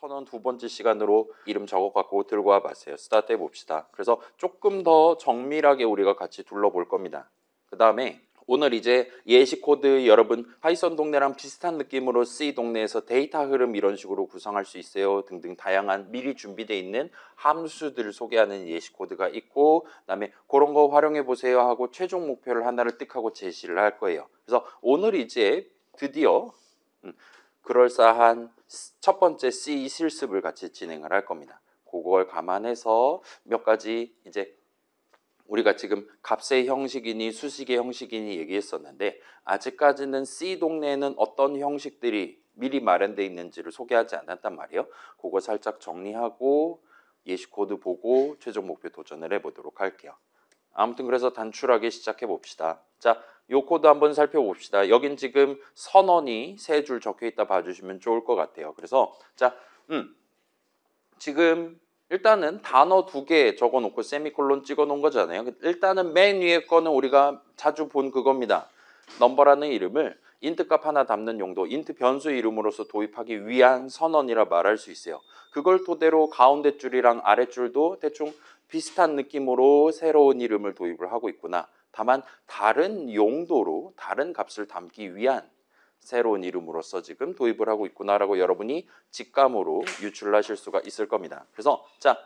선언 두 번째 시간으로 이름 적어갖고 들고 와봤어요. 스타트 해봅시다. 그래서 조금 더 정밀하게 우리가 같이 둘러볼 겁니다. 그 다음에 오늘 이제 예시 코드 여러분 파이썬 동네랑 비슷한 느낌으로 C 동네에서 데이터 흐름 이런 식으로 구성할 수 있어요 등등 다양한 미리 준비되어 있는 함수들을 소개하는 예시 코드가 있고 그다음에 그런 거 활용해 보세요 하고 최종 목표를 하나를 띡 하고 제시를 할 거예요. 그래서 오늘 이제 드디어 그럴싸한 첫 번째 C 실습을 같이 진행을 할 겁니다. 그걸 감안해서 몇 가지 이제 우리가 지금 값의 형식이니 수식의 형식이니 얘기했었는데 아직까지는 C 동네에는 어떤 형식들이 미리 마련되어 있는지를 소개하지 않았단 말이에요. 그거 살짝 정리하고 예시 코드 보고 최종 목표 도전을 해보도록 할게요. 아무튼 그래서 단출하게 시작해 봅시다. 자, 요 코드 한번 살펴봅시다. 여긴 지금 선언이 세 줄 적혀 있다 봐주시면 좋을 것 같아요. 그래서 자, 지금 일단은 단어 두 개 적어놓고 세미콜론 찍어놓은 거잖아요. 일단은 맨 위에 거는 우리가 자주 본 그겁니다. 넘버라는 이름을 인트 값 하나 담는 용도, 인트 변수 이름으로서 도입하기 위한 선언이라 말할 수 있어요. 그걸 토대로 가운데 줄이랑 아래 줄도 대충 비슷한 느낌으로 새로운 이름을 도입을 하고 있구나. 다만 다른 용도로 다른 값을 담기 위한 새로운 이름으로서 지금 도입을 하고 있구나라고 여러분이 직감으로 유출하실 수가 있을 겁니다. 그래서 자,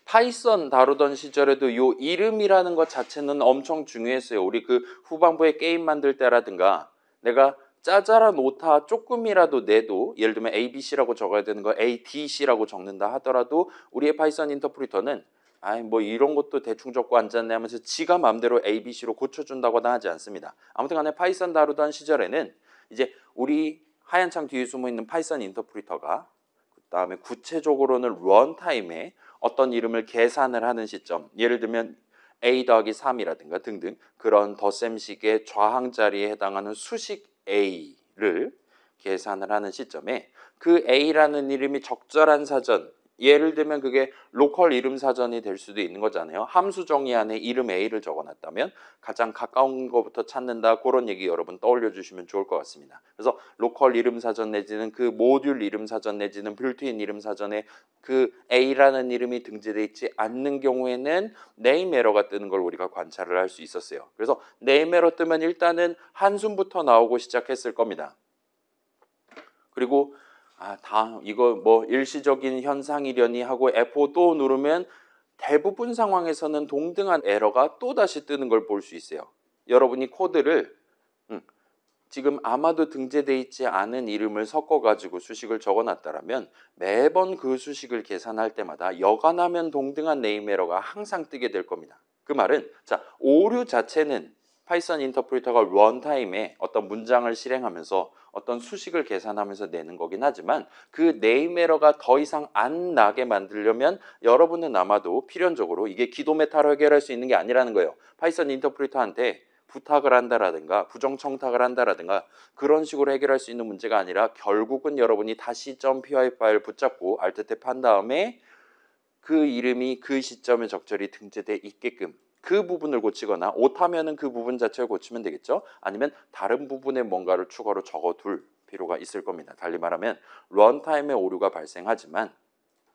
파이썬 다루던 시절에도 요 이름이라는 것 자체는 엄청 중요했어요. 우리 그 후반부에 게임 만들 때라든가 내가 짜잘한 오타 조금이라도 내도 예를 들면 ABC라고 적어야 되는 거 ADC라고 적는다 하더라도 우리의 파이썬 인터프리터는 아이 뭐 이런 것도 대충 적고 앉았네 하면서 지가 마음대로 ABC로 고쳐준다거나 하지 않습니다. 아무튼 간에 파이썬 다루던 시절에는 이제 우리 하얀 창 뒤에 숨어있는 파이썬 인터프리터가 그 다음에 구체적으로는 런타임에 어떤 이름을 계산을 하는 시점 예를 들면 a 더하기 3이라든가 등등 그런 덧셈식의 좌항 자리에 해당하는 수식 a를 계산을 하는 시점에 그 a라는 이름이 적절한 사전 예를 들면 그게 로컬 이름 사전이 될 수도 있는 거잖아요. 함수 정의 안에 이름 A를 적어놨다면 가장 가까운 것부터 찾는다 그런 얘기 여러분 떠올려 주시면 좋을 것 같습니다. 그래서 로컬 이름 사전 내지는 그 모듈 이름 사전 내지는 빌트인 이름 사전에 그 A라는 이름이 등재되어 있지 않는 경우에는 네임 에러가 뜨는 걸 우리가 관찰을 할 수 있었어요. 그래서 네임 에러 뜨면 일단은 한숨부터 나오고 시작했을 겁니다. 그리고 이거 뭐 일시적인 현상이려니 하고 F5 또 누르면 대부분 상황에서는 동등한 에러가 또 다시 뜨는 걸 볼 수 있어요. 여러분이 코드를 지금 아마도 등재되어 있지 않은 이름을 섞어가지고 수식을 적어놨다면 매번 그 수식을 계산할 때마다 여간하면 동등한 네임 에러가 항상 뜨게 될 겁니다. 그 말은 자 오류 자체는 파이썬 인터프리터가 런타임에 어떤 문장을 실행하면서 어떤 수식을 계산하면서 내는 거긴 하지만 그 네임 에러가 더 이상 안 나게 만들려면 여러분은 아마도 필연적으로 이게 기도 메타로 해결할 수 있는 게 아니라는 거예요. 파이썬 인터프리터한테 부탁을 한다라든가 부정청탁을 한다라든가 그런 식으로 해결할 수 있는 문제가 아니라 결국은 여러분이 다시 .py 파일 붙잡고 Alt 탭 한 다음에 그 이름이 그 시점에 적절히 등재되어 있게끔 그 부분을 고치거나 오타면은 그 부분 자체를 고치면 되겠죠. 아니면 다른 부분에 뭔가를 추가로 적어둘 필요가 있을 겁니다. 달리 말하면 런타임에 오류가 발생하지만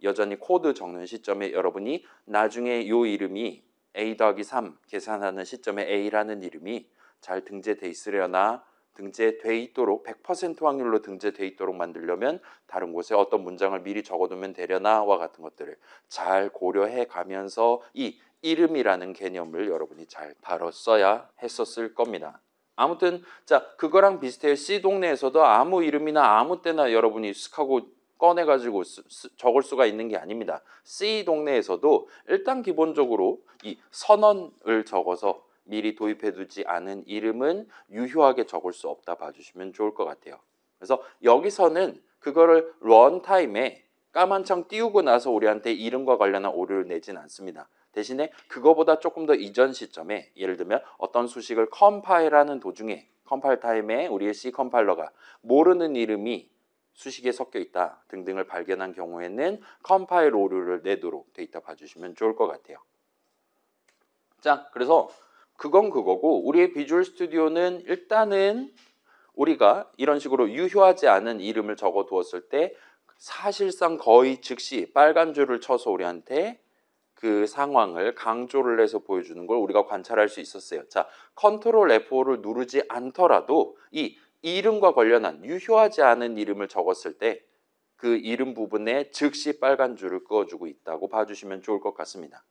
여전히 코드 적는 시점에 여러분이 나중에 이 이름이 a 더하기 3 계산하는 시점에 a라는 이름이 잘 등재돼 있으려나 등재돼 있도록 100% 확률로 등재돼 있도록 만들려면 다른 곳에 어떤 문장을 미리 적어두면 되려나와 같은 것들을 잘 고려해 가면서 이 이름이라는 개념을 여러분이 잘 다뤘어야 했었을 겁니다. 아무튼 자 그거랑 비슷해요. C 동네에서도 아무 이름이나 아무 때나 여러분이 쓱 하고 꺼내가지고 적을 수가 있는 게 아닙니다. C 동네에서도 일단 기본적으로 이 선언을 적어서 미리 도입해두지 않은 이름은 유효하게 적을 수 없다 봐주시면 좋을 것 같아요. 그래서 여기서는 그거를 런타임에 까만 창 띄우고 나서 우리한테 이름과 관련한 오류를 내진 않습니다. 대신에 그거보다 조금 더 이전 시점에 예를 들면 어떤 수식을 컴파일하는 도중에 컴파일 타임에 우리의 C 컴파일러가 모르는 이름이 수식에 섞여 있다 등등을 발견한 경우에는 컴파일 오류를 내도록 돼 있다 봐주시면 좋을 것 같아요. 자, 그래서 그건 그거고 우리의 비주얼 스튜디오는 일단은 우리가 이런 식으로 유효하지 않은 이름을 적어 두었을 때 사실상 거의 즉시 빨간 줄을 쳐서 우리한테 그 상황을 강조를 해서 보여주는 걸 우리가 관찰할 수 있었어요. 자, 컨트롤 F5를 누르지 않더라도 이 이름과 관련한 유효하지 않은 이름을 적었을 때 그 이름 부분에 즉시 빨간 줄을 그어주고 있다고 봐주시면 좋을 것 같습니다.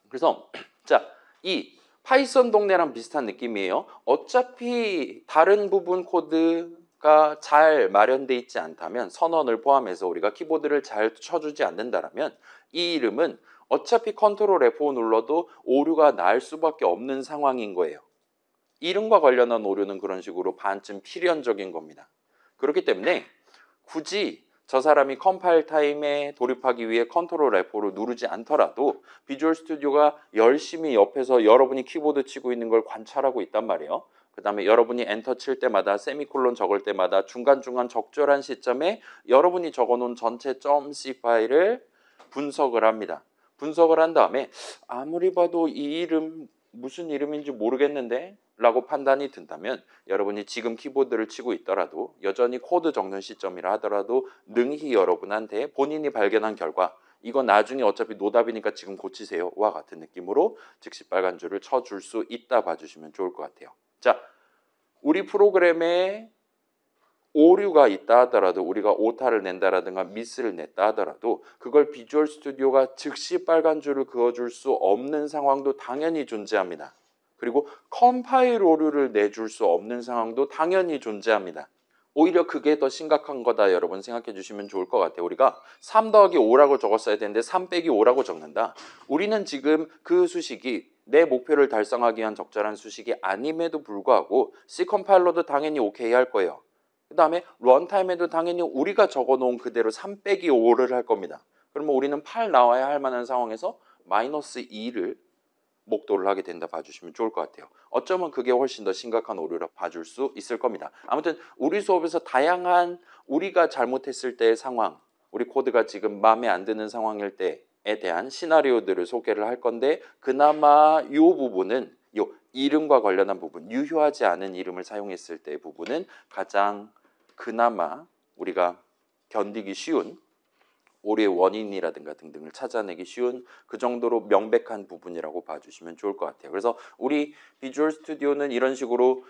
그래서 자, 이 파이썬 동네랑 비슷한 느낌이에요. 어차피 다른 부분 코드가 잘 마련돼 있지 않다면, 선언을 포함해서 우리가 키보드를 잘 쳐주지 않는다면 이 이름은 어차피 컨트롤 F5 눌러도 오류가 날 수밖에 없는 상황인 거예요. 이름과 관련한 오류는 그런 식으로 반쯤 필연적인 겁니다. 그렇기 때문에 굳이 저 사람이 컴파일 타임에 돌입하기 위해 컨트롤 F5를 누르지 않더라도 비주얼 스튜디오가 열심히 옆에서 여러분이 키보드 치고 있는 걸 관찰하고 있단 말이에요. 그 다음에 여러분이 엔터 칠 때마다 세미콜론 적을 때마다 중간중간 적절한 시점에 여러분이 적어놓은 전체 .c 파일을 분석을 합니다. 분석을 한 다음에 아무리 봐도 이 이름 무슨 이름인지 모르겠는데 라고 판단이 든다면 여러분이 지금 키보드를 치고 있더라도 여전히 코드 적는 시점이라 하더라도 능히 여러분한테 본인이 발견한 결과 이거 나중에 어차피 노답이니까 지금 고치세요와 같은 느낌으로 즉시 빨간 줄을 쳐줄 수 있다 봐주시면 좋을 것 같아요. 자, 우리 프로그램에 오류가 있다 하더라도 우리가 오타를 낸다라든가 미스를 냈다 하더라도 그걸 비주얼 스튜디오가 즉시 빨간 줄을 그어줄 수 없는 상황도 당연히 존재합니다. 그리고 컴파일 오류를 내줄 수 없는 상황도 당연히 존재합니다. 오히려 그게 더 심각한 거다 여러분 생각해 주시면 좋을 것 같아요. 우리가 3 더하기 5라고 적었어야 되는데 3 빼기 5라고 적는다. 우리는 지금 그 수식이 내 목표를 달성하기 위한 적절한 수식이 아님에도 불구하고 C 컴파일러도 당연히 오케이 할 거예요. 그 다음에 런타임에도 당연히 우리가 적어놓은 그대로 3 빼기 5를 할 겁니다. 그러면 우리는 8 나와야 할 만한 상황에서 마이너스 2를 목도를 하게 된다 봐주시면 좋을 것 같아요. 어쩌면 그게 훨씬 더 심각한 오류라 봐줄 수 있을 겁니다. 아무튼 우리 수업에서 다양한 우리가 잘못했을 때의 상황, 우리 코드가 지금 마음에 안 드는 상황일 때에 대한 시나리오들을 소개를 할 건데 그나마 이 부분은 요 이름과 관련한 부분, 유효하지 않은 이름을 사용했을 때의 부분은 가장 그나마 우리가 견디기 쉬운 오류의 원인이라든가 등등을 찾아내기 쉬운 그 정도로 명백한 부분이라고 봐주시면 좋을 것 같아요. 그래서 우리 비주얼 스튜디오는 이런 식으로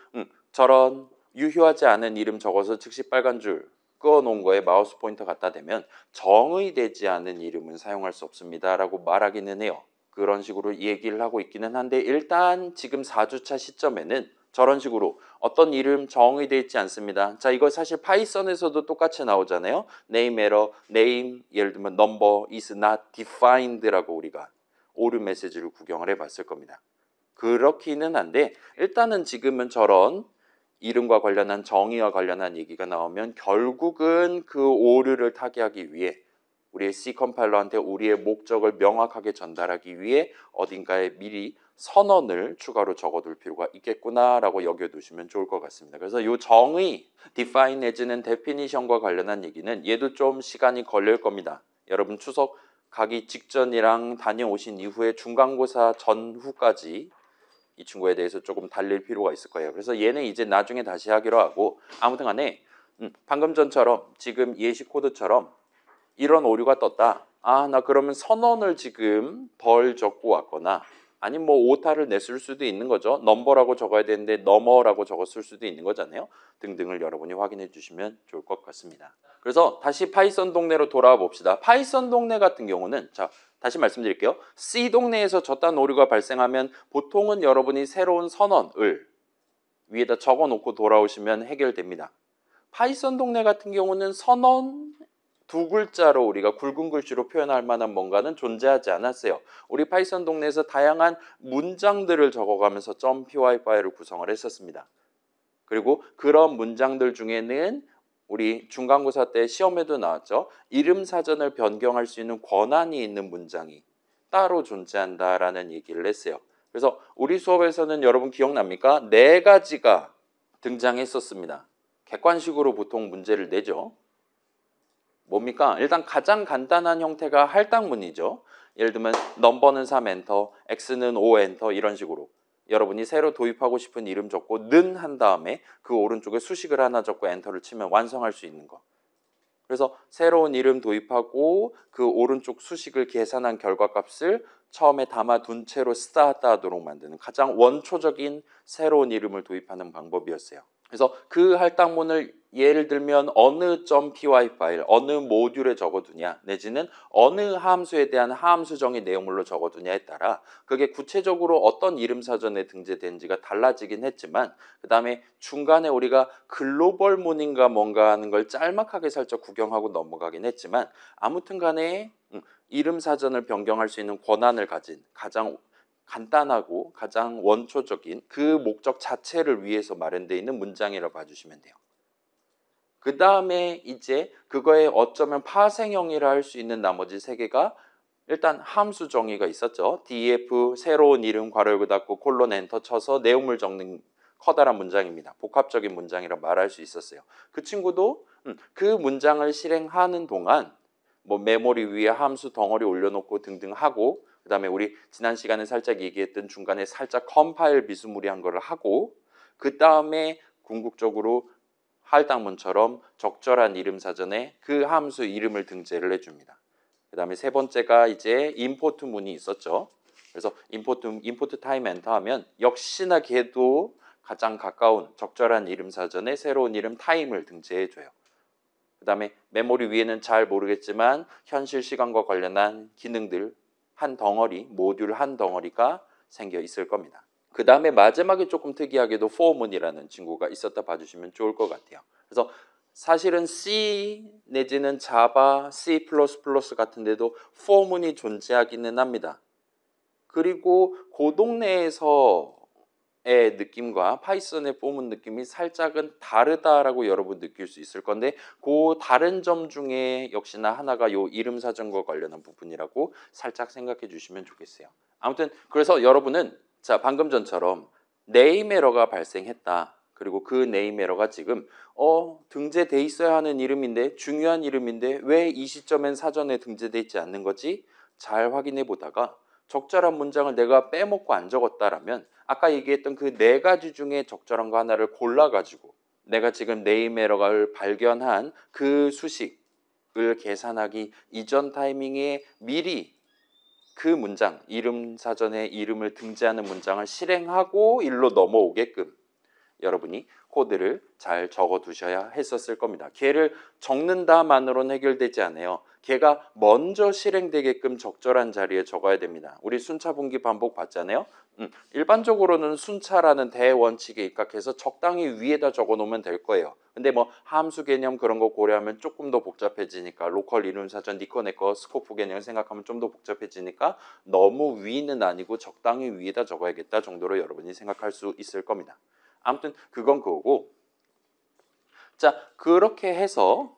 저런 유효하지 않은 이름 적어서 즉시 빨간 줄 그어놓은 거에 마우스 포인터 갖다 대면 정의되지 않은 이름은 사용할 수 없습니다 라고 말하기는 해요. 그런 식으로 얘기를 하고 있기는 한데 일단 지금 4주차 시점에는 저런 식으로 어떤 이름 정의되어 있지 않습니다. 자, 이거 사실 파이썬에서도 똑같이 나오잖아요. name error, name 예를 들면 number is not defined라고 우리가 오류 메시지를 구경을 해봤을 겁니다. 그렇기는 한데 일단은 지금은 저런 이름과 관련한 정의와 관련한 얘기가 나오면 결국은 그 오류를 타개하기 위해 우리의 C 컴파일러한테 우리의 목적을 명확하게 전달하기 위해 어딘가에 미리 선언을 추가로 적어둘 필요가 있겠구나라고 여겨두시면 좋을 것 같습니다. 그래서 이 정의, define 내지는 definition과 관련한 얘기는 얘도 좀 시간이 걸릴 겁니다. 여러분 추석 가기 직전이랑 다녀오신 이후에 중간고사 전후까지 이 친구에 대해서 조금 달릴 필요가 있을 거예요. 그래서 얘는 이제 나중에 다시 하기로 하고 아무튼 간에 방금 전처럼 지금 예시 코드처럼 이런 오류가 떴다. 아, 나 그러면 선언을 지금 덜 적고 왔거나 아니면 뭐 오타를 냈을 수도 있는 거죠. 넘버라고 적어야 되는데 너머라고 적었을 수도 있는 거잖아요. 등등을 여러분이 확인해 주시면 좋을 것 같습니다. 그래서 다시 파이썬 동네로 돌아와 봅시다. 파이썬 동네 같은 경우는 자, 다시 말씀드릴게요. C 동네에서 저딴 오류가 발생하면 보통은 여러분이 새로운 선언을 위에다 적어 놓고 돌아오시면 해결됩니다. 파이썬 동네 같은 경우는 선언 두 글자로 우리가 굵은 글씨로 표현할 만한 뭔가는 존재하지 않았어요. 우리 파이썬 동네에서 다양한 문장들을 적어가면서 .py 파일을 구성을 했었습니다. 그리고 그런 문장들 중에는 우리 중간고사 때 시험에도 나왔죠. 이름 사전을 변경할 수 있는 권한이 있는 문장이 따로 존재한다라는 얘기를 했어요. 그래서 우리 수업에서는 여러분 기억납니까? 4가지가 등장했었습니다. 객관식으로 보통 문제를 내죠. 뭡니까? 일단 가장 간단한 형태가 할당문이죠. 예를 들면 넘버는 3 엔터, x는 5 엔터 이런 식으로 여러분이 새로 도입하고 싶은 이름 적고 는 한 다음에 그 오른쪽에 수식을 하나 적고 엔터를 치면 완성할 수 있는 거. 그래서 새로운 이름 도입하고 그 오른쪽 수식을 계산한 결과값을 처음에 담아둔 채로 스타트하도록 만드는 가장 원초적인 새로운 이름을 도입하는 방법이었어요. 그래서 그 할당문을 예를 들면 어느 .py 파일, 어느 모듈에 적어두냐 내지는 어느 함수에 대한 함수 정의 내용물로 적어두냐에 따라 그게 구체적으로 어떤 이름 사전에 등재된지가 달라지긴 했지만 그 다음에 중간에 우리가 글로벌 문인가 뭔가 하는 걸 짤막하게 살짝 구경하고 넘어가긴 했지만 아무튼 간에 이름 사전을 변경할 수 있는 권한을 가진 가장 간단하고 가장 원초적인 그 목적 자체를 위해서 마련되어 있는 문장이라고 봐주시면 돼요. 그 다음에 이제 그거에 어쩌면 파생형이라 할 수 있는 나머지 세 개가 일단 함수 정의가 있었죠. def 새로운 이름 괄호 열고 닫고 콜론 엔터 쳐서 내용물 적는 커다란 문장입니다. 복합적인 문장이라 말할 수 있었어요. 그 친구도 그 문장을 실행하는 동안 뭐 메모리 위에 함수 덩어리 올려놓고 등등 하고 그 다음에 우리 지난 시간에 살짝 얘기했던 중간에 살짝 컴파일 비스무리한 거를 하고 그 다음에 궁극적으로 할당문처럼 적절한 이름 사전에 그 함수 이름을 등재를 해줍니다. 그 다음에 세 번째가 이제 임포트 문이 있었죠. 그래서 임포트 타임 엔터 하면 역시나 걔도 가장 가까운 적절한 이름 사전에 새로운 이름 타임을 등재해줘요. 그 다음에 메모리 위에는 잘 모르겠지만 현실 시간과 관련한 기능들 한 덩어리, 모듈 한 덩어리가 생겨 있을 겁니다. 그 다음에 마지막에 조금 특이하게도 for문이라는 친구가 있었다 봐주시면 좋을 것 같아요. 그래서 사실은 C 내지는 자바, C++ 같은 데도 for문이 존재하기는 합니다. 그리고 그 동네에서의 느낌과 파이썬의 for문 느낌이 살짝은 다르다라고 여러분 느낄 수 있을 건데 그 다른 점 중에 역시나 하나가 요 이름 사전과 관련한 부분이라고 살짝 생각해 주시면 좋겠어요. 아무튼 그래서 여러분은 자 방금 전처럼 네임 에러가 발생했다. 그리고 그 네임 에러가 지금 등재돼 있어야 하는 이름인데 중요한 이름인데 왜 이 시점엔 사전에 등재돼 있지 않는 거지? 잘 확인해 보다가 적절한 문장을 내가 빼먹고 안 적었다라면 아까 얘기했던 그 네 가지 중에 적절한 거 하나를 골라가지고 내가 지금 네임 에러를 발견한 그 수식을 계산하기 이전 타이밍에 미리 그 문장, 이름 사전에 이름을 등재하는 문장을 실행하고 일로 넘어오게끔 여러분이 코드를 잘 적어 두셔야 했었을 겁니다. 걔를 적는다만으로는 해결되지 않아요. 걔가 먼저 실행되게끔 적절한 자리에 적어야 됩니다. 우리 순차 분기 반복 봤잖아요. 일반적으로는 순차라는 대원칙에 입각해서 적당히 위에다 적어 놓으면 될 거예요. 근데 뭐 함수 개념 그런 거 고려하면 조금 더 복잡해지니까 로컬 이름 사전 니꺼 내꺼 스코프 개념 생각하면 좀 더 복잡해지니까 너무 위는 아니고 적당히 위에다 적어야겠다 정도로 여러분이 생각할 수 있을 겁니다. 아무튼 그건 그거고 자 그렇게 해서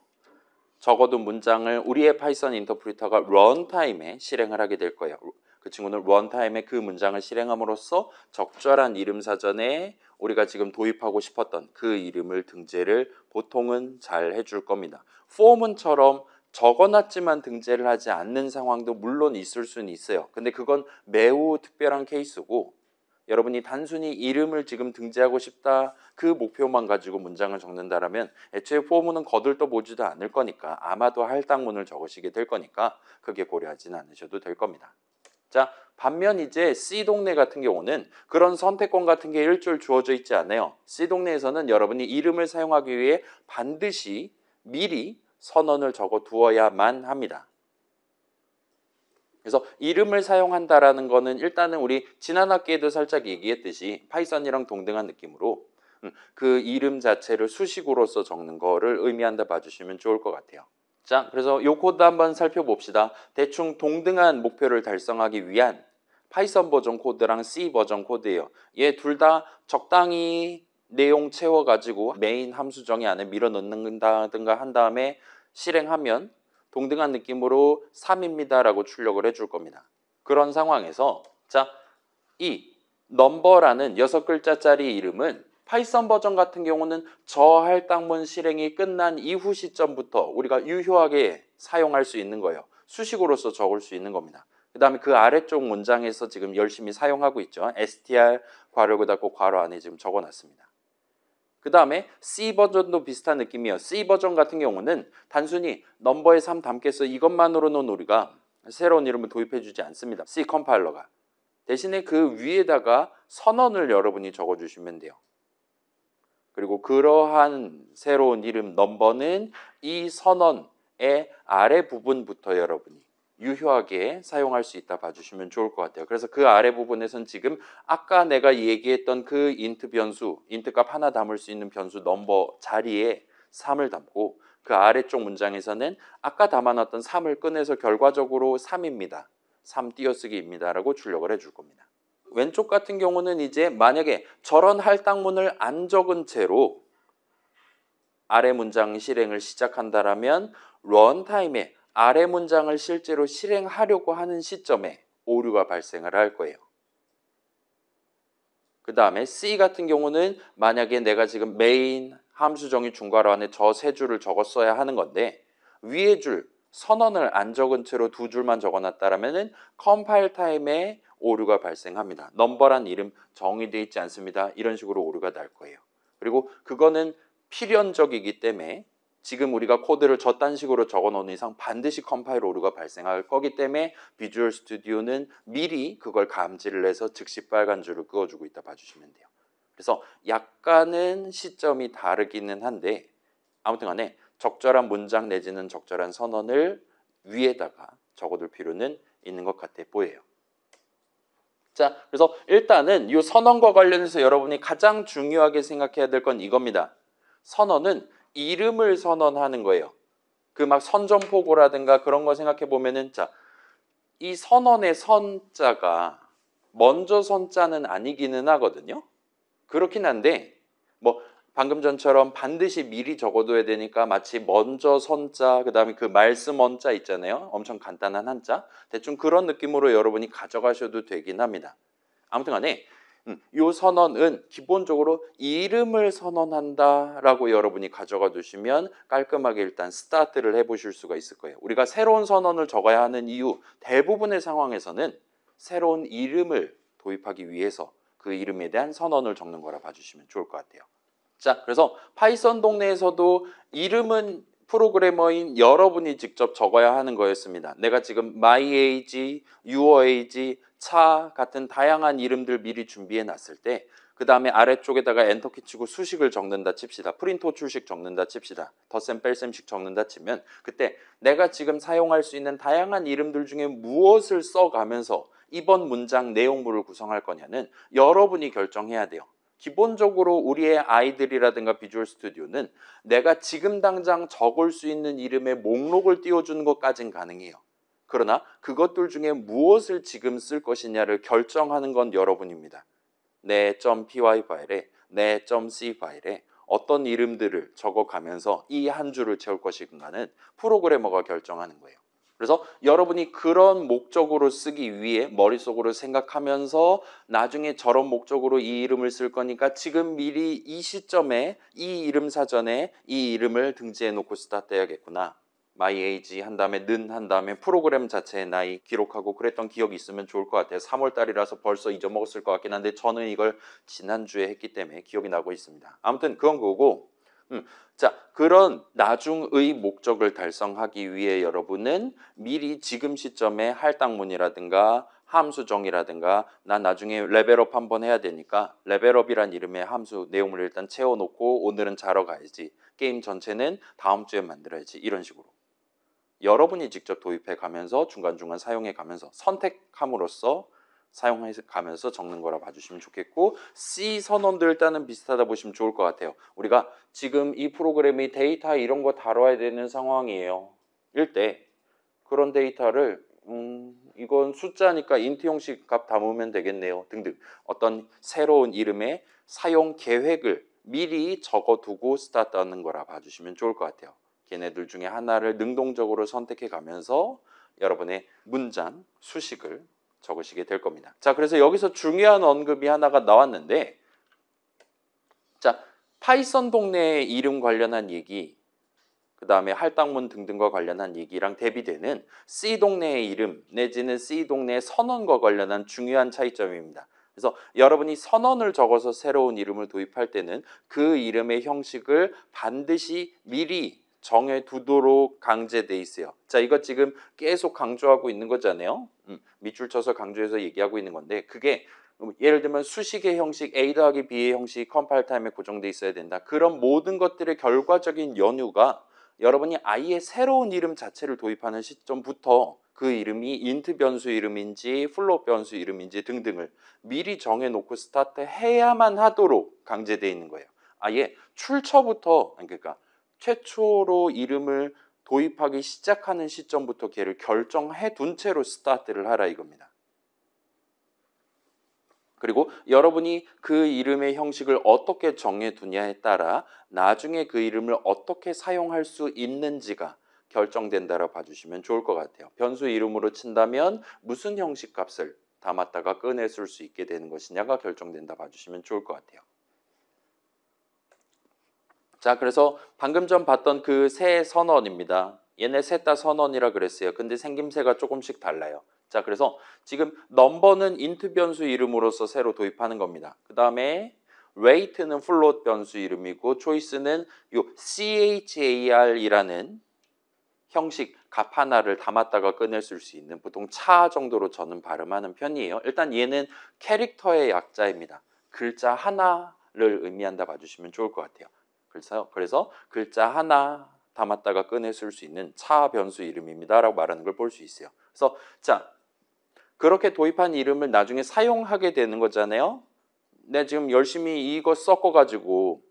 적어둔 문장을 우리의 파이썬 인터프리터가 런타임에 실행을 하게 될 거예요. 그 친구는 런타임에 그 문장을 실행함으로써 적절한 이름 사전에 우리가 지금 도입하고 싶었던 그 이름을 등재를 보통은 잘 해줄 겁니다. for문처럼 적어놨지만 등재를 하지 않는 상황도 물론 있을 수는 있어요. 근데 그건 매우 특별한 케이스고 여러분이 단순히 이름을 지금 등재하고 싶다 그 목표만 가지고 문장을 적는다라면 애초에 for문은 거들떠 보지도 않을 거니까 아마도 할당문을 적으시게 될 거니까 크게 고려하지는 않으셔도 될 겁니다. 자 반면 이제 C동네 같은 경우는 그런 선택권 같은 게 일절 주어져 있지 않아요. C동네에서는 여러분이 이름을 사용하기 위해 반드시 미리 선언을 적어 두어야만 합니다. 그래서 이름을 사용한다라는 거는 일단은 우리 지난 학기에도 살짝 얘기했듯이 파이썬이랑 동등한 느낌으로 그 이름 자체를 수식으로서 적는 거를 의미한다 봐주시면 좋을 것 같아요. 자, 그래서 이 코드 한번 살펴봅시다. 대충 동등한 목표를 달성하기 위한 파이썬 버전 코드랑 C 버전 코드예요. 얘 둘 다 적당히 내용 채워가지고 메인 함수 정의 안에 밀어넣는다든가 한 다음에 실행하면 동등한 느낌으로 3입니다라고 출력을 해줄 겁니다. 그런 상황에서 자, 이 넘버라는 6글자짜리 이름은 파이썬 버전 같은 경우는 저 할당문 실행이 끝난 이후 시점부터 우리가 유효하게 사용할 수 있는 거예요. 수식으로서 적을 수 있는 겁니다. 그 다음에 그 아래쪽 문장에서 지금 열심히 사용하고 있죠. str 괄호 닫고 괄호 안에 지금 적어놨습니다. 그 다음에 C 버전도 비슷한 느낌이에요. C 버전 같은 경우는 단순히 넘버의 3 담겠어 이것만으로는 우리가 새로운 이름을 도입해 주지 않습니다. C 컴파일러가. 대신에 그 위에다가 선언을 여러분이 적어주시면 돼요. 그리고 그러한 새로운 이름 넘버는 이 선언의 아래 부분부터 여러분이 유효하게 사용할 수 있다 봐주시면 좋을 것 같아요. 그래서 그 아래 부분에선 지금 아까 내가 얘기했던 그 인트 변수, 인트 값 하나 담을 수 있는 변수 넘버 자리에 3을 담고 그 아래쪽 문장에서는 아까 담아놨던 3을 꺼내서 결과적으로 3입니다. 3 띄어쓰기입니다. 라고 출력을 해줄 겁니다. 왼쪽 같은 경우는 이제 만약에 저런 할당문을 안 적은 채로 아래 문장 실행을 시작한다라면 런타임에 아래 문장을 실제로 실행하려고 하는 시점에 오류가 발생을 할 거예요. 그 다음에 C 같은 경우는 만약에 내가 지금 메인 함수 정의 중괄호 안에 저 세 줄을 적었어야 하는 건데 위에 줄 선언을 안 적은 채로 두 줄만 적어놨다라면은 컴파일 타임에 오류가 발생합니다. 넘버란 이름 정의되어 있지 않습니다. 이런 식으로 오류가 날 거예요. 그리고 그거는 필연적이기 때문에 지금 우리가 코드를 저딴 식으로 적어놓은 이상 반드시 컴파일 오류가 발생할 거기 때문에 비주얼 스튜디오는 미리 그걸 감지를 해서 즉시 빨간 줄을 그어주고 있다 봐주시면 돼요. 그래서 약간은 시점이 다르기는 한데 아무튼 간에 적절한 문장 내지는 적절한 선언을 위에다가 적어둘 필요는 있는 것 같아 보여요. 자, 그래서 일단은 이 선언과 관련해서 여러분이 가장 중요하게 생각해야 될 건 이겁니다. 선언은 이름을 선언하는 거예요. 그 막 선점포고라든가 그런 거 생각해 보면은 자, 이 선언의 선자가 먼저 선자는 아니기는 하거든요. 그렇긴 한데 뭐 방금 전처럼 반드시 미리 적어둬야 되니까 마치 먼저 선자 그다음에 그 말씀 원자 있잖아요. 엄청 간단한 한자. 대충 그런 느낌으로 여러분이 가져가셔도 되긴 합니다. 아무튼 간에 이 선언은 기본적으로 이름을 선언한다라고 여러분이 가져가 두시면 깔끔하게 일단 스타트를 해보실 수가 있을 거예요. 우리가 새로운 선언을 적어야 하는 이유 대부분의 상황에서는 새로운 이름을 도입하기 위해서 그 이름에 대한 선언을 적는 거라 봐주시면 좋을 것 같아요. 자, 그래서 파이썬 동네에서도 이름은 프로그래머인 여러분이 직접 적어야 하는 거였습니다. 내가 지금 my age, your age, 차 같은 다양한 이름들 미리 준비해 놨을 때 그 다음에 아래쪽에다가 엔터키 치고 수식을 적는다 칩시다. 프린트 호출식 적는다 칩시다. 덧셈 뺄셈식 적는다 치면 그때 내가 지금 사용할 수 있는 다양한 이름들 중에 무엇을 써가면서 이번 문장 내용물을 구성할 거냐는 여러분이 결정해야 돼요. 기본적으로 우리의 아이들이라든가 비주얼 스튜디오는 내가 지금 당장 적을 수 있는 이름의 목록을 띄워주는 것까진 가능해요. 그러나 그것들 중에 무엇을 지금 쓸 것이냐를 결정하는 건 여러분입니다. 내 .py 파일에 내 .c 파일에 어떤 이름들을 적어가면서 이 한 줄을 채울 것인가는 프로그래머가 결정하는 거예요. 그래서 여러분이 그런 목적으로 쓰기 위해 머릿속으로 생각하면서 나중에 저런 목적으로 이 이름을 쓸 거니까 지금 미리 이 시점에 이 이름 사전에 이 이름을 등재해 놓고 스타트해야겠구나. my age 한 다음에 는 한 다음에 프로그램 자체의 나이 기록하고 그랬던 기억이 있으면 좋을 것 같아요. 3월 달이라서 벌써 잊어먹었을 것 같긴 한데 저는 이걸 지난주에 했기 때문에 기억이 나고 있습니다. 아무튼 그건 그거고 자, 그런 나중의 목적을 달성하기 위해 여러분은 미리 지금 시점에 할당문이라든가 함수정이라든가 난 나중에 레벨업 한번 해야 되니까 레벨업이란 이름의 함수 내용물을 일단 채워놓고 오늘은 자러 가야지. 게임 전체는 다음 주에 만들어야지. 이런 식으로. 여러분이 직접 도입해 가면서 중간중간 사용해 가면서 선택함으로써 사용해 가면서 적는 거라 봐주시면 좋겠고 C 선언도 일단은 비슷하다 보시면 좋을 것 같아요. 우리가 지금 이 프로그램이 데이터 이런 거 다뤄야 되는 상황이에요. 일 때 그런 데이터를 이건 숫자니까 인트 형식 값 담으면 되겠네요. 등등 어떤 새로운 이름의 사용 계획을 미리 적어두고 스타트하는 거라 봐주시면 좋을 것 같아요. 걔네들 중에 하나를 능동적으로 선택해 가면서 여러분의 문장, 수식을 적으시게 될 겁니다. 자, 그래서 여기서 중요한 언급이 하나가 나왔는데 자, 파이썬 동네의 이름 관련한 얘기 그 다음에 할당문 등등과 관련한 얘기랑 대비되는 C 동네의 이름 내지는 C 동네의 선언과 관련한 중요한 차이점입니다. 그래서 여러분이 선언을 적어서 새로운 이름을 도입할 때는 그 이름의 형식을 반드시 미리 정해두도록 강제돼 있어요. 자, 이거 지금 계속 강조하고 있는 거잖아요. 밑줄 쳐서 강조해서 얘기하고 있는 건데 그게 예를 들면 수식의 형식 A 더하기 B의 형식이 컴파일 타임에 고정돼 있어야 된다. 그런 모든 것들의 결과적인 연유가 여러분이 아예 새로운 이름 자체를 도입하는 시점부터 그 이름이 인트 변수 이름인지 플롯 변수 이름인지 등등을 미리 정해놓고 스타트해야만 하도록 강제되어 있는 거예요. 아예 출처부터 그러니까 최초로 이름을 도입하기 시작하는 시점부터 걔를 결정해 둔 채로 스타트를 하라 이겁니다. 그리고 여러분이 그 이름의 형식을 어떻게 정해두냐에 따라 나중에 그 이름을 어떻게 사용할 수 있는지가 결정된다라고 봐주시면 좋을 것 같아요. 변수 이름으로 친다면 무슨 형식 값을 담았다가 꺼냈을 수 있게 되는 것이냐가 결정된다 봐주시면 좋을 것 같아요. 자, 그래서 방금 전 봤던 그 세 선언입니다. 얘네 셋 다 선언이라 그랬어요. 근데 생김새가 조금씩 달라요. 자, 그래서 지금 넘버는 인트 변수 이름으로서 새로 도입하는 겁니다. 그 다음에 rate는 float 변수 이름이고 choice는 요 char이라는 형식 값 하나를 담았다가 꺼냈을 수 있는 보통 차 정도로 저는 발음하는 편이에요. 일단 얘는 캐릭터의 약자입니다. 글자 하나를 의미한다 봐주시면 좋을 것 같아요. 그래서 글자 하나 담았다가 꺼냈을 수 있는 차 변수 이름입니다 라고 말하는 걸 볼 수 있어요. 그래서 자, 그렇게 도입한 이름을 나중에 사용하게 되는 거잖아요. 내가 지금 열심히 이거 섞어가지고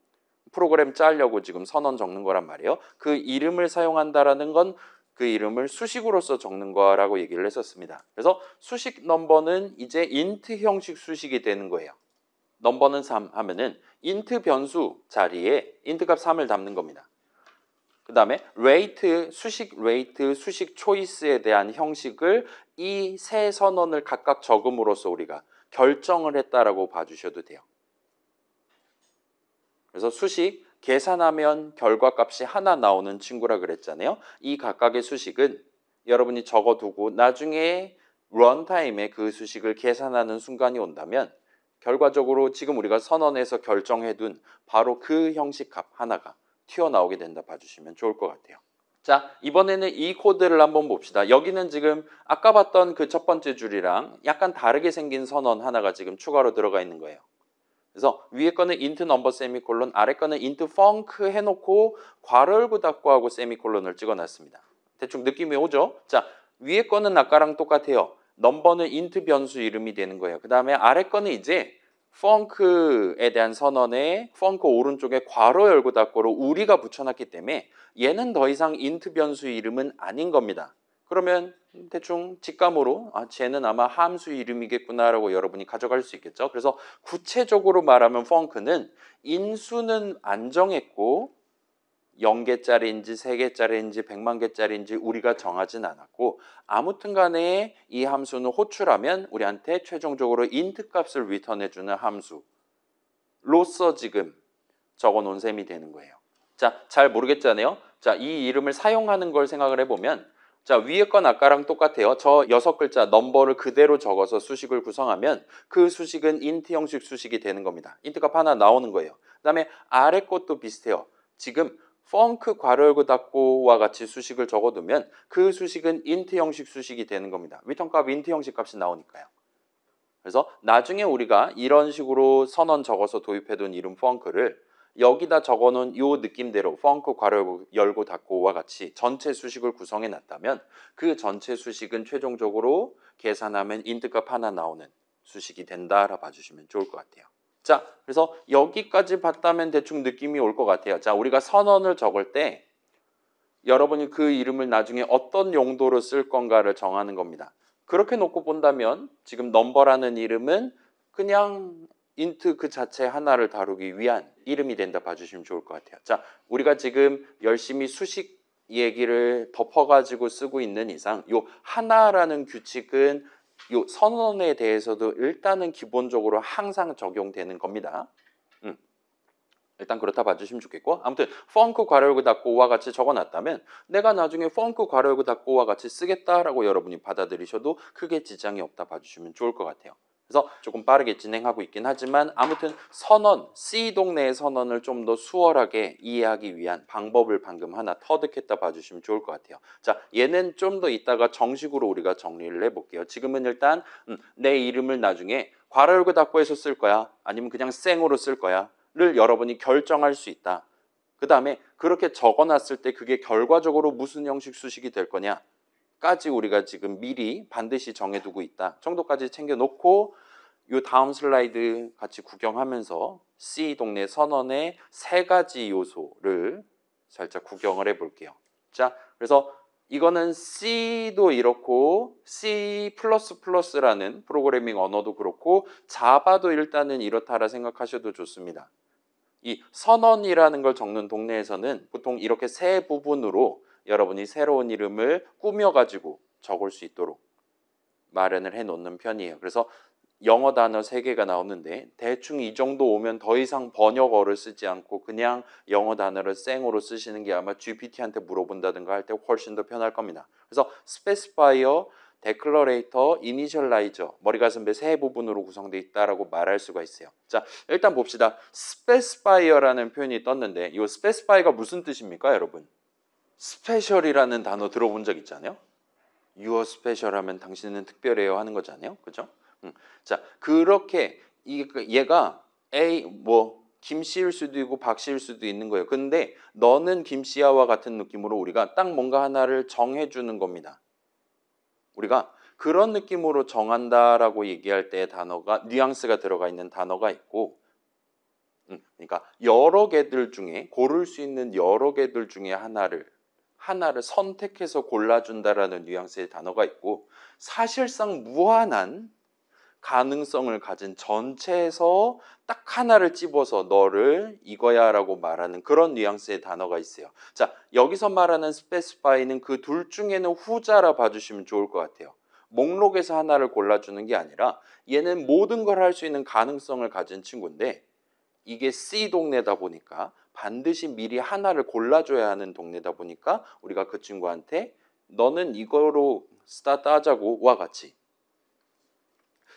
프로그램 짜려고 지금 선언 적는 거란 말이에요. 그 이름을 사용한다라는 건 그 이름을 수식으로서 적는 거라고 얘기를 했었습니다. 그래서 수식 넘버는 이제 인트 형식 수식이 되는 거예요. 넘버는 3 하면은 인트 변수 자리에 인트 값 3을 담는 겁니다. 그 다음에 rate, 수식 rate, 수식 choice에 대한 형식을 이 세 선언을 각각 적음으로써 우리가 결정을 했다라고 봐주셔도 돼요. 그래서 수식, 계산하면 결과값이 하나 나오는 친구라 그랬잖아요. 이 각각의 수식은 여러분이 적어두고 나중에 런타임에 그 수식을 계산하는 순간이 온다면 결과적으로 지금 우리가 선언해서 결정해둔 바로 그 형식 값 하나가 튀어나오게 된다 봐주시면 좋을 것 같아요. 자, 이번에는 이 코드를 한번 봅시다. 여기는 지금 아까 봤던 그 첫 번째 줄이랑 약간 다르게 생긴 선언 하나가 지금 추가로 들어가 있는 거예요. 그래서 위에 거는 int number 세미콜론, 아래 거는 int func 해놓고 괄호 열고 닫고 하고 세미콜론을 찍어놨습니다. 대충 느낌이 오죠? 자, 위에 거는 아까랑 똑같아요. 넘버는 int 변수 이름이 되는 거예요. 그 다음에 아래 거는 이제 func에 대한 선언에 func 오른쪽에 괄호 열고 닫고로 우리가 붙여놨기 때문에 얘는 더 이상 int 변수 이름은 아닌 겁니다. 그러면 대충 직감으로 쟤는 아마 함수 이름이겠구나라고 여러분이 가져갈 수 있겠죠. 그래서 구체적으로 말하면 func는 인수는 안 정했고 0개짜리인지 3개짜리인지 100만 개짜리인지 우리가 정하진 않았고 아무튼 간에 이 함수는 호출하면 우리한테 최종적으로 int 값을 리턴해주는 함수로서 지금 적어놓은 셈이 되는 거예요. 자, 잘 모르겠잖아요. 자, 이 이름을 사용하는 걸 생각을 해보면 자, 위에 건 아까랑 똑같아요. 저 6글자 넘버를 그대로 적어서 수식을 구성하면 그 수식은 int 형식 수식이 되는 겁니다. int 값 하나 나오는 거예요. 그 다음에 아래 것도 비슷해요. 지금 func 괄호 열고 닫고와 같이 수식을 적어두면 그 수식은 int 형식 수식이 되는 겁니다. return 값 int 형식 값이 나오니까요. 그래서 나중에 우리가 이런 식으로 선언 적어서 도입해둔 이름 func를 여기다 적어놓은 이 느낌대로 func 괄호 열고 닫고와 같이 전체 수식을 구성해 놨다면 그 전체 수식은 최종적으로 계산하면 int 값 하나 나오는 수식이 된다라 봐주시면 좋을 것 같아요. 자, 그래서 여기까지 봤다면 대충 느낌이 올 것 같아요. 자, 우리가 선언을 적을 때 여러분이 그 이름을 나중에 어떤 용도로 쓸 건가를 정하는 겁니다. 그렇게 놓고 본다면 지금 넘버라는 이름은 그냥 int 그 자체 하나를 다루기 위한 이름이 된다 봐주시면 좋을 것 같아요. 자, 우리가 지금 열심히 수식 얘기를 덮어가지고 쓰고 있는 이상 요 하나라는 규칙은 요 선언에 대해서도 일단은 기본적으로 항상 적용되는 겁니다. 일단 그렇다 봐주시면 좋겠고 아무튼 func 괄호 열고 닫고와 같이 적어놨다면 내가 나중에 func 괄호 열고 닫고와 같이 쓰겠다라고 여러분이 받아들이셔도 크게 지장이 없다 봐주시면 좋을 것 같아요. 그래서 조금 빠르게 진행하고 있긴 하지만 아무튼 선언, C 동네의 선언을 좀 더 수월하게 이해하기 위한 방법을 방금 하나 터득했다 봐주시면 좋을 것 같아요. 자, 얘는 좀 더 이따가 정식으로 우리가 정리를 해볼게요. 지금은 일단 내 이름을 나중에 괄호 열고 닫고 해서 쓸 거야, 아니면 그냥 생으로 쓸 거야 를 여러분이 결정할 수 있다. 그 다음에 그렇게 적어놨을 때 그게 결과적으로 무슨 형식 수식이 될 거냐 까지 우리가 지금 미리 반드시 정해두고 있다 정도까지 챙겨놓고 요 다음 슬라이드 같이 구경하면서 C 동네 선언의 세 가지 요소를 살짝 구경을 해볼게요. 자, 그래서 이거는 C도 이렇고 C++라는 프로그래밍 언어도 그렇고 자바도 일단은 이렇다라 생각하셔도 좋습니다. 이 선언이라는 걸 적는 동네에서는 보통 이렇게 세 부분으로 여러분이 새로운 이름을 꾸며가지고 적을 수 있도록 마련을 해놓는 편이에요. 그래서 영어 단어 3개가 나오는데 대충 이 정도 오면 더 이상 번역어를 쓰지 않고 그냥 영어 단어를 생으로 쓰시는 게 아마 GPT한테 물어본다든가 할 때 훨씬 더 편할 겁니다. 그래서 specifier, declarator, initializer, 머리 가슴배 세 부분으로 구성되어 있다라고 말할 수가 있어요. 자, 일단 봅시다. specifier라는 표현이 떴는데 이 specify가 무슨 뜻입니까, 여러분? 스페셜이라는 단어 들어본 적 있잖아요. You are special 하면 당신은 특별해요 하는 거잖아요. 그죠? 자, 그렇게 얘가 A 김씨일 수도 있고 박씨일 수도 있는 거예요. 근데 너는 김씨야와 같은 느낌으로 우리가 딱 뭔가 하나를 정해주는 겁니다. 우리가 그런 느낌으로 정한다라고 얘기할 때 단어가 뉘앙스가 들어가 있는 단어가 있고, 그러니까 여러 개들 중에 고를 수 있는 여러 개들 중에 하나를 선택해서 골라준다라는 뉘앙스의 단어가 있고, 사실상 무한한 가능성을 가진 전체에서 딱 하나를 찝어서 너를 이거야 라고 말하는 그런 뉘앙스의 단어가 있어요. 자, 여기서 말하는 specify는 그 둘 중에는 후자라 봐주시면 좋을 것 같아요. 목록에서 하나를 골라주는 게 아니라 얘는 모든 걸 할 수 있는 가능성을 가진 친구인데 이게 C 동네다 보니까 반드시 미리 하나를 골라줘야 하는 동네다 보니까 우리가 그 친구한테 너는 이거로 스타트 하자고와 같이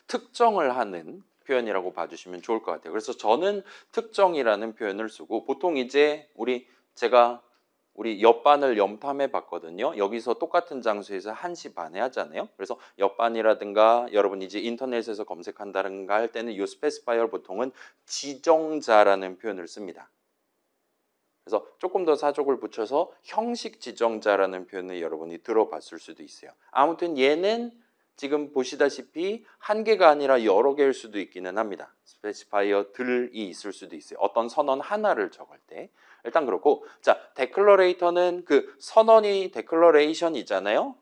특정을 하는 표현이라고 봐주시면 좋을 것 같아요. 그래서 저는 특정이라는 표현을 쓰고 보통 이제 우리 옆반을 염탐해 봤거든요. 여기서 똑같은 장소에서 1시 반에 하잖아요. 그래서 옆반이라든가 여러분 이제 인터넷에서 검색한다든가 할 때는 이 스페시파이어 보통은 지정자라는 표현을 씁니다. 그래서 조금 더 사족을 붙여서 형식 지정자라는 표현을 여러분이 들어봤을 수도 있어요. 아무튼 얘는 지금 보시다시피 한 개가 아니라 여러 개일 수도 있기는 합니다. 스페시파이어들이 있을 수도 있어요. 어떤 선언 하나를 적을 때. 일단 그렇고, 자, 데클러레이터는 그 선언이 데클러레이션이잖아요.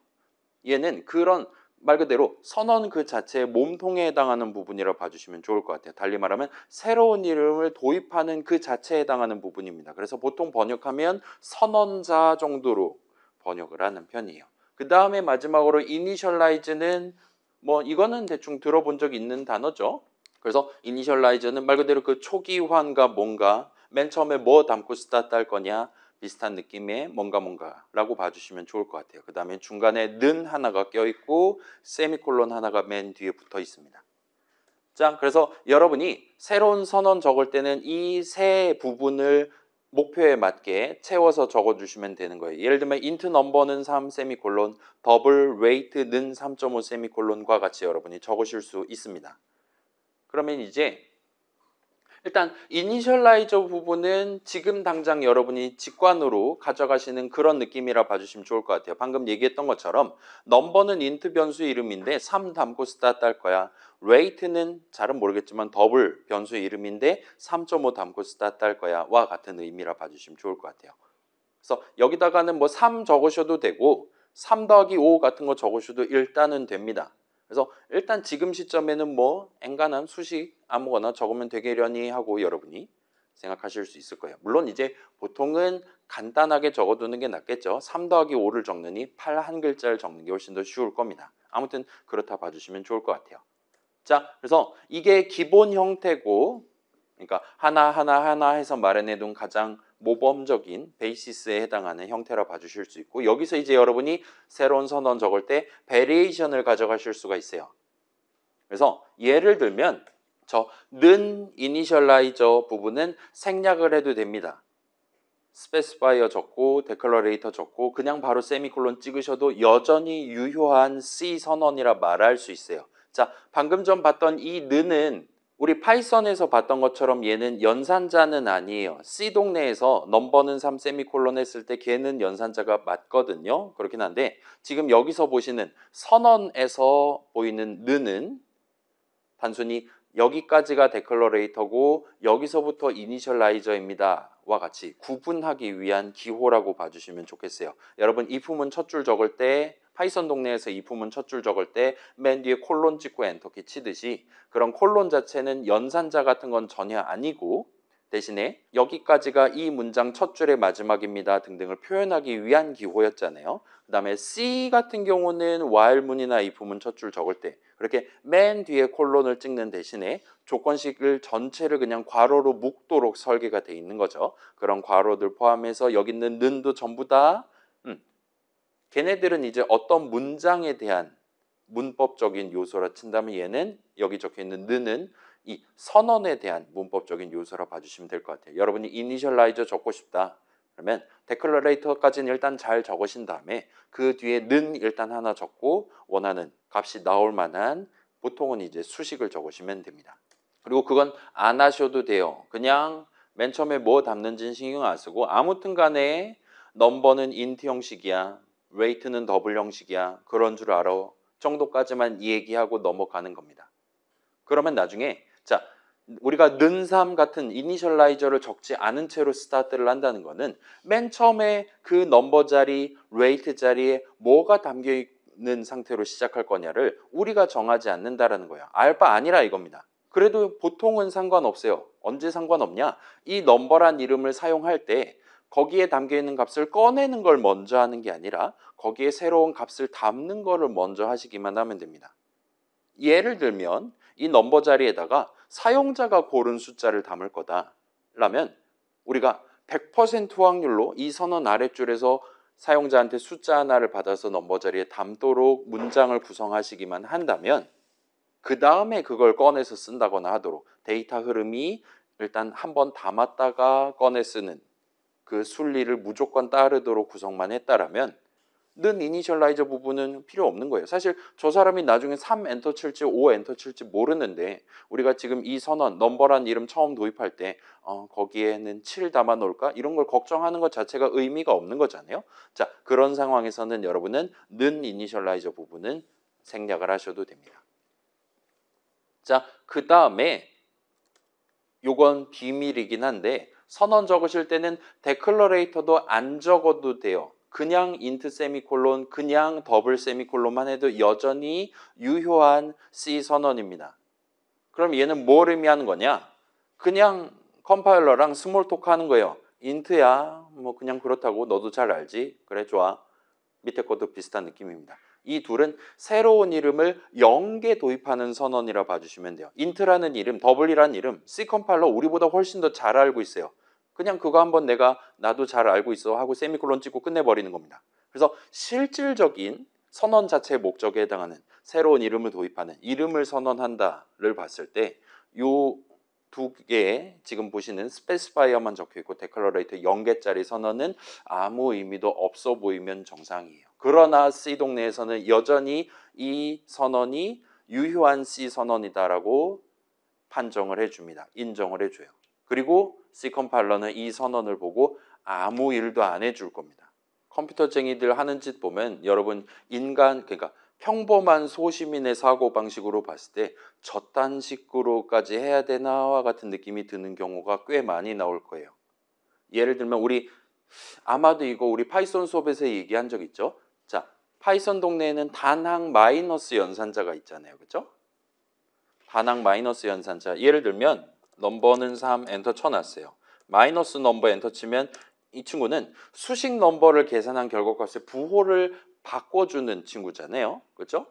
얘는 그런 말 그대로 선언 그 자체의 몸통에 해당하는 부분이라고 봐주시면 좋을 것 같아요. 달리 말하면 새로운 이름을 도입하는 그 자체에 해당하는 부분입니다. 그래서 보통 번역하면 선언자 정도로 번역을 하는 편이에요. 그 다음에 마지막으로 initialize는 이거는 대충 들어본 적 있는 단어죠. 그래서 initialize는 말 그대로 그 초기화가 뭔가 맨 처음에 뭐 담고 스타트 할 거냐 비슷한 느낌의 뭔가라고 봐주시면 좋을 것 같아요. 그 다음에 중간에 는 하나가 껴있고 세미콜론 하나가 맨 뒤에 붙어 있습니다. 자, 그래서 여러분이 새로운 선언 적을 때는 이 세 부분을 목표에 맞게 채워서 적어주시면 되는 거예요. 예를 들면 int 넘버는 3 세미콜론, 더블 웨이트는 3.5 세미콜론과 같이 여러분이 적으실 수 있습니다. 그러면 이제 일단 이니셜라이저 부분은 지금 당장 여러분이 직관으로 가져가시는 그런 느낌이라 봐주시면 좋을 것 같아요. 방금 얘기했던 것처럼 넘버는 int 변수 이름인데 3 담고 스타트 할 거야. rate는 잘은 모르겠지만 더블 변수 이름인데 3.5 담고 스타트 할 거야 와 같은 의미라 봐주시면 좋을 것 같아요. 그래서 여기다가는 3 적으셔도 되고 3 더하기 5 같은 거 적으셔도 일단은 됩니다. 그래서 일단 지금 시점에는 엔간한 수식 아무거나 적으면 되겠려니 하고 여러분이 생각하실 수 있을 거예요. 물론 이제 보통은 간단하게 적어두는 게 낫겠죠. 3 더하기 5를 적느니 8 한 글자를 적는 게 훨씬 더 쉬울 겁니다. 아무튼 그렇다 봐주시면 좋을 것 같아요. 자, 그래서 이게 기본 형태고, 그러니까 하나 해서 마련해둔 가장 모범적인 베이시스에 해당하는 형태라 봐주실 수 있고, 여기서 이제 여러분이 새로운 선언 적을 때 베리에이션을 가져가실 수가 있어요. 그래서 예를 들면 저 는 이니셜라이저 부분은 생략을 해도 됩니다. 스페시파이어 적고 데클러레이터 적고 그냥 바로 세미콜론 찍으셔도 여전히 유효한 C 선언이라 말할 수 있어요. 자, 방금 전 봤던 이 는은 우리 파이썬에서 봤던 것처럼 얘는 연산자는 아니에요. C 동네에서 넘버는 3 세미콜론 했을 때 걔는 연산자가 맞거든요. 그렇긴 한데 지금 여기서 보시는 선언에서 보이는 는은 단순히 여기까지가 데클러레이터고 여기서부터 이니셜라이저입니다. 와 같이 구분하기 위한 기호라고 봐주시면 좋겠어요. 여러분 if문 첫 줄 적을 때 파이썬 동네에서 if문 첫 줄 적을 때 맨 뒤에 콜론 찍고 엔터키 치듯이 그런 콜론 자체는 연산자 같은 건 전혀 아니고 대신에 여기까지가 이 문장 첫 줄의 마지막입니다 등등을 표현하기 위한 기호였잖아요. 그 다음에 C 같은 경우는 while문이나 if문 첫 줄 적을 때 그렇게 맨 뒤에 콜론을 찍는 대신에 조건식을 전체를 그냥 괄호로 묶도록 설계가 돼 있는 거죠. 그런 괄호들 포함해서 여기 있는 는도 전부 다 걔네들은 이제 어떤 문장에 대한 문법적인 요소라 친다면 얘는 여기 적혀 있는 는은 이 선언에 대한 문법적인 요소라 봐주시면 될 것 같아요. 여러분이 이니셜라이저 적고 싶다. 그러면 데클러레이터까지는 일단 잘 적으신 다음에 그 뒤에 는 일단 하나 적고 원하는 값이 나올 만한 보통은 이제 수식을 적으시면 됩니다. 그리고 그건 안 하셔도 돼요. 그냥 맨 처음에 뭐 담는지는 신경 안 쓰고 아무튼 간에 넘버는 인트 형식이야. 웨이트는 더블 형식이야. 그런 줄 알아. 정도까지만 얘기하고 넘어가는 겁니다. 그러면 나중에 자 우리가 는3 같은 이니셜라이저를 적지 않은 채로 스타트를 한다는 거는 맨 처음에 그 넘버 자리, 레이트 자리에 뭐가 담겨 있는 상태로 시작할 거냐를 우리가 정하지 않는다라는 거예요. 알바 아니라 이겁니다. 그래도 보통은 상관없어요. 언제 상관없냐? 이 넘버란 이름을 사용할 때 거기에 담겨 있는 값을 꺼내는 걸 먼저 하는 게 아니라 거기에 새로운 값을 담는 거를 먼저 하시기만 하면 됩니다. 예를 들면 이 넘버 자리에다가 사용자가 고른 숫자를 담을 거다라면 우리가 100% 확률로 이 선언 아랫줄에서 사용자한테 숫자 하나를 받아서 넘버 자리에 담도록 문장을 구성하시기만 한다면 그 다음에 그걸 꺼내서 쓴다거나 하도록 데이터 흐름이 일단 한번 담았다가 꺼내 쓰는 그 순리를 무조건 따르도록 구성만 했다라면 는 이니셜라이저 부분은 필요 없는 거예요. 사실 저 사람이 나중에 3 엔터 칠지 5 엔터 칠지 모르는데 우리가 지금 이 선언 넘버란 이름 처음 도입할 때 거기에는 7 담아 놓을까? 이런 걸 걱정하는 것 자체가 의미가 없는 거잖아요. 자, 그런 상황에서는 여러분은 는 이니셜라이저 부분은 생략을 하셔도 됩니다. 자, 그 다음에 요건 비밀이긴 한데 선언 적으실 때는 데클러레이터도 안 적어도 돼요. 그냥 인트 세미콜론, 그냥 더블 세미콜론만 해도 여전히 유효한 C 선언입니다. 그럼 얘는 뭘 의미하는 거냐? 그냥 컴파일러랑 스몰토크 하는 거예요. 인트야, 뭐 그냥 그렇다고 너도 잘 알지? 그래, 좋아. 밑에 것도 비슷한 느낌입니다. 이 둘은 새로운 이름을 0개 도입하는 선언이라 봐주시면 돼요. 인트라는 이름, 더블이라는 이름, C 컴파일러 우리보다 훨씬 더 잘 알고 있어요. 그냥 그거 한번 내가 나도 잘 알고 있어 하고 세미콜론 찍고 끝내버리는 겁니다. 그래서 실질적인 선언 자체의 목적에 해당하는 새로운 이름을 도입하는 이름을 선언한다를 봤을 때 요 두 개의 지금 보시는 스페시파이어만 적혀있고 데클러레이터 0개짜리 선언은 아무 의미도 없어 보이면 정상이에요. 그러나 C 동네에서는 여전히 이 선언이 유효한 C 선언이다라고 판정을 해줍니다. 인정을 해줘요. 그리고 C 컴파일러는 이 선언을 보고 아무 일도 안 해줄 겁니다. 컴퓨터쟁이들 하는 짓 보면 여러분 그러니까 평범한 소시민의 사고방식으로 봤을 때 저딴 식으로까지 해야 되나와 같은 느낌이 드는 경우가 꽤 많이 나올 거예요. 예를 들면 아마도 이거 우리 파이썬 수업에서 얘기한 적 있죠? 자, 파이썬 동네에는 단항 마이너스 연산자가 있잖아요. 그렇죠? 단항 마이너스 연산자. 예를 들면 넘버는 3 엔터 쳐놨어요. 마이너스 넘버 엔터 치면 이 친구는 수식 넘버를 계산한 결과값의 부호를 바꿔주는 친구잖아요. 그렇죠?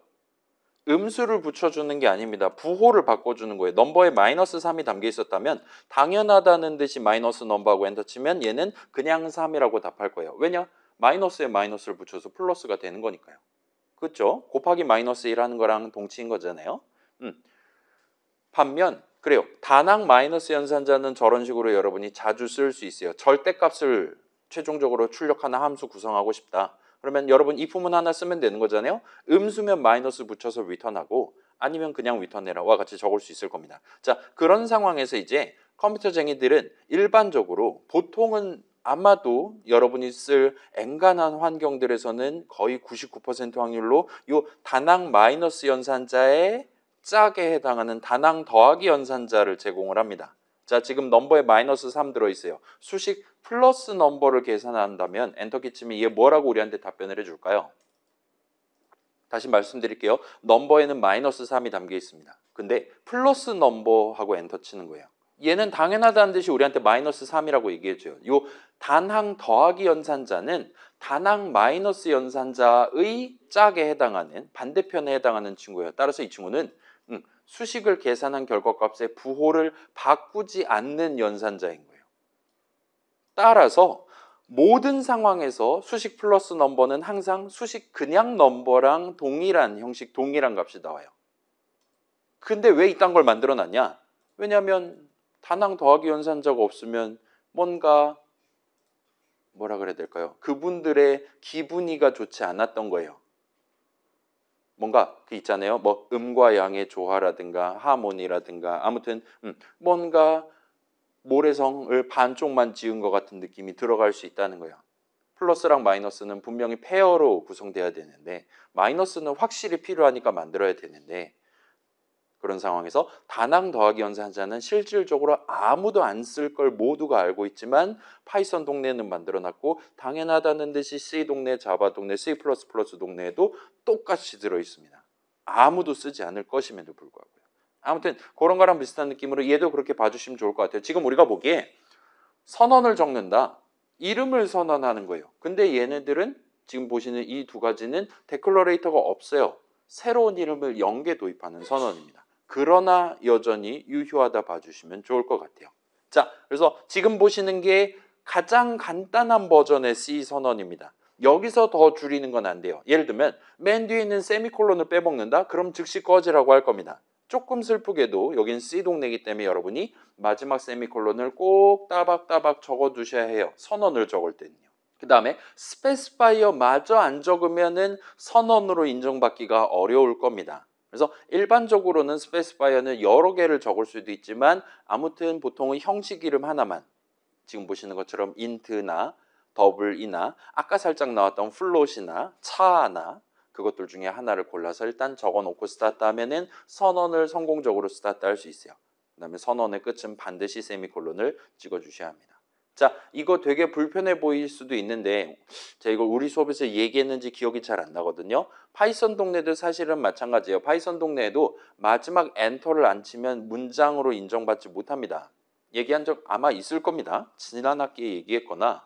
음수를 붙여주는 게 아닙니다. 부호를 바꿔주는 거예요. 넘버에 마이너스 3이 담겨 있었다면 당연하다는 듯이 마이너스 넘버하고 엔터 치면 얘는 그냥 3이라고 답할 거예요. 왜냐? 마이너스에 마이너스를 붙여서 플러스가 되는 거니까요. 그렇죠? 곱하기 마이너스 1 하는 거랑 동치인 거잖아요. 반면 그래요. 단항 마이너스 연산자는 저런 식으로 여러분이 자주 쓸 수 있어요. 절대값을 최종적으로 출력하는 함수 구성하고 싶다. 그러면 여러분 if문 하나 쓰면 되는 거잖아요. 음수면 마이너스 붙여서 리턴하고 아니면 그냥 리턴해라와 같이 적을 수 있을 겁니다. 자, 그런 상황에서 이제 컴퓨터쟁이들은 일반적으로 보통은 아마도 여러분이 쓸 엔간한 환경들에서는 거의 99% 확률로 요 단항 마이너스 연산자의 짝에 해당하는 단항 더하기 연산자를 제공을 합니다. 자, 지금 넘버에 마이너스 3 들어있어요. 수식 플러스 넘버를 계산한다면 엔터키 치면 이게 뭐라고 우리한테 답변을 해줄까요? 다시 말씀드릴게요. 넘버에는 마이너스 3이 담겨 있습니다. 근데 플러스 넘버하고 엔터 치는 거예요. 얘는 당연하다는 듯이 우리한테 마이너스 3이라고 얘기해줘요. 요 단항 더하기 연산자는 단항 마이너스 연산자의 짝에 해당하는 반대편에 해당하는 친구예요. 따라서 이 친구는 수식을 계산한 결과값의 부호를 바꾸지 않는 연산자인 거예요. 따라서 모든 상황에서 수식 플러스 넘버는 항상 수식 그냥 넘버랑 동일한 형식, 동일한 값이 나와요. 근데 왜 이딴 걸 만들어 놨냐? 왜냐하면 단항 더하기 연산자가 없으면 뭔가 뭐라 그래야 될까요? 그분들의 기분이가 좋지 않았던 거예요. 뭔가 그 있잖아요. 뭐 음과 양의 조화라든가 하모니라든가 아무튼 뭔가 모래성을 반쪽만 지은 것 같은 느낌이 들어갈 수 있다는 거예요. 플러스랑 마이너스는 분명히 페어로 구성돼야 되는데 마이너스는 확실히 필요하니까 만들어야 되는데 그런 상황에서 단항 더하기 연산자는 실질적으로 아무도 안 쓸 걸 모두가 알고 있지만 파이썬 동네는 만들어놨고 당연하다는 듯이 C 동네, 자바 동네, C++ 동네에도 똑같이 들어있습니다. 아무도 쓰지 않을 것임에도 불구하고요. 아무튼 그런 거랑 비슷한 느낌으로 얘도 그렇게 봐주시면 좋을 것 같아요. 지금 우리가 보기에 선언을 적는다. 이름을 선언하는 거예요. 근데 얘네들은 지금 보시는 이 두 가지는 데클러레이터가 없어요. 새로운 이름을 연계 도입하는 선언입니다. 그러나 여전히 유효하다 봐주시면 좋을 것 같아요. 자, 그래서 지금 보시는 게 가장 간단한 버전의 C 선언입니다. 여기서 더 줄이는 건 안 돼요. 예를 들면 맨 뒤에 있는 세미콜론을 빼먹는다? 그럼 즉시 꺼지라고 할 겁니다. 조금 슬프게도 여긴 C 동네이기 때문에 여러분이 마지막 세미콜론을 꼭 따박따박 적어두셔야 해요. 선언을 적을 때는요. 그 다음에 스페시파이어 마저 안 적으면은 선언으로 인정받기가 어려울 겁니다. 그래서 일반적으로는 스페시파이어는 여러 개를 적을 수도 있지만 아무튼 보통은 형식 이름 하나만 지금 보시는 것처럼 int나 더블이나 아까 살짝 나왔던 플롯이나 차나 그것들 중에 하나를 골라서 일단 적어놓고 스타트 하면은 선언을 성공적으로 스타트 할 수 있어요. 그 다음에 선언의 끝은 반드시 세미콜론을 찍어주셔야 합니다. 자, 이거 되게 불편해 보일 수도 있는데 제가 이걸 우리 수업에서 얘기했는지 기억이 잘 안 나거든요. 파이썬 동네도 사실은 마찬가지예요. 파이썬 동네에도 마지막 엔터를 안 치면 문장으로 인정받지 못합니다. 얘기한 적 아마 있을 겁니다. 지난 학기에 얘기했거나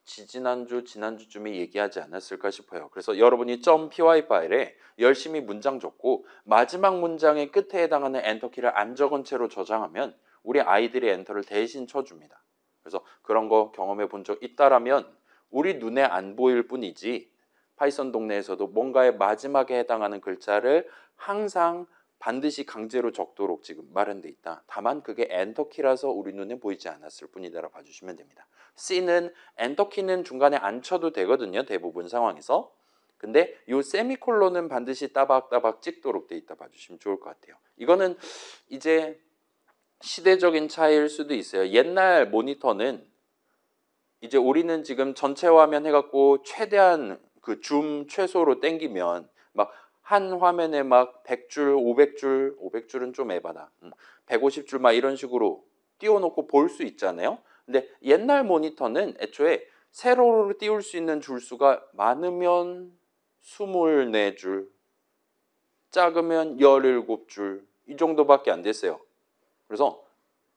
지난주쯤에 얘기하지 않았을까 싶어요. 그래서 여러분이 .py 파일에 열심히 문장 적고 마지막 문장의 끝에 해당하는 엔터키를 안 적은 채로 저장하면 우리 아이들이 엔터를 대신 쳐줍니다. 그래서 그런 거 경험해 본 적 있다라면 우리 눈에 안 보일 뿐이지 파이썬 동네에서도 뭔가의 마지막에 해당하는 글자를 항상 반드시 강제로 적도록 지금 마련돼 있다. 다만 그게 엔터키라서 우리 눈에 보이지 않았을 뿐이다라고 봐주시면 됩니다. C는 엔터키는 중간에 안 쳐도 되거든요. 대부분 상황에서. 근데 이 세미콜론은 반드시 따박따박 찍도록 돼 있다 봐주시면 좋을 것 같아요. 이거는 이제 시대적인 차이일 수도 있어요. 옛날 모니터는 이제 우리는 지금 전체 화면 해갖고 최대한 그 줌 최소로 땡기면 막 한 화면에 막 100줄, 500줄, 500줄은 좀 에바다. 150줄 막 이런 식으로 띄워놓고 볼 수 있잖아요. 근데 옛날 모니터는 애초에 세로로 띄울 수 있는 줄 수가 많으면 24줄, 작으면 17줄 이 정도밖에 안 됐어요. 그래서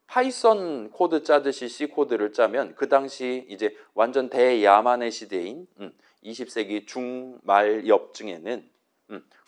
파이썬 코드 짜듯이 C 코드를 짜면 그 당시 이제 완전 대야만의 시대인 20세기 중말 엽증에는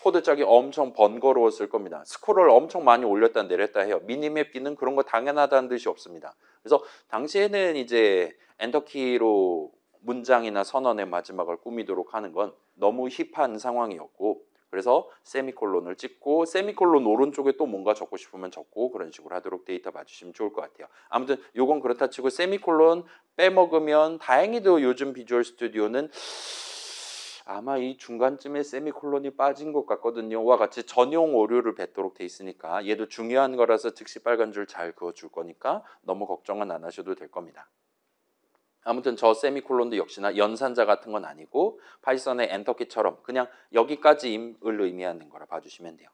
코드 짜기 엄청 번거로웠을 겁니다. 스크롤 엄청 많이 올렸다 내렸다 해요. 미니맵 기능 그런 거 당연하다는 듯이 없습니다. 그래서 당시에는 이제 엔터키로 문장이나 선언의 마지막을 꾸미도록 하는 건 너무 힙한 상황이었고 그래서 세미콜론을 찍고 세미콜론 오른쪽에 또 뭔가 적고 싶으면 적고 그런 식으로 하도록 데이터 봐주시면 좋을 것 같아요. 아무튼 요건 그렇다 치고 세미콜론 빼먹으면 다행히도 요즘 비주얼 스튜디오는 아마 이 중간쯤에 세미콜론이 빠진 것 같거든요. 와 같이 전용 오류를 뱉도록 돼 있으니까 얘도 중요한 거라서 즉시 빨간 줄 잘 그어줄 거니까 너무 걱정은 안 하셔도 될 겁니다. 아무튼 저 세미콜론도 역시나 연산자 같은 건 아니고 파이썬의 엔터키처럼 그냥 여기까지임을 의미하는 거라 봐주시면 돼요.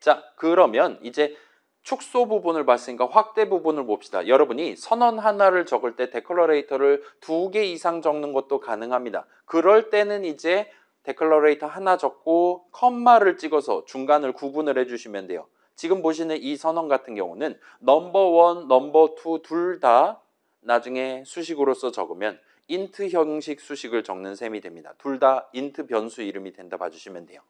자, 그러면 이제 축소 부분을 봤으니까 확대 부분을 봅시다. 여러분이 선언 하나를 적을 때 데클러레이터를 2개 이상 적는 것도 가능합니다. 그럴 때는 이제 데클러레이터 하나 적고 컴마를 찍어서 중간을 구분을 해주시면 돼요. 지금 보시는 이 선언 같은 경우는 넘버 1, 넘버 2 둘 다 나중에 수식으로서 적으면 int 형식 수식을 적는 셈이 됩니다. 둘 다 int 변수 이름이 된다 봐주시면 돼요.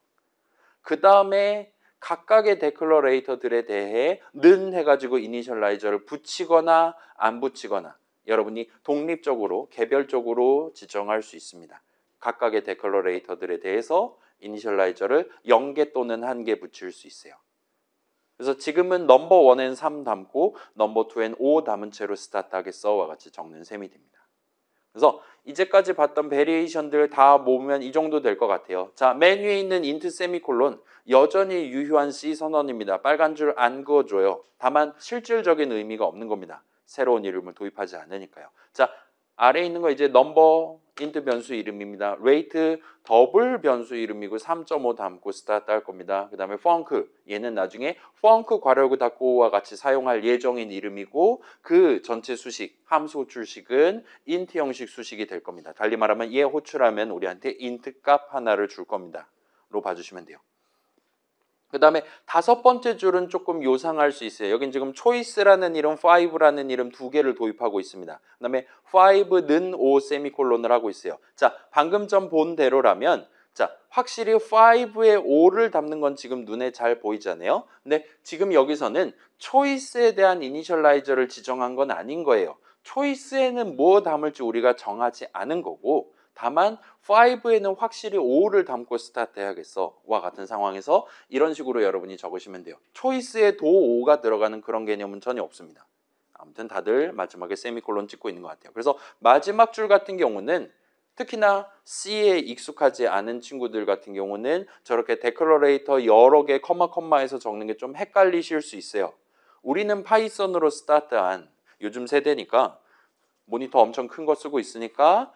그 다음에 각각의 데클러레이터들에 대해 는 해가지고 이니셜라이저를 붙이거나 안 붙이거나 여러분이 독립적으로 개별적으로 지정할 수 있습니다. 각각의 데클러레이터들에 대해서 이니셜라이저를 0개 또는 1개 붙일 수 있어요. 그래서 지금은 넘버 1엔 3 담고 넘버 2엔 5 담은 채로 스타트 하겠어와 같이 적는 셈이 됩니다. 그래서 이제까지 봤던 베리에이션들 다 모으면 이 정도 될 것 같아요. 자, 맨 위에 있는 int 세미콜론 여전히 유효한 C 선언입니다. 빨간 줄 안 그어줘요. 다만 실질적인 의미가 없는 겁니다. 새로운 이름을 도입하지 않으니까요. 자, 아래에 있는 거 이제 넘버 int 변수 이름입니다. rate 더블 변수 이름이고 3.5 담고 스타트 할 겁니다. 그 다음에 func 얘는 나중에 func 괄호열고 닫고와 같이 사용할 예정인 이름이고 그 전체 수식 함수 호출식은 int 형식 수식이 될 겁니다. 달리 말하면 얘 호출하면 우리한테 int 값 하나를 줄 겁니다. 로 봐주시면 돼요. 그 다음에 5번째 줄은 조금 요상할 수 있어요. 여긴 지금 choice라는 이름, 5라는 이름 2개를 도입하고 있습니다. 그 다음에 5는 5 세미콜론을 하고 있어요. 자, 방금 전 본대로라면 자, 확실히 5에 5를 담는 건 지금 눈에 잘 보이잖아요. 근데 지금 여기서는 choice에 대한 이니셜라이저를 지정한 건 아닌 거예요. choice에는 뭐 담을지 우리가 정하지 않은 거고 다만 5에는 확실히 5를 담고 스타트 해야겠어 와 같은 상황에서 이런 식으로 여러분이 적으시면 돼요. 초이스에 도 5가 들어가는 그런 개념은 전혀 없습니다. 아무튼 다들 마지막에 세미콜론 찍고 있는 것 같아요. 그래서 마지막 줄 같은 경우는 특히나 C에 익숙하지 않은 친구들 같은 경우는 저렇게 데클러레이터 여러 개 컴마에서 적는 게 좀 헷갈리실 수 있어요. 우리는 파이썬으로 스타트한 요즘 세대니까 모니터 엄청 큰 거 쓰고 있으니까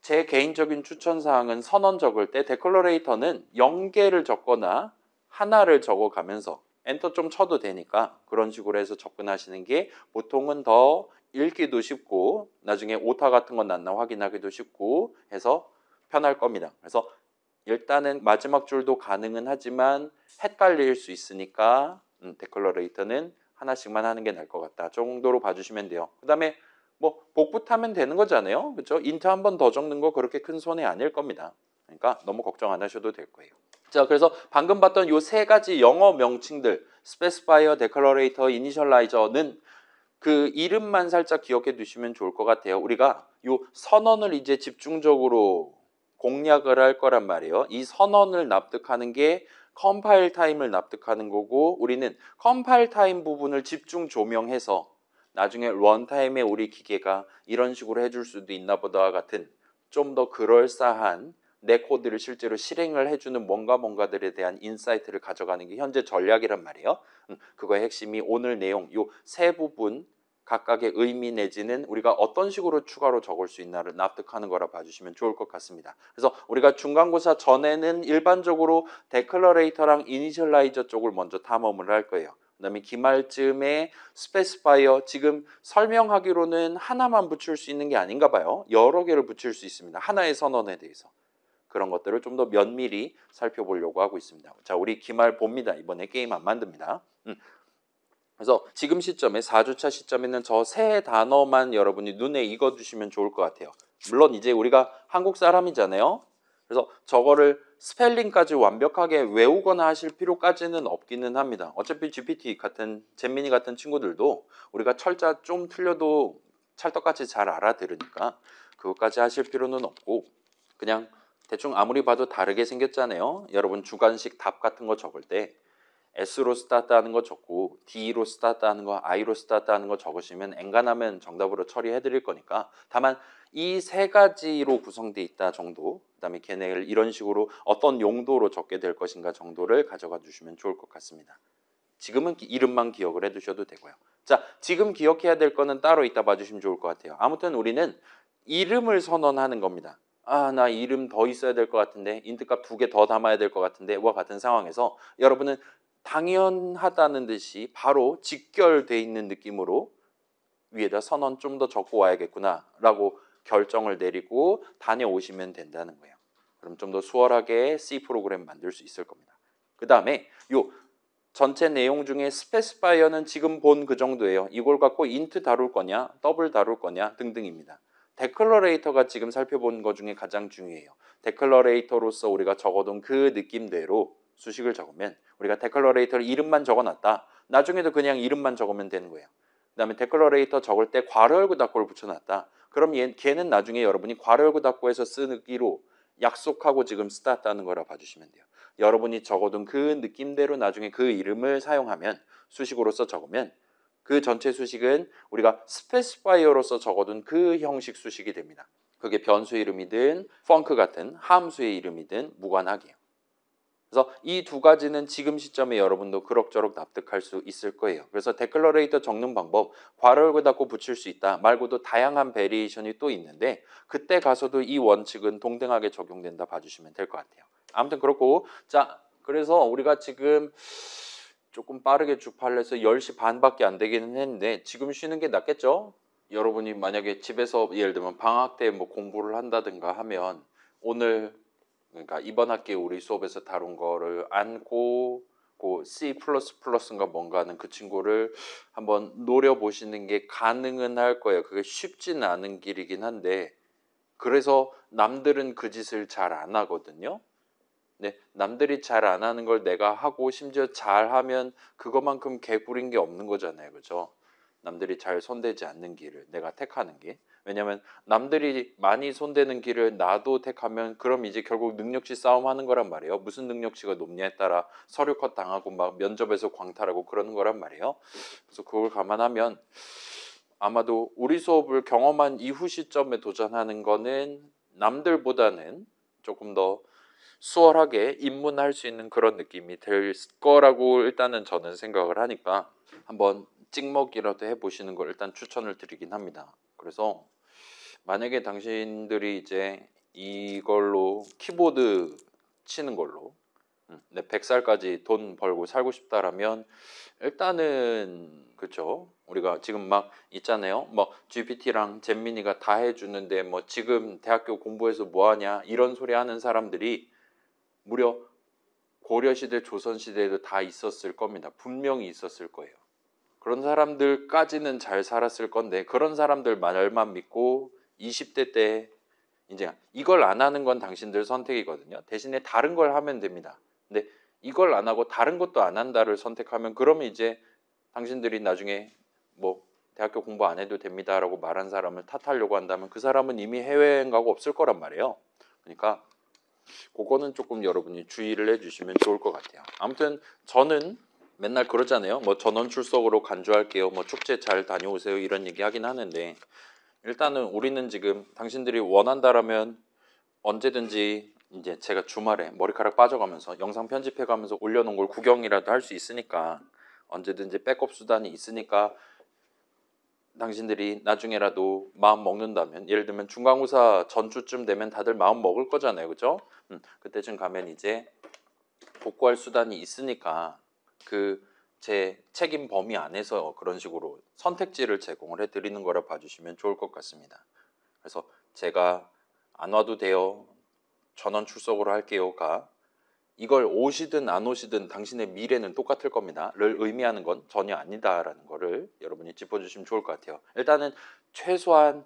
제 개인적인 추천사항은 선언 적을 때 데클러레이터는 0개를 적거나 하나를 적어가면서 엔터 좀 쳐도 되니까 그런 식으로 해서 접근하시는 게 보통은 더 읽기도 쉽고 나중에 오타 같은 건 났나 확인하기도 쉽고 해서 편할 겁니다. 그래서 일단은 마지막 줄도 가능은 하지만 헷갈릴 수 있으니까 데클러레이터는 하나씩만 하는 게 나을 것 같다. 정도로 봐주시면 돼요. 그 다음에 뭐 복붙 하면 되는 거잖아요. 그렇죠? 인트 한 번 더 적는 거 그렇게 큰 손해 아닐 겁니다. 그러니까 너무 걱정 안 하셔도 될 거예요. 자, 그래서 방금 봤던 요 세 가지 영어 명칭들 specifier, declarator, initializer는 그 이름만 살짝 기억해 두시면 좋을 것 같아요. 우리가 요 선언을 이제 집중적으로 공략을 할 거란 말이에요. 이 선언을 납득하는 게 컴파일 타임을 납득하는 거고 우리는 컴파일 타임 부분을 집중 조명해서 나중에 런타임에 우리 기계가 이런 식으로 해줄 수도 있나 보다 같은 좀 더 그럴싸한 내 코드를 실제로 실행을 해주는 뭔가들에 대한 인사이트를 가져가는 게 현재 전략이란 말이에요. 그거의 핵심이 오늘 내용 요 세 부분 각각의 의미 내지는 우리가 어떤 식으로 추가로 적을 수 있나를 납득하는 거라 봐주시면 좋을 것 같습니다. 그래서 우리가 중간고사 전에는 일반적으로 데클러레이터랑 이니셜라이저 쪽을 먼저 탐험을 할 거예요. 그 다음에 기말쯤에 스페시파이어 지금 설명하기로는 하나만 붙일 수 있는 게 아닌가 봐요. 여러 개를 붙일 수 있습니다. 하나의 선언에 대해서. 그런 것들을 좀 더 면밀히 살펴보려고 하고 있습니다. 자, 우리 기말 봅니다. 이번에 게임 안 만듭니다. 그래서 지금 시점에 4주차 시점에는 저 세 단어만 여러분이 눈에 익어두시면 좋을 것 같아요. 물론 이제 우리가 한국 사람이잖아요. 그래서 저거를 스펠링까지 완벽하게 외우거나 하실 필요까지는 없기는 합니다. 어차피 GPT 같은 잼미니 같은 친구들도 우리가 철자 좀 틀려도 찰떡같이 잘 알아들으니까 그것까지 하실 필요는 없고 그냥 대충 아무리 봐도 다르게 생겼잖아요. 여러분 주관식 답 같은 거 적을 때 S로 스타트하는 거 적고 D로 스타트하는 거, I로 스타트하는 거 적으시면 엔간하면 정답으로 처리해 드릴 거니까 다만 이 세 가지로 구성돼 있다 정도, 그다음에 걔네를 이런 식으로 어떤 용도로 적게 될 것인가 정도를 가져가 주시면 좋을 것 같습니다. 지금은 이름만 기억을 해두셔도 되고요. 자, 지금 기억해야 될 거는 따로 이따 봐주시면 좋을 것 같아요. 아무튼 우리는 이름을 선언하는 겁니다. 아, 나 이름 더 있어야 될 것 같은데, 인트값 2개 더 담아야 될 것 같은데 와 같은 상황에서 여러분은 당연하다는 듯이 바로 직결돼 있는 느낌으로 위에다 선언 좀 더 적고 와야겠구나 라고 결정을 내리고 다녀오시면 된다는 거예요. 그럼 좀 더 수월하게 C 프로그램 만들 수 있을 겁니다. 그 다음에 요 전체 내용 중에 스페시파이어는 지금 본 그 정도예요. 이걸 갖고 인트 다룰 거냐, 더블 다룰 거냐 등등입니다. 데클러레이터가 지금 살펴본 것 중에 가장 중요해요. 데클러레이터로서 우리가 적어둔 그 느낌대로 수식을 적으면 우리가 데클러레이터를 이름만 적어놨다. 나중에도 그냥 이름만 적으면 되는 거예요. 그 다음에 데클러레이터 적을 때 괄호 열고 닫고를 붙여놨다. 그럼 걔는 나중에 여러분이 괄호 열고 닫고에서 쓰기로 약속하고 지금 스타트하는 거라 봐주시면 돼요. 여러분이 적어둔 그 느낌대로 나중에 그 이름을 사용하면 수식으로서 적으면 그 전체 수식은 우리가 스페시파이어로서 적어둔 그 형식 수식이 됩니다. 그게 변수 이름이든 펑크 같은 함수의 이름이든 무관하게요. 그래서 이 두 가지는 지금 시점에 여러분도 그럭저럭 납득할 수 있을 거예요. 그래서 데클러레이터 적는 방법, 괄호 열고 닫고 붙일 수 있다 말고도 다양한 베리에이션이 또 있는데 그때 가서도 이 원칙은 동등하게 적용된다 봐주시면 될 것 같아요. 아무튼 그렇고, 자, 그래서 우리가 지금 조금 빠르게 주파를 해서 10시 반밖에 안 되기는 했는데 지금 쉬는 게 낫겠죠? 여러분이 만약에 집에서 예를 들면 방학 때 뭐 공부를 한다든가 하면 오늘, 그러니까 이번 학기에 우리 수업에서 다룬 거를 안고 그 C++인가 뭔가 하는 그 친구를 한번 노려보시는 게 가능은 할 거예요. 그게 쉽지는 않은 길이긴 한데 그래서 남들은 그 짓을 잘 안 하거든요. 네, 남들이 잘 안 하는 걸 내가 하고 심지어 잘하면 그것만큼 개구리인 게 없는 거잖아요. 그죠? 남들이 잘 손대지 않는 길을 내가 택하는 게. 왜냐면 남들이 많이 손대는 길을 나도 택하면 그럼 이제 결국 능력치 싸움하는 거란 말이에요. 무슨 능력치가 높냐에 따라 서류 컷 당하고 막 면접에서 광탈하고 그러는 거란 말이에요. 그래서 그걸 감안하면 아마도 우리 수업을 경험한 이후 시점에 도전하는 거는 남들보다는 조금 더 수월하게 입문할 수 있는 그런 느낌이 될 거라고 일단은 저는 생각을 하니까 한번 찍먹이라도 해보시는 걸 일단 추천을 드리긴 합니다. 그래서 만약에 당신들이 이제 이걸로 키보드 치는 걸로 100살까지 돈 벌고 살고 싶다라면 일단은 그렇죠. 우리가 지금 막 있잖아요. 뭐 GPT랑 잼미니가 다 해주는데 뭐 지금 대학교 공부해서 뭐하냐 이런 소리 하는 사람들이 무려 고려시대, 조선시대에도 다 있었을 겁니다. 분명히 있었을 거예요. 그런 사람들까지는 잘 살았을 건데 그런 사람들 말만 믿고 20대 때 이제 이걸 안 하는 건 당신들 선택이거든요. 대신에 다른 걸 하면 됩니다. 근데 이걸 안 하고 다른 것도 안 한다를 선택하면 그러면 이제 당신들이 나중에 뭐 대학교 공부 안 해도 됩니다라고 말한 사람을 탓하려고 한다면 그 사람은 이미 해외여행 가고 없을 거란 말이에요. 그러니까 그거는 조금 여러분이 주의를 해주시면 좋을 것 같아요. 아무튼 저는 맨날 그러잖아요. 뭐 전원 출석으로 간주할게요. 뭐 축제 잘 다녀오세요. 이런 얘기 하긴 하는데 일단은 우리는 지금 당신들이 원한다라면 언제든지 이제 제가 주말에 머리카락 빠져가면서 영상 편집해가면서 올려놓은 걸 구경이라도 할 수 있으니까 언제든지 백업 수단이 있으니까 당신들이 나중에라도 마음 먹는다면 예를 들면 중간고사 전주쯤 되면 다들 마음 먹을 거잖아요. 그죠? 그때쯤 가면 이제 복구할 수단이 있으니까 그 제 책임 범위 안에서 그런 식으로 선택지를 제공을 해드리는 거라 봐주시면 좋을 것 같습니다. 그래서 제가 안 와도 돼요. 전원 출석으로 할게요가 이걸 오시든 안 오시든 당신의 미래는 똑같을 겁니다.를 의미하는 건 전혀 아니다라는 거를 여러분이 짚어주시면 좋을 것 같아요. 일단은 최소한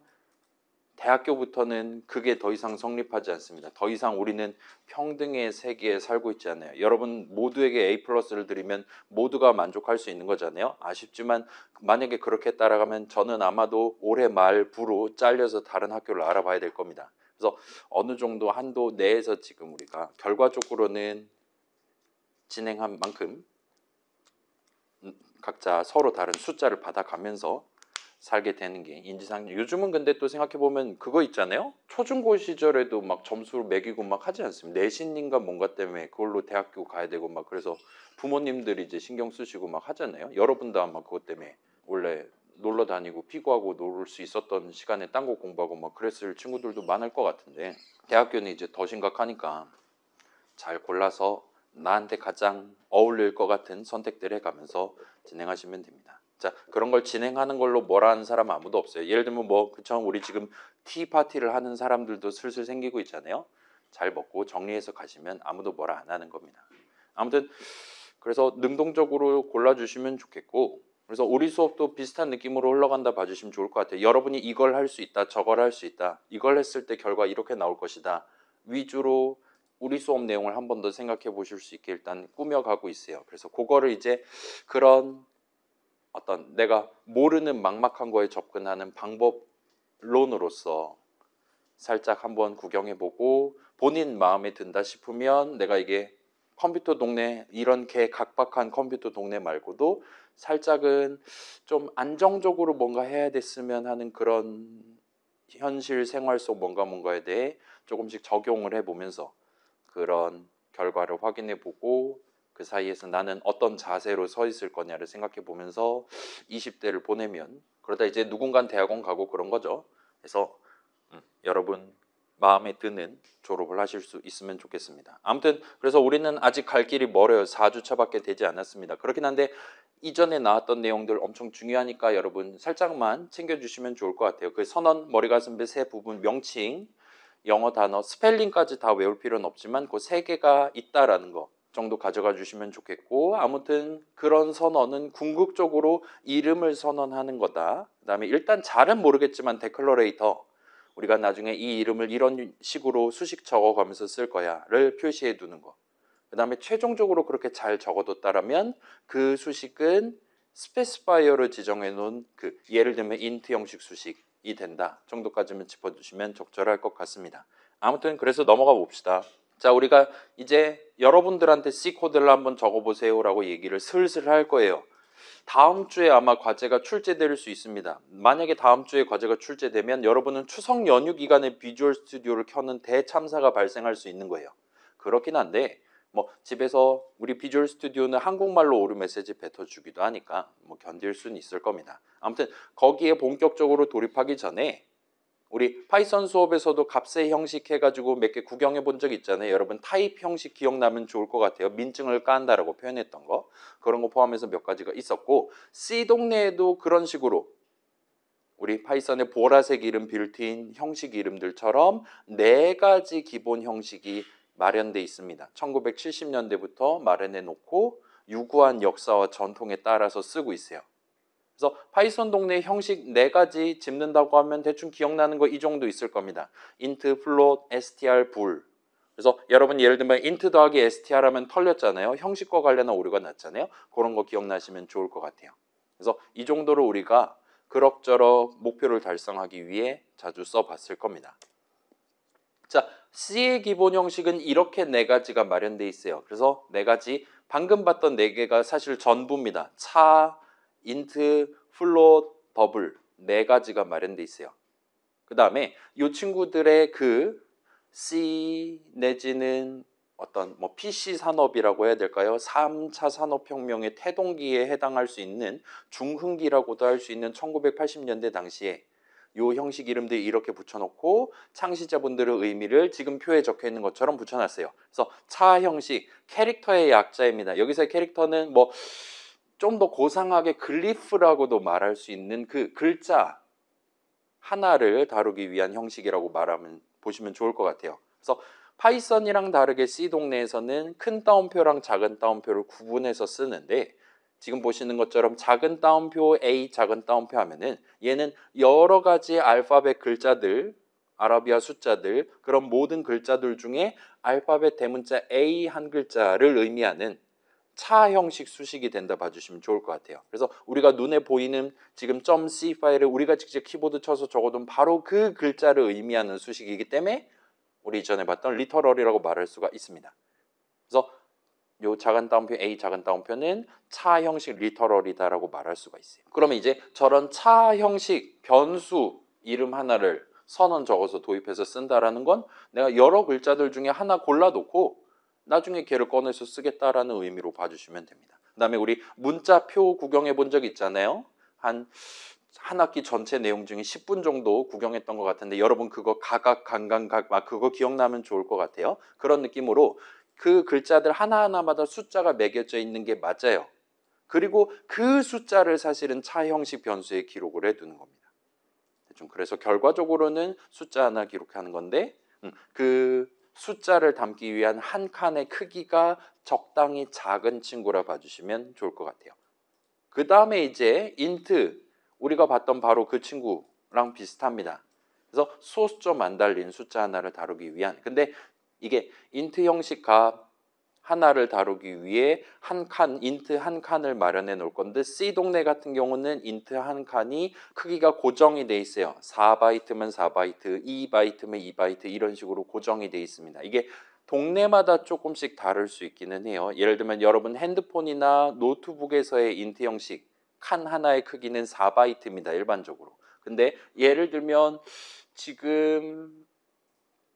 대학교부터는 그게 더 이상 성립하지 않습니다. 더 이상 우리는 평등의 세계에 살고 있지 않아요. 여러분 모두에게 A+를 드리면 모두가 만족할 수 있는 거잖아요. 아쉽지만 만약에 그렇게 따라가면 저는 아마도 올해 말부로 잘려서 다른 학교를 알아봐야 될 겁니다. 그래서 어느 정도 한도 내에서 지금 우리가 결과적으로는 진행한 만큼 각자 서로 다른 숫자를 받아가면서 살게 되는 게 인지상정. 요즘은 근데 또 생각해보면 그거 있잖아요. 초중고 시절에도 막 점수를 매기고 막 하지 않습니까? 내신인가 뭔가 때문에 그걸로 대학교 가야 되고 막 그래서 부모님들이 이제 신경 쓰시고 막 하잖아요. 여러분도 아마 그것 때문에 원래 놀러 다니고 피구하고 놀 수 있었던 시간에 딴 거 공부하고 막 그랬을 친구들도 많을 것 같은데 대학교는 이제 더 심각하니까 잘 골라서 나한테 가장 어울릴 것 같은 선택들을 해가면서 진행하시면 됩니다. 자, 그런 걸 진행하는 걸로 뭐라 하는 사람 아무도 없어요. 예를 들면 뭐 그쵸, 우리 지금 티 파티를 하는 사람들도 슬슬 생기고 있잖아요. 잘 먹고 정리해서 가시면 아무도 뭐라 안 하는 겁니다. 아무튼 그래서 능동적으로 골라주시면 좋겠고, 그래서 우리 수업도 비슷한 느낌으로 흘러간다 봐주시면 좋을 것 같아요. 여러분이 이걸 할 수 있다, 저걸 할 수 있다, 이걸 했을 때 결과 이렇게 나올 것이다 위주로 우리 수업 내용을 한 번 더 생각해 보실 수 있게 일단 꾸며가고 있어요. 그래서 그거를 이제 그런 어떤 내가 모르는 막막한 거에 접근하는 방법론으로서 살짝 한번 구경해보고 본인 마음에 든다 싶으면 내가 이게 컴퓨터 동네 이런 개 각박한 컴퓨터 동네 말고도 살짝은 좀 안정적으로 뭔가 해야 됐으면 하는 그런 현실 생활 속 뭔가에 대해 조금씩 적용을 해보면서 그런 결과를 확인해 보고 그 사이에서 나는 어떤 자세로 서 있을 거냐를 생각해 보면서 20대를 보내면 그러다 이제 누군가는 대학원 가고 그런 거죠. 그래서 여러분 마음에 드는 졸업을 하실 수 있으면 좋겠습니다. 아무튼 그래서 우리는 아직 갈 길이 멀어요. 4주차밖에 되지 않았습니다. 그렇긴 한데 이전에 나왔던 내용들 엄청 중요하니까 여러분 살짝만 챙겨주시면 좋을 것 같아요. 그 선언, 머리, 가슴, 배 세 부분, 명칭, 영어 단어, 스펠링까지 다 외울 필요는 없지만 그 세 개가 있다라는 거 정도 가져가 주시면 좋겠고, 아무튼 그런 선언은 궁극적으로 이름을 선언하는 거다. 그다음에 일단 잘은 모르겠지만 데클러레이터, 우리가 나중에 이 이름을 이런 식으로 수식 적어가면서 쓸 거야를 표시해 두는 거. 그 다음에 최종적으로 그렇게 잘 적어뒀다라면 그 수식은 스페시파이어로 지정해 놓은 그 예를 들면 인트 형식 수식이 된다 정도까지만 짚어주시면 적절할 것 같습니다. 아무튼 그래서 넘어가 봅시다. 자, 우리가 이제 여러분들한테 C 코드를 한번 적어보세요라고 얘기를 슬슬 할 거예요. 다음 주에 아마 과제가 출제될 수 있습니다. 만약에 다음 주에 과제가 출제되면 여러분은 추석 연휴 기간에 비주얼 스튜디오를 켜는 대참사가 발생할 수 있는 거예요. 그렇긴 한데 뭐 집에서 우리 비주얼 스튜디오는 한국말로 오류 메시지 뱉어주기도 하니까 뭐 견딜 수는 있을 겁니다. 아무튼 거기에 본격적으로 돌입하기 전에 우리 파이썬 수업에서도 값의 형식 해가지고 몇 개 구경해 본 적 있잖아요. 여러분 타입 형식 기억나면 좋을 것 같아요. 민증을 깐다라고 표현했던 거. 그런 거 포함해서 몇 가지가 있었고 C 동네에도 그런 식으로 우리 파이썬의 보라색 이름 빌트인 형식 이름들처럼 네 가지 기본 형식이 마련돼 있습니다. 1970년대부터 마련해 놓고 유구한 역사와 전통에 따라서 쓰고 있어요. 그래서 파이썬 동네 형식 네 가지 짚는다고 하면 대충 기억나는 거 이 정도 있을 겁니다. int, float, str, bool. 그래서 여러분 예를 들면 int 더하기 str 하면 털렸잖아요. 형식과 관련한 오류가 났잖아요. 그런 거 기억나시면 좋을 것 같아요. 그래서 이 정도로 우리가 그럭저럭 목표를 달성하기 위해 자주 써봤을 겁니다. 자, C의 기본 형식은 이렇게 네 가지가 마련돼 있어요. 그래서 네 가지, 방금 봤던 네 개가 사실 전부입니다. 차, 인트, 플롯, 버블 네 가지가 마련돼 있어요. 그 다음에 이 친구들의 그 C 내지는 어떤 뭐 PC 산업이라고 해야 될까요? 3차 산업혁명의 태동기에 해당할 수 있는 중흥기라고도 할 수 있는 1980년대 당시에 요 형식 이름들 이렇게 붙여놓고 창시자분들의 의미를 지금 표에 적혀 있는 것처럼 붙여놨어요. 그래서 차 형식, 캐릭터의 약자입니다. 여기서의 캐릭터는 뭐 좀 더 고상하게 글리프라고도 말할 수 있는 그 글자 하나를 다루기 위한 형식이라고 말하면 보시면 좋을 것 같아요. 그래서 파이썬이랑 다르게 C 동네에서는 큰 따옴표랑 작은 따옴표를 구분해서 쓰는데 지금 보시는 것처럼 작은 따옴표 A 작은 따옴표 하면은 얘는 여러 가지 알파벳 글자들, 아라비아 숫자들, 그런 모든 글자들 중에 알파벳 대문자 A 한 글자를 의미하는 차 형식 수식이 된다 봐주시면 좋을 것 같아요. 그래서 우리가 눈에 보이는 지금 .c 파일을 우리가 직접 키보드 쳐서 적어둔 바로 그 글자를 의미하는 수식이기 때문에 우리 이전에 봤던 리터럴이라고 말할 수가 있습니다. 그래서 요 작은 따옴표 A 작은 따옴표는 차 형식 리터럴이다라고 말할 수가 있어요. 그러면 이제 저런 차 형식 변수 이름 하나를 선언 적어서 도입해서 쓴다라는 건 내가 여러 글자들 중에 하나 골라놓고 나중에 걔를 꺼내서 쓰겠다라는 의미로 봐주시면 됩니다. 그 다음에 우리 문자표 구경해 본 적 있잖아요. 한 학기 전체 내용 중에 10분 정도 구경했던 것 같은데 여러분 그거 가각 강강각 막 그거 기억나면 좋을 것 같아요. 그런 느낌으로 그 글자들 하나하나마다 숫자가 매겨져 있는 게 맞아요. 그리고 그 숫자를 사실은 차 형식 변수에 기록을 해두는 겁니다. 대충 그래서 결과적으로는 숫자 하나 기록하는 건데 그 숫자를 담기 위한 한 칸의 크기가 적당히 작은 친구라 봐주시면 좋을 것 같아요. 그 다음에 이제 int 우리가 봤던 바로 그 친구랑 비슷합니다. 그래서 소수점 안 달린 숫자 하나를 다루기 위한 근데 이게 int 형식 값 하나를 다루기 위해 한 칸, int 한 칸을 마련해 놓을 건데 C 동네 같은 경우는 int 한 칸이 크기가 고정이 돼 있어요. 4바이트면 4바이트, 2바이트면 2바이트 이런 식으로 고정이 돼 있습니다. 이게 동네마다 조금씩 다를 수 있기는 해요. 예를 들면 여러분 핸드폰이나 노트북에서의 int 형식 칸 하나의 크기는 4바이트입니다. 일반적으로. 근데 예를 들면 지금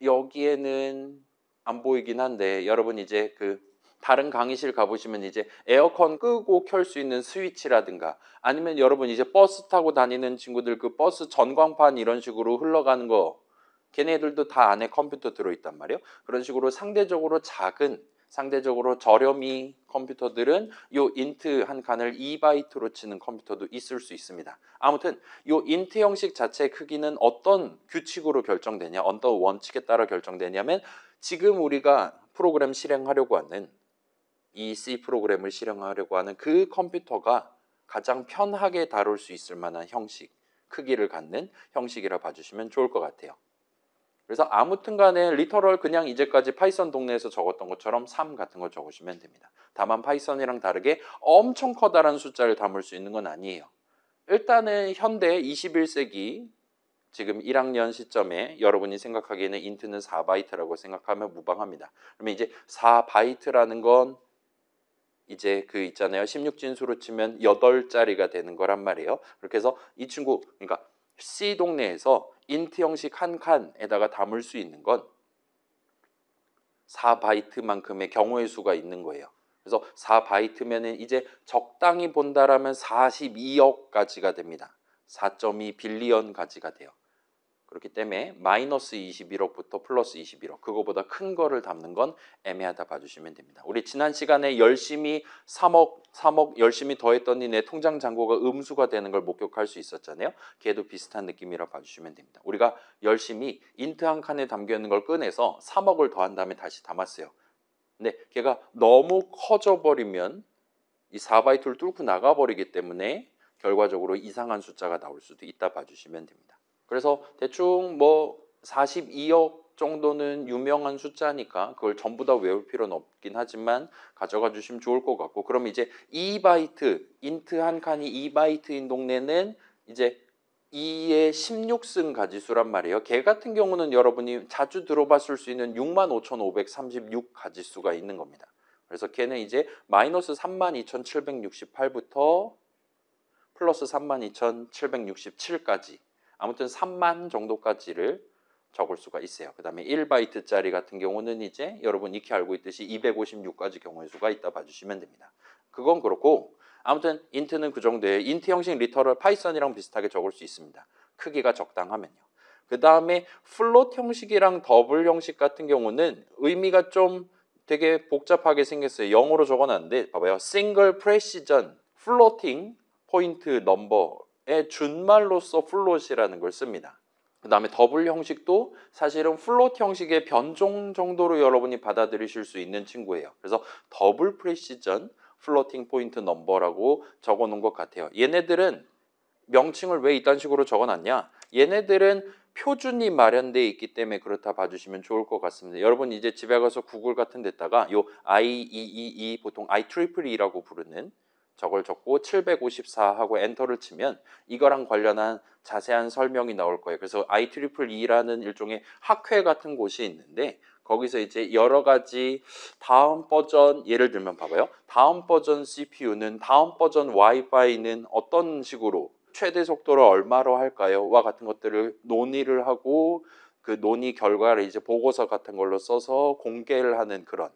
여기에는 안 보이긴 한데 여러분 이제 그 다른 강의실 가보시면 이제 에어컨 끄고 켤 수 있는 스위치라든가 아니면 여러분 이제 버스 타고 다니는 친구들 그 버스 전광판 이런 식으로 흘러가는 거 걔네들도 다 안에 컴퓨터 들어있단 말이에요. 그런 식으로 상대적으로 작은 상대적으로 저렴이 컴퓨터들은 요 int 한 칸을 2바이트로 치는 컴퓨터도 있을 수 있습니다. 아무튼 요 int 형식 자체의 크기는 어떤 규칙으로 결정되냐, 어떤 원칙에 따라 결정되냐면 지금 우리가 프로그램 실행하려고 하는 이 C 프로그램을 실행하려고 하는 그 컴퓨터가 가장 편하게 다룰 수 있을 만한 형식, 크기를 갖는 형식이라 봐주시면 좋을 것 같아요. 그래서 아무튼 간에 리터럴 그냥 이제까지 파이썬 동네에서 적었던 것처럼 3 같은 거 적으시면 됩니다. 다만 파이썬이랑 다르게 엄청 커다란 숫자를 담을 수 있는 건 아니에요. 일단은 현대 21세기 지금 1학년 시점에 여러분이 생각하기에는 int는 4바이트라고 생각하면 무방합니다. 그러면 이제 4바이트라는 건 이제 그 있잖아요. 16진수로 치면 8자리가 되는 거란 말이에요. 그렇게 해서 이 친구 그러니까 C 동네에서 int 형식 한 칸에다가 담을 수 있는 건 4바이트만큼의 경우의 수가 있는 거예요. 그래서 4바이트면은 이제 적당히 본다라면 42억 가지가 됩니다. 4.2 빌리언 가지가 돼요. 그렇기 때문에 마이너스 21억부터 플러스 21억 그거보다 큰 거를 담는 건 애매하다 봐주시면 됩니다. 우리 지난 시간에 열심히 3억 열심히 더했더니 내 통장 잔고가 음수가 되는 걸 목격할 수 있었잖아요. 걔도 비슷한 느낌이라 봐주시면 됩니다. 우리가 열심히 int 한 칸에 담겨 있는 걸 꺼내서 3억을 더한 다음에 다시 담았어요. 근데 걔가 너무 커져 버리면 이 4바이트를 뚫고 나가버리기 때문에 결과적으로 이상한 숫자가 나올 수도 있다 봐주시면 됩니다. 그래서 대충 뭐 42억 정도는 유명한 숫자니까 그걸 전부 다 외울 필요는 없긴 하지만 가져가 주시면 좋을 것 같고 그럼 이제 2바이트, int 한 칸이 2바이트인 동네는 이제 2의 16승 가지수란 말이에요. 걔 같은 경우는 여러분이 자주 들어봤을 수 있는 65,536 가지수가 있는 겁니다. 그래서 걔는 이제 마이너스 32,768부터 플러스 32,767까지 아무튼 3만 정도까지를 적을 수가 있어요. 그 다음에 1바이트짜리 같은 경우는 이제 여러분 익히 알고 있듯이 256가지 경우의 수가 있다 봐주시면 됩니다. 그건 그렇고 아무튼 int는 그 정도의 int 형식 리터럴 파이썬이랑 비슷하게 적을 수 있습니다. 크기가 적당하면요. 그 다음에 플롯 형식이랑 더블 형식 같은 경우는 의미가 좀 되게 복잡하게 생겼어요. 영어로 적어놨는데 봐봐요. single precision floating point number의 준말로서 플롯이라는 걸 씁니다. 그 다음에 더블 형식도 사실은 플롯 형식의 변종 정도로 여러분이 받아들이실 수 있는 친구예요. 그래서 더블 프리시전 플로팅 포인트 넘버라고 적어놓은 것 같아요. 얘네들은 명칭을 왜 이딴 식으로 적어놨냐? 얘네들은 표준이 마련되어 있기 때문에 그렇다 봐주시면 좋을 것 같습니다. 여러분 이제 집에 가서 구글 같은 데다가 요 IEEE 보통 IEEE라고 부르는 저걸 적고 754 하고 엔터를 치면 이거랑 관련한 자세한 설명이 나올 거예요. 그래서 IEEE라는 일종의 학회 같은 곳이 있는데 거기서 이제 여러 가지 다음 버전 예를 들면 봐봐요. 다음 버전 CPU는 다음 버전 와이파이는 어떤 식으로 최대 속도를 얼마로 할까요? 와 같은 것들을 논의를 하고 그 논의 결과를 이제 보고서 같은 걸로 써서 공개를 하는 그런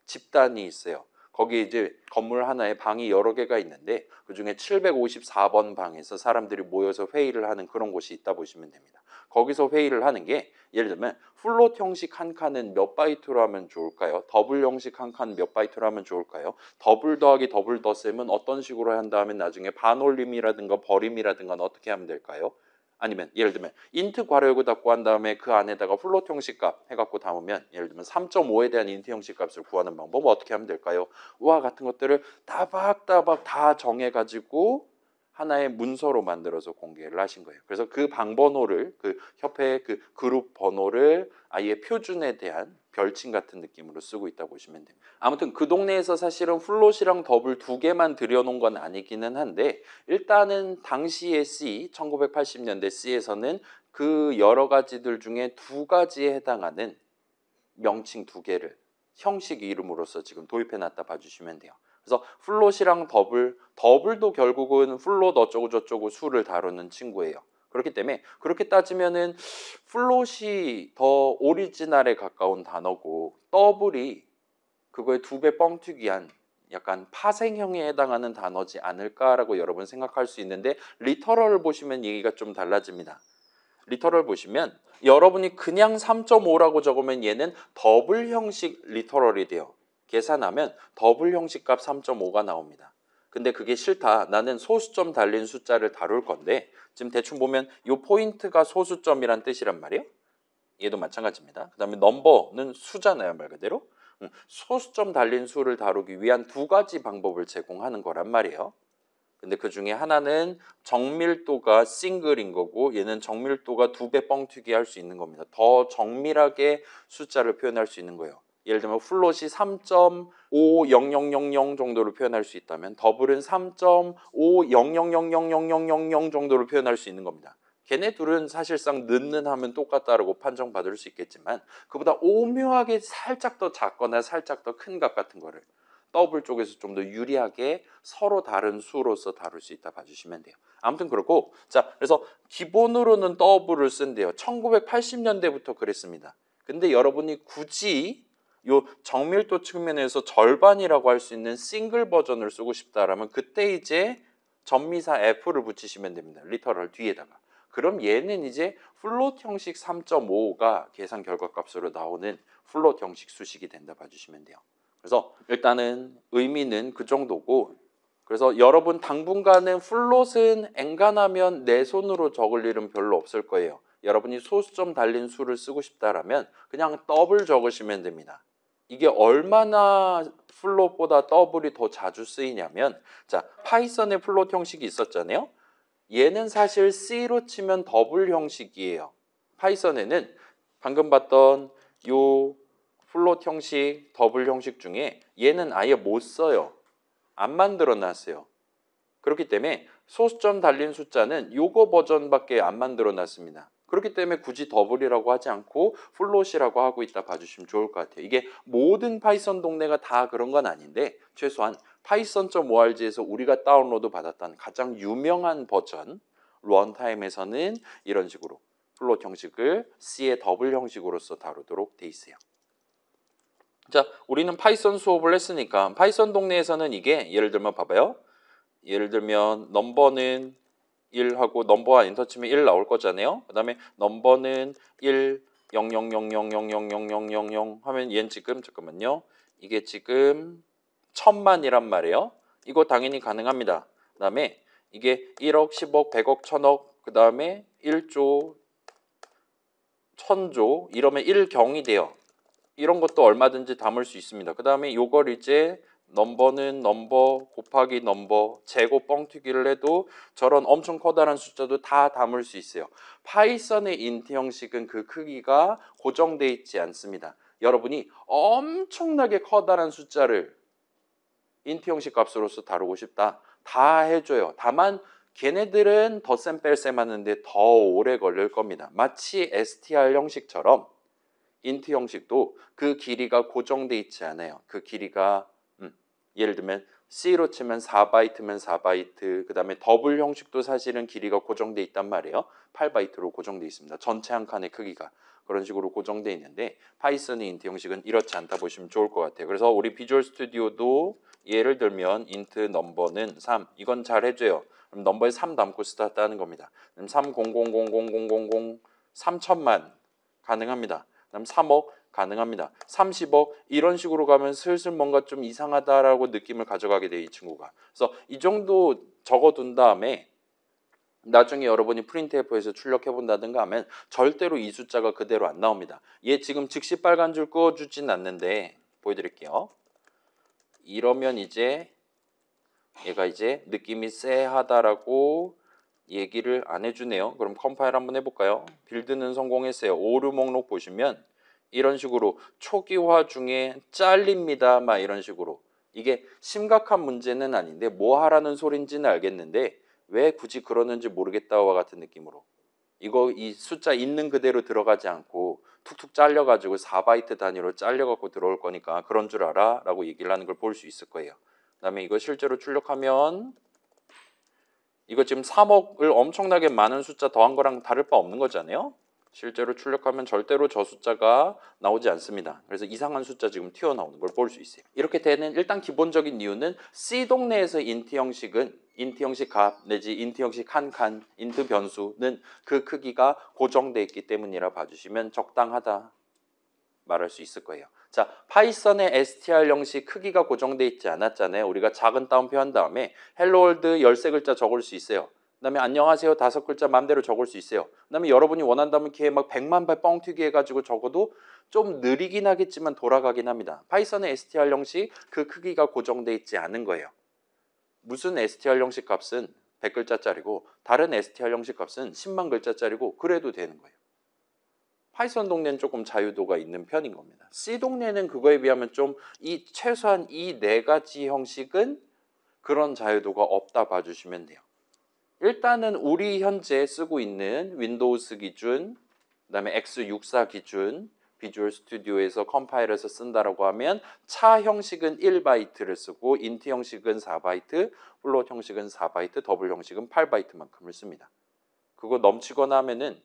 집단이 있어요. 거기 이제 건물 하나에 방이 여러 개가 있는데 그중에 754번 방에서 사람들이 모여서 회의를 하는 그런 곳이 있다 보시면 됩니다. 거기서 회의를 하는 게 예를 들면 플롯 형식 한 칸은 몇 바이트로 하면 좋을까요? 더블 형식 한 칸 몇 바이트로 하면 좋을까요? 더블 더하기 더블 덧셈은 어떤 식으로 한다 하면 나중에 반올림이라든가 버림이라든가 어떻게 하면 될까요? 아니면 예를 들면 인트 괄호역을 닫고 한 다음에 그 안에다가 플롯 형식 값 해갖고 담으면 예를 들면 3.5에 대한 인트 형식 값을 구하는 방법 어떻게 하면 될까요? 와 같은 것들을 따박따박 다 정해가지고 하나의 문서로 만들어서 공개를 하신 거예요. 그래서 그 방번호를 그 협회의 그 그룹 번호를 아예 표준에 대한 별칭 같은 느낌으로 쓰고 있다고 보시면 됩니다. 아무튼 그 동네에서 사실은 플롯이랑 더블 두 개만 들여놓은 건 아니기는 한데 일단은 당시의 C, 1980년대 C에서는 그 여러 가지들 중에 두 가지에 해당하는 명칭 두 개를 형식 이름으로서 지금 도입해놨다 봐주시면 돼요. 그래서 플롯이랑 더블도 결국은 플롯 어쩌고 저쩌고 수를 다루는 친구예요. 그렇기 때문에 그렇게 따지면은 플롯이 더 오리지널에 가까운 단어고 더블이 그거의 두 배 뻥튀기한 약간 파생형에 해당하는 단어지 않을까라고 여러분 생각할 수 있는데 리터럴을 보시면 얘기가 좀 달라집니다. 리터럴 보시면 여러분이 그냥 3.5라고 적으면 얘는 더블 형식 리터럴이 돼요. 계산하면 더블 형식 값 3.5가 나옵니다. 근데 그게 싫다. 나는 소수점 달린 숫자를 다룰 건데 지금 대충 보면 이 포인트가 소수점이란 뜻이란 말이에요. 얘도 마찬가지입니다. 그 다음에 넘버는 수잖아요. 말 그대로. 소수점 달린 수를 다루기 위한 두 가지 방법을 제공하는 거란 말이에요. 근데 그 중에 하나는 정밀도가 싱글인 거고 얘는 정밀도가 두 배 뻥튀기 할 수 있는 겁니다. 더 정밀하게 숫자를 표현할 수 있는 거예요. 예를 들면 플롯이 3.50000 정도로 표현할 수 있다면 더블은 3.500000000 정도로 표현할 수 있는 겁니다. 걔네 둘은 사실상 는는 하면 똑같다라고 판정받을 수 있겠지만 그보다 오묘하게 살짝 더 작거나 살짝 더 큰 값 같은 거를 더블 쪽에서 좀 더 유리하게 서로 다른 수로서 다룰 수 있다 봐주시면 돼요. 아무튼 그렇고 자 그래서 기본으로는 더블을 쓴대요. 1980년대부터 그랬습니다. 근데 여러분이 굳이 요 정밀도 측면에서 절반이라고 할 수 있는 싱글 버전을 쓰고 싶다라면 그때 이제 전미사 F를 붙이시면 됩니다. 리터럴 뒤에다가. 그럼 얘는 이제 플롯 형식 3.5가 계산 결과값으로 나오는 플롯 형식 수식이 된다 봐주시면 돼요. 그래서 일단은 의미는 그 정도고 그래서 여러분 당분간은 플롯은 엔간하면 내 손으로 적을 일은 별로 없을 거예요. 여러분이 소수점 달린 수를 쓰고 싶다라면 그냥 더블 적으시면 됩니다. 이게 얼마나 플롯보다 더블이 더 자주 쓰이냐면 자 파이썬의 플롯 형식이 있었잖아요. 얘는 사실 C로 치면 더블 형식이에요. 파이썬에는 방금 봤던 요 플롯 형식, 더블 형식 중에 얘는 아예 못 써요. 안 만들어 놨어요. 그렇기 때문에 소수점 달린 숫자는 요거 버전밖에 안 만들어 놨습니다. 그렇기 때문에 굳이 더블이라고 하지 않고 플롯이라고 하고 있다 봐주시면 좋을 것 같아요. 이게 모든 파이썬 동네가 다 그런 건 아닌데 최소한 python.org에서 우리가 다운로드 받았던 가장 유명한 버전 런타임에서는 이런 식으로 플롯 형식을 C의 더블 형식으로서 다루도록 돼 있어요. 자, 우리는 파이썬 수업을 했으니까 파이썬 동네에서는 이게 예를 들면 봐봐요. 예를 들면 넘버는 1하고 넘버와 엔터 치면 1 나올 거잖아요. 그 다음에 넘버는 1, 0, 0, 0, 0, 0, 0, 0, 0, 0, 0 하면 얘는 지금 잠깐만요. 이게 지금 1000만이란 말이에요. 이거 당연히 가능합니다. 그 다음에 이게 1억, 10억, 100억, 1000억 그 다음에 1조, 1000조 이러면 1경이 돼요. 이런 것도 얼마든지 담을 수 있습니다. 그 다음에 요걸 이제 넘버는 넘버 곱하기 넘버 제곱 뻥튀기를 해도 저런 엄청 커다란 숫자도 다 담을 수 있어요. 파이썬의 인트 형식은 그 크기가 고정돼 있지 않습니다. 여러분이 엄청나게 커다란 숫자를 인트 형식 값으로서 다루고 싶다. 다 해줘요. 다만 걔네들은 덧셈 뺄셈 하는데 더 오래 걸릴 겁니다. 마치 str 형식처럼 인트 형식도 그 길이가 고정돼 있지 않아요. 그 길이가 예를 들면 C로 치면 4바이트면 4바이트, 그 다음에 더블 형식도 사실은 길이가 고정돼 있단 말이에요. 8바이트로 고정돼 있습니다. 전체 한 칸의 크기가 그런 식으로 고정돼 있는데 파이썬의 인트 형식은 이렇지 않다 보시면 좋을 것 같아요. 그래서 우리 비주얼 스튜디오도 예를 들면 인트 넘버는 3, 이건 잘 해줘요. 그럼 넘버에 3 담고 스타트 하는 겁니다. 그럼 3000000 3000만 가능합니다. 그다음 3억 가능합니다. 30억 이런 식으로 가면 슬슬 뭔가 좀 이상하다라고 느낌을 가져가게 돼 이 친구가. 그래서 이 정도 적어둔 다음에 나중에 여러분이 프린트F에서 출력해 본다든가 하면 절대로 이 숫자가 그대로 안 나옵니다. 얘 지금 즉시 빨간 줄 그어주진 않는데 보여드릴게요. 이러면 이제 얘가 이제 느낌이 쎄하다라고 얘기를 안 해주네요. 그럼 컴파일 한번 해볼까요? 빌드는 성공했어요. 오류 목록 보시면 이런 식으로 초기화 중에 잘립니다. 막 이런 식으로. 이게 심각한 문제는 아닌데 뭐 하라는 소린지는 알겠는데 왜 굳이 그러는지 모르겠다와 같은 느낌으로. 이거 이 숫자 있는 그대로 들어가지 않고 툭툭 잘려가지고 4바이트 단위로 잘려갖고 들어올 거니까 그런 줄 알아? 라고 얘기를 하는 걸 볼 수 있을 거예요. 그 다음에 이거 실제로 출력하면 이거 지금 3억을 엄청나게 많은 숫자 더한 거랑 다를 바 없는 거잖아요. 실제로 출력하면 절대로 저 숫자가 나오지 않습니다. 그래서 이상한 숫자 지금 튀어나오는 걸 볼 수 있어요. 이렇게 되는 일단 기본적인 이유는 C 동네에서 인트 형식은 인트 형식 값 내지 인트 형식 한 칸, 인트 변수는 그 크기가 고정되어 있기 때문이라 봐주시면 적당하다 말할 수 있을 거예요. 자, 파이썬의 str 형식 크기가 고정되어 있지 않았잖아요. 우리가 작은 따옴표 한 다음에 hello world 13글자 적을 수 있어요. 그 다음에 안녕하세요 5글자 맘대로 적을 수 있어요. 그 다음에 여러분이 원한다면 걔 막 100만 발 뻥튀기 해가지고 적어도 좀 느리긴 하겠지만 돌아가긴 합니다. 파이썬의 str 형식 그 크기가 고정되어 있지 않은 거예요. 무슨 str 형식 값은 100글자짜리고 다른 str 형식 값은 10만 글자짜리고 그래도 되는 거예요. 파이썬 동네는 조금 자유도가 있는 편인 겁니다. C 동네는 그거에 비하면 좀 최소한 이 네 가지 형식은 그런 자유도가 없다 봐주시면 돼요. 일단은 우리 현재 쓰고 있는 윈도우스 기준, 그다음에 x64 기준, 비주얼 스튜디오에서 컴파일해서 쓴다라고 하면 차 형식은 1바이트를 쓰고 인트 형식은 4바이트, 플롯 형식은 4바이트, 더블 형식은 8바이트만큼을 씁니다. 그거 넘치거나 하면은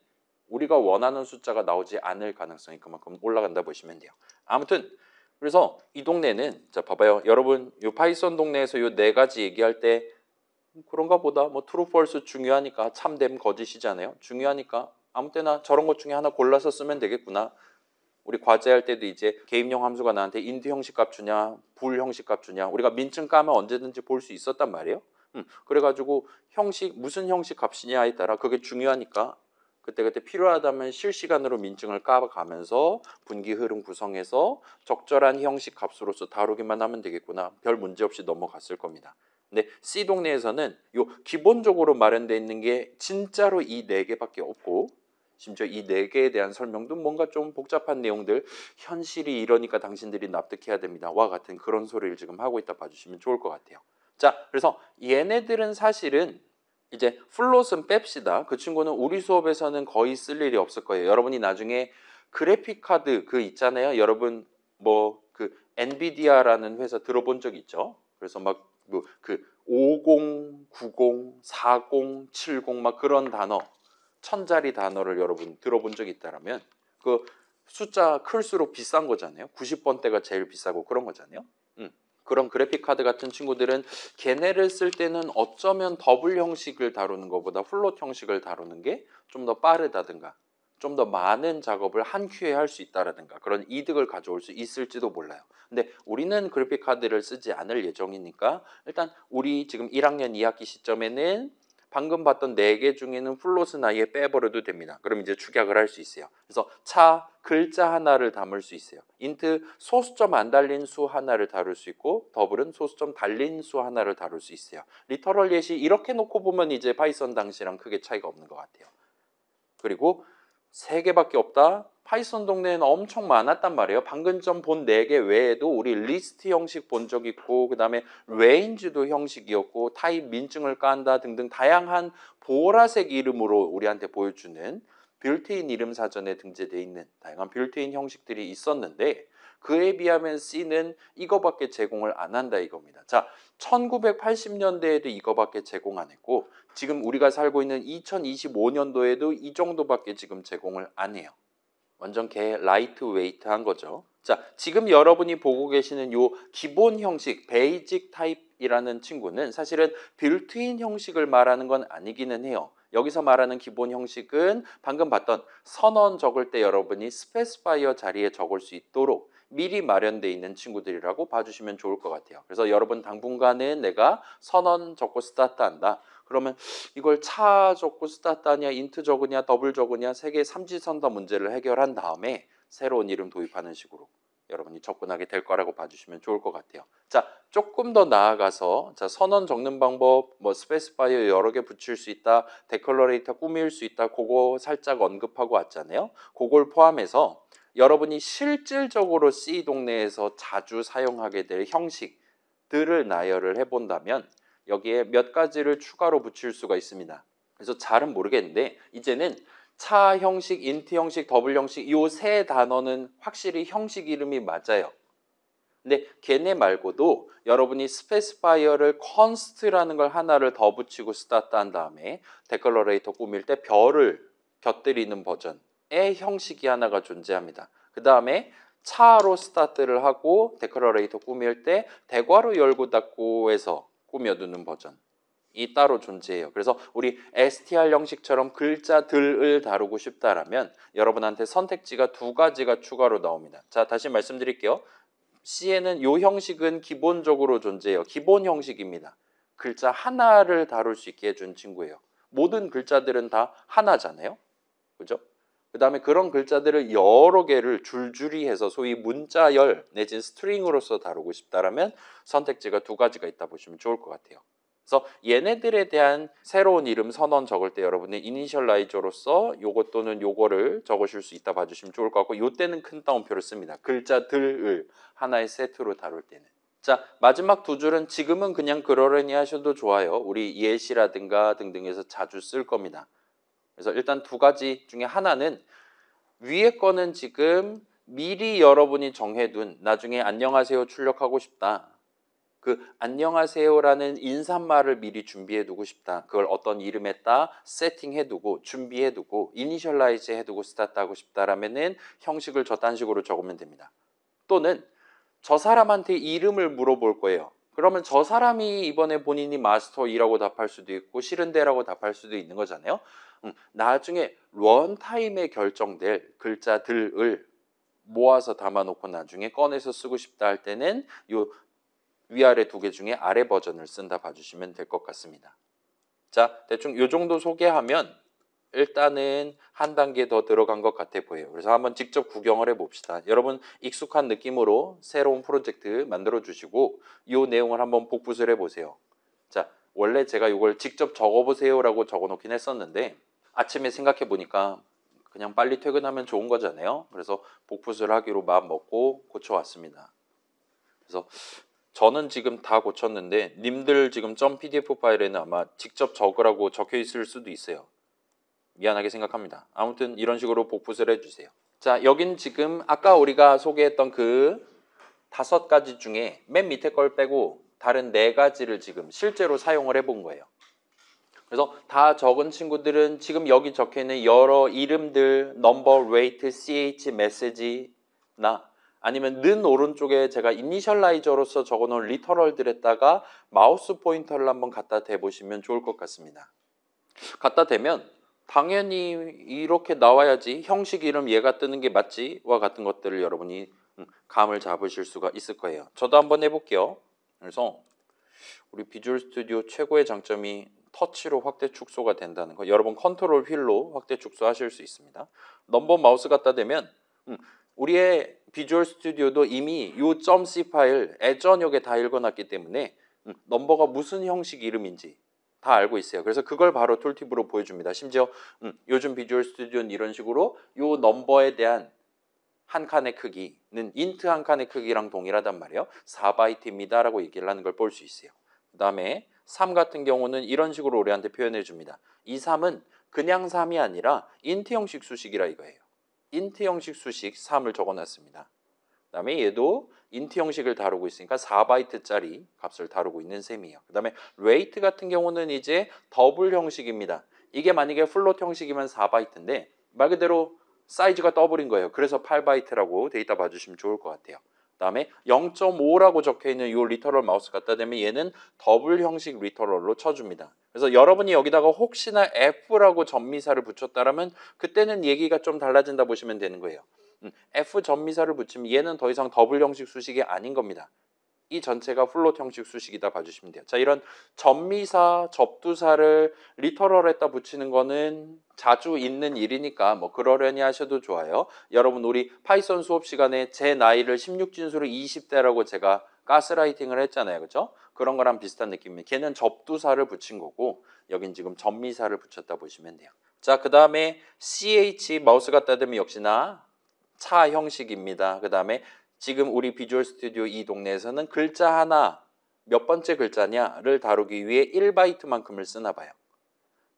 우리가 원하는 숫자가 나오지 않을 가능성이 그만큼 올라간다 보시면 돼요. 아무튼 그래서 이 동네는 자 봐봐요. 여러분 요 파이썬 동네에서 요 네 가지 얘기할 때 그런가 보다 뭐 true, false 중요하니까 참됨 거짓이잖아요. 중요하니까 아무 때나 저런 것 중에 하나 골라서 쓰면 되겠구나. 우리 과제할 때도 이제 개입용 함수가 나한테 인트 형식 값 주냐 불 형식 값 주냐 우리가 민증 까면 언제든지 볼 수 있었단 말이에요. 그래가지고 형식 무슨 형식 값이냐에 따라 그게 중요하니까 그때 필요하다면 실시간으로 민증을 까가면서 분기 흐름 구성해서 적절한 형식 값으로서 다루기만 하면 되겠구나. 별 문제 없이 넘어갔을 겁니다. 근데 C 동네에서는 요 기본적으로 마련되어 있는 게 진짜로 이 네 개밖에 없고 심지어 이 네 개에 대한 설명도 뭔가 좀 복잡한 내용들 현실이 이러니까 당신들이 납득해야 됩니다. 와 같은 그런 소리를 지금 하고 있다 봐주시면 좋을 것 같아요. 자, 그래서 얘네들은 사실은 이제 플롯은 뺍시다. 그 친구는 우리 수업에서는 거의 쓸 일이 없을 거예요. 여러분이 나중에 그래픽 카드 그 있잖아요. 여러분 뭐 그 엔비디아라는 회사 들어본 적 있죠? 그래서 막 뭐 그 50, 90, 40, 70 막 그런 단어 1000자리 단어를 여러분 들어본 적 있다라면 그 숫자 클수록 비싼 거잖아요. 90번대가 제일 비싸고 그런 거잖아요. 그런 그래픽 카드 같은 친구들은 걔네를 쓸 때는 어쩌면 더블 형식을 다루는 것보다 플롯 형식을 다루는 게 좀 더 빠르다든가 좀 더 많은 작업을 한 큐에 할 수 있다라든가 그런 이득을 가져올 수 있을지도 몰라요. 근데 우리는 그래픽 카드를 쓰지 않을 예정이니까 일단 우리 지금 1학년 2학기 시점에는 방금 봤던 4개 중에는 플롯은 아예 빼버려도 됩니다. 그럼 이제 축약을 할 수 있어요. 그래서 차 글자 하나를 담을 수 있어요. 인트 소수점 안 달린 수 하나를 다룰 수 있고 더블은 소수점 달린 수 하나를 다룰 수 있어요. 리터럴 예시 이렇게 놓고 보면 이제 파이썬 당시랑 크게 차이가 없는 것 같아요. 그리고 3개밖에 없다. 파이썬 동네에는 엄청 많았단 말이에요. 방금 전 본 4개 외에도 우리 리스트 형식 본 적 있고 그 다음에 레인지도 형식이었고 타입 민증을 깐다 등등 다양한 보라색 이름으로 우리한테 보여주는 빌트인 이름 사전에 등재되어 있는 다양한 빌트인 형식들이 있었는데 그에 비하면 C는 이거밖에 제공을 안 한다 이겁니다. 자, 1980년대에도 이거밖에 제공 안 했고 지금 우리가 살고 있는 2025년도에도 이 정도밖에 지금 제공을 안 해요. 완전 개 라이트 웨이트한 거죠. 자, 지금 여러분이 보고 계시는 요 기본 형식, 베이직 타입이라는 친구는 사실은 빌트인 형식을 말하는 건 아니기는 해요. 여기서 말하는 기본 형식은 방금 봤던 선언 적을 때 여러분이 스페시파이어 자리에 적을 수 있도록 미리 마련되어 있는 친구들이라고 봐주시면 좋을 것 같아요. 그래서 여러분 당분간은 내가 선언 적고 스타트 한다. 그러면 이걸 차 적고 스타트 하냐, 인트 적으냐, 더블 적으냐 3개 삼지선다 문제를 해결한 다음에 새로운 이름 도입하는 식으로 여러분이 접근하게 될 거라고 봐주시면 좋을 것 같아요. 자, 조금 더 나아가서 자, 선언 적는 방법, 뭐 스페시파이어 여러 개 붙일 수 있다, 데클러레이터 꾸밀 수 있다, 그거 살짝 언급하고 왔잖아요. 그걸 포함해서 여러분이 실질적으로 C 동네에서 자주 사용하게 될 형식들을 나열을 해본다면 여기에 몇 가지를 추가로 붙일 수가 있습니다. 그래서 잘은 모르겠는데 이제는 차 형식, 인트 형식, 더블 형식 이 3단어는 확실히 형식 이름이 맞아요. 근데 걔네 말고도 여러분이 스페시파이어를 const라는 걸 하나를 더 붙이고 스타트 한 다음에 데클러레이터 꾸밀 때 별을 곁들이는 버전의 형식이 하나가 존재합니다. 그 다음에 차로 스타트를 하고 데클러레이터 꾸밀 때 대괄호 열고 닫고 해서 꾸며두는 버전이 따로 존재해요. 그래서 우리 str 형식처럼 글자들을 다루고 싶다라면 여러분한테 선택지가 2가지가 추가로 나옵니다. 자, 다시 말씀드릴게요. C에는 이 형식은 기본적으로 존재해요. 기본 형식입니다. 글자 하나를 다룰 수 있게 해준 친구예요. 모든 글자들은 다 하나잖아요. 그죠? 그 다음에 그런 글자들을 여러 개를 줄줄이 해서 소위 문자열 내지는 스트링으로서 다루고 싶다라면 선택지가 2가지가 있다 보시면 좋을 것 같아요. 그래서 얘네들에 대한 새로운 이름 선언 적을 때 여러분이 이니셜라이저로서 요거 또는 요거를 적으실 수 있다 봐주시면 좋을 것 같고 요때는 큰 따옴표를 씁니다. 글자들을 하나의 세트로 다룰 때는. 자, 마지막 2줄은 지금은 그냥 그러려니 하셔도 좋아요. 우리 예시라든가 등등에서 자주 쓸 겁니다. 그래서 일단 2가지 중에 하나는 위에 거는 지금 미리 여러분이 정해둔 나중에 안녕하세요 출력하고 싶다. 그 안녕하세요라는 인사말을 미리 준비해두고 싶다. 그걸 어떤 이름에다 세팅해두고 준비해두고 이니셜라이즈 해두고 스타트하고 싶다라면은 형식을 저딴 식으로 적으면 됩니다. 또는 저 사람한테 이름을 물어볼 거예요. 그러면 저 사람이 이번에 본인이 마스터 2라고 답할 수도 있고 싫은데라고 답할 수도 있는 거잖아요. 나중에 런타임에 결정될 글자들을 모아서 담아놓고 나중에 꺼내서 쓰고 싶다 할 때는 요 위아래 2개 중에 아래 버전을 쓴다 봐주시면 될 것 같습니다. 자, 대충 요 정도 소개하면 일단은 한 단계 더 들어간 것 같아 보여요. 그래서 한번 직접 구경을 해봅시다. 여러분 익숙한 느낌으로 새로운 프로젝트 만들어 주시고 이 내용을 한번 복붙을 해보세요. 자, 원래 제가 이걸 직접 적어보세요 라고 적어놓긴 했었는데 아침에 생각해 보니까 그냥 빨리 퇴근하면 좋은 거잖아요. 그래서 복붙을 하기로 마음 먹고 고쳐왔습니다. 그래서 저는 지금 다 고쳤는데 님들 지금 .pdf 파일에는 아마 직접 적으라고 적혀 있을 수도 있어요. 미안하게 생각합니다. 아무튼 이런 식으로 복붙을 해주세요. 자, 여긴 지금 아까 우리가 소개했던 그 5가지 중에 맨 밑에 걸 빼고 다른 4가지를 지금 실제로 사용을 해본 거예요. 그래서 다 적은 친구들은 지금 여기 적혀있는 여러 이름들, 넘버, 레이트, ch, 메시지나 아니면 는 오른쪽에 제가 이니셜라이저로서 적어놓은 리터럴들에다가 마우스 포인터를 한번 갖다 대보시면 좋을 것 같습니다. 갖다 대면 당연히 이렇게 나와야지 형식 이름 얘가 뜨는 게 맞지와 같은 것들을 여러분이 감을 잡으실 수가 있을 거예요. 저도 한번 해볼게요. 그래서 우리 비주얼 스튜디오 최고의 장점이 터치로 확대 축소가 된다는 거. 여러분 컨트롤 휠로 확대 축소하실 수 있습니다. 넘버 마우스 갖다 대면 우리의 비주얼 스튜디오도 이미 요 .c 파일 애저역에 다 읽어놨기 때문에 넘버가 무슨 형식 이름인지 다 알고 있어요. 그래서 그걸 바로 툴팁으로 보여줍니다. 심지어 요즘 비주얼 스튜디오는 이런 식으로 요 넘버에 대한 한 칸의 크기는 인트 한 칸의 크기랑 동일하단 말이에요. 4바이트입니다 라고 얘기를 하는 걸 볼 수 있어요. 그 다음에 3 같은 경우는 이런 식으로 우리한테 표현해 줍니다. 이 3은 그냥 3이 아니라 인트 형식 수식이라 이거예요. 인트 형식 수식 3을 적어놨습니다. 그 다음에 얘도 인트 형식을 다루고 있으니까 4바이트짜리 값을 다루고 있는 셈이에요. 그 다음에 rate 같은 경우는 이제 더블 형식입니다. 이게 만약에 플롯 형식이면 4바이트인데 말 그대로 사이즈가 더블인 거예요. 그래서 8바이트라고 데이터 봐주시면 좋을 것 같아요. 그 다음에 0.5라고 적혀있는 이 리터럴 마우스 갖다 대면 얘는 더블 형식 리터럴로 쳐줍니다. 그래서 여러분이 여기다가 혹시나 F라고 전미사를 붙였다라면 그때는 얘기가 좀 달라진다 보시면 되는 거예요. F 전미사를 붙이면 얘는 더 이상 더블 형식 수식이 아닌 겁니다. 이 전체가 플롯 형식 수식이다 봐주시면 돼요. 자, 이런 전미사, 접두사를 리터럴에다 붙이는 거는 자주 있는 일이니까 뭐 그러려니 하셔도 좋아요. 여러분 우리 파이썬 수업 시간에 제 나이를 16진수로 20대라고 제가 가스라이팅을 했잖아요. 그죠? 그런 거랑 비슷한 느낌입니다. 걔는 접두사를 붙인 거고 여긴 지금 전미사를 붙였다 보시면 돼요. 자, 그 다음에 CH 마우스 갖다 대면 역시나 차 형식입니다. 그 다음에 지금 우리 비주얼 스튜디오 이 동네에서는 글자 하나 몇 번째 글자냐를 다루기 위해 1바이트만큼을 쓰나 봐요.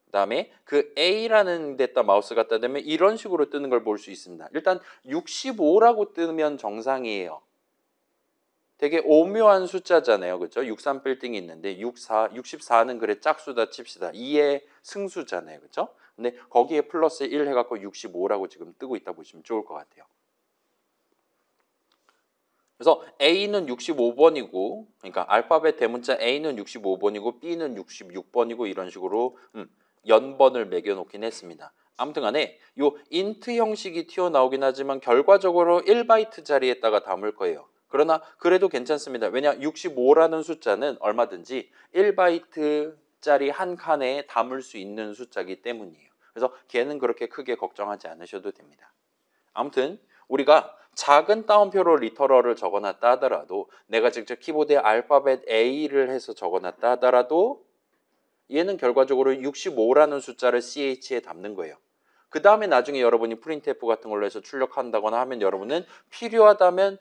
그 다음에 그 A라는 데다 마우스 갖다 대면 이런 식으로 뜨는 걸 볼 수 있습니다. 일단 65라고 뜨면 정상이에요. 되게 오묘한 숫자잖아요. 그렇죠? 63 빌딩이 있는데 64는 그래 짝수다 칩시다. 2의 승수잖아요. 그렇죠? 근데 거기에 플러스 1 해갖고 65라고 지금 뜨고 있다 보시면 좋을 것 같아요. 그래서 A는 65번이고 그러니까 알파벳 대문자 A는 65번이고 B는 66번이고 이런 식으로 연번을 매겨놓긴 했습니다. 아무튼 간에 요 인트 형식이 튀어나오긴 하지만 결과적으로 1바이트짜리에다가 담을 거예요. 그러나 그래도 괜찮습니다. 왜냐 65라는 숫자는 얼마든지 1바이트짜리 한 칸에 담을 수 있는 숫자이기 때문이에요. 그래서 걔는 그렇게 크게 걱정하지 않으셔도 됩니다. 아무튼 우리가 작은 따옴표로 리터럴을 적어놨다 하더라도 내가 직접 키보드에 알파벳 A를 해서 적어놨다 하더라도 얘는 결과적으로 65라는 숫자를 CH에 담는 거예요. 그 다음에 나중에 여러분이 프린트F 같은 걸로 해서 출력한다거나 하면 여러분은 필요하다면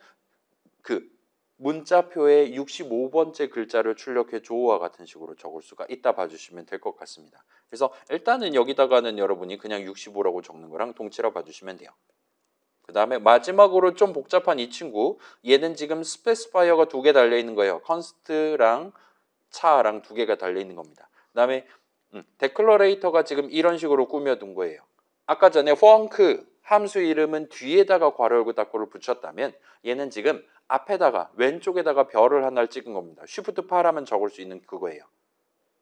그 문자표에 65번째 글자를 출력해 줘와 같은 식으로 적을 수가 있다 봐주시면 될 것 같습니다. 그래서 일단은 여기다가는 여러분이 그냥 65라고 적는 거랑 동치라 봐주시면 돼요. 그 다음에 마지막으로 좀 복잡한 이 친구 얘는 지금 스페시파이어가 2개 달려있는 거예요. 컨스트랑 차랑 2개가 달려있는 겁니다. 그 다음에 데클러레이터가 지금 이런 식으로 꾸며둔 거예요. 아까 전에 펑크 함수 이름은 뒤에다가 괄호 열고 닫고를 붙였다면 얘는 지금 앞에다가 왼쪽에다가 별을 하나를 찍은 겁니다. Shift 8 하면 적을 수 있는 그거예요.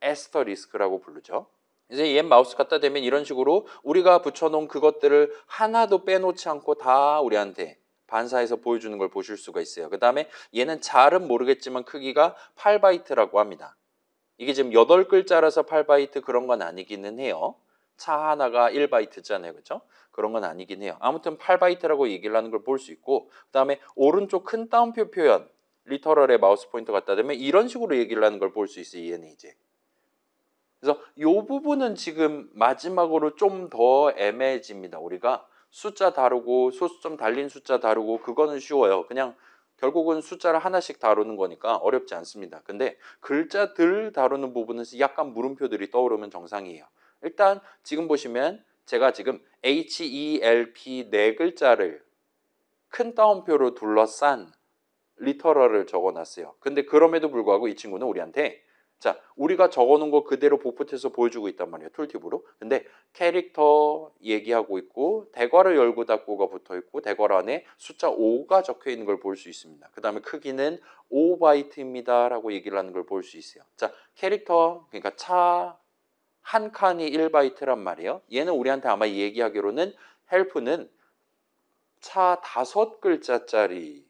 에스터리스크라고 부르죠. 이제 얘 마우스 갖다 대면 이런 식으로 우리가 붙여놓은 그것들을 하나도 빼놓지 않고 다 우리한테 반사해서 보여주는 걸 보실 수가 있어요. 그 다음에 얘는 잘은 모르겠지만 크기가 8바이트라고 합니다. 이게 지금 8글자라서 8바이트 그런 건 아니기는 해요. 차 하나가 1바이트잖아요. 그렇죠? 그런 건 아니긴 해요. 아무튼 8바이트라고 얘기를 하는 걸 볼 수 있고 그 다음에 오른쪽 큰 따옴표 표현 리터럴에 마우스 포인터 갖다 대면 이런 식으로 얘기를 하는 걸 볼 수 있어요. 얘는 이제. 그래서 이 부분은 지금 마지막으로 좀 더 애매해집니다. 우리가 숫자 다루고 소수점 달린 숫자 다루고 그거는 쉬워요. 그냥 결국은 숫자를 하나씩 다루는 거니까 어렵지 않습니다. 근데 글자들 다루는 부분에서 약간 물음표들이 떠오르면 정상이에요. 일단 지금 보시면 제가 지금 HELP 네 글자를 큰 따옴표로 둘러싼 리터럴을 적어놨어요. 근데 그럼에도 불구하고 이 친구는 우리한테 자, 우리가 적어놓은 거 그대로 복붙해서 보여주고 있단 말이에요. 툴팁으로. 근데 캐릭터 얘기하고 있고 대괄호 열고 닫고가 붙어있고 대괄호 안에 숫자 5가 적혀있는 걸 볼 수 있습니다. 그 다음에 크기는 5바이트입니다 라고 얘기를 하는 걸 볼 수 있어요. 자, 캐릭터 그러니까 차 한 칸이 1바이트란 말이에요. 얘는 우리한테 아마 얘기하기로는 헬프는 차 5글자짜리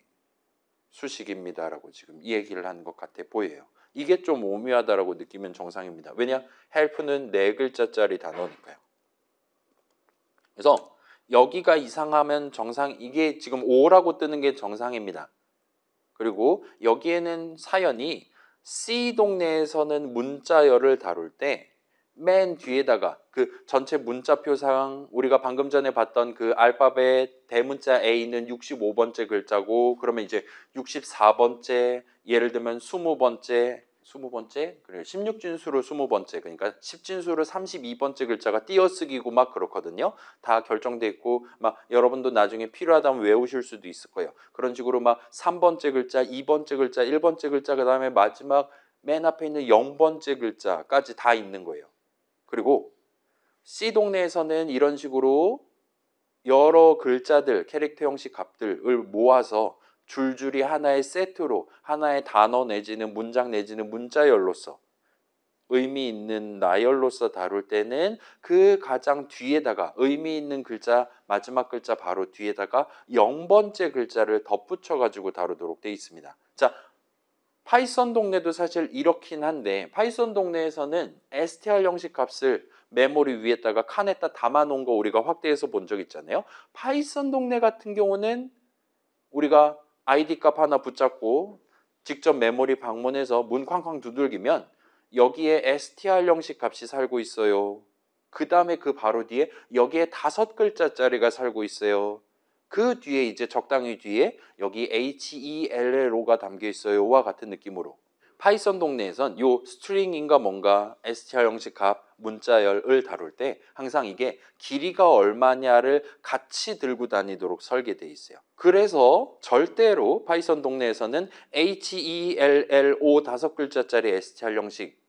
수식입니다라고 지금 이 얘기를 하는 것 같아 보여요. 이게 좀 오묘하다라고 느끼면 정상입니다. 왜냐? help는 4글자짜리 단어니까요. 그래서 여기가 이상하면 정상, 이게 지금 O라고 뜨는 게 정상입니다. 그리고 여기에는 사연이 C 동네에서는 문자열을 다룰 때 맨 뒤에다가 그 전체 문자표상 우리가 방금 전에 봤던 그 알파벳 대문자 A는 65번째 글자고 그러면 이제 64번째 예를 들면 20번째 그래요. 16진수로 20번째 그러니까 10진수로 32번째 글자가 띄어쓰기고 막 그렇거든요. 다 결정돼 있고 막 여러분도 나중에 필요하다면 외우실 수도 있을 거예요. 그런 식으로 막 3번째 글자, 2번째 글자, 1번째 글자 그다음에 마지막 맨 앞에 있는 0번째 글자까지 다 있는 거예요. 그리고 C 동네에서는 이런 식으로 여러 글자들, 캐릭터 형식 값들을 모아서 줄줄이 하나의 세트로 하나의 단어 내지는 문장 내지는 문자열로서 의미 있는 나열로서 다룰 때는 그 가장 뒤에다가 의미 있는 글자 마지막 글자 바로 뒤에다가 0번째 글자를 덧붙여 가지고 다루도록 되어 있습니다. 자, 파이썬 동네도 사실 이렇긴 한데 파이썬 동네에서는 str 형식 값을 메모리 위에다가 칸에다 담아놓은 거 우리가 확대해서 본 적 있잖아요. 파이썬 동네 같은 경우는 우리가 id 값 하나 붙잡고 직접 메모리 방문해서 문 쾅쾅 두들기면 여기에 str 형식 값이 살고 있어요. 그 다음에 그 바로 뒤에 여기에 5글자짜리가 살고 있어요. 그 뒤에 이제 적당히 뒤에 여기 HELLO가 담겨 있어요와 같은 느낌으로 파이썬 동네에선 요 스트링인가 뭔가 str 형식 값 문자열을 다룰 때 항상 이게 길이가 얼마냐를 같이 들고 다니도록 설계되어 있어요. 그래서 절대로 파이썬 동네에서는 HELLO 5글자짜리 str 형식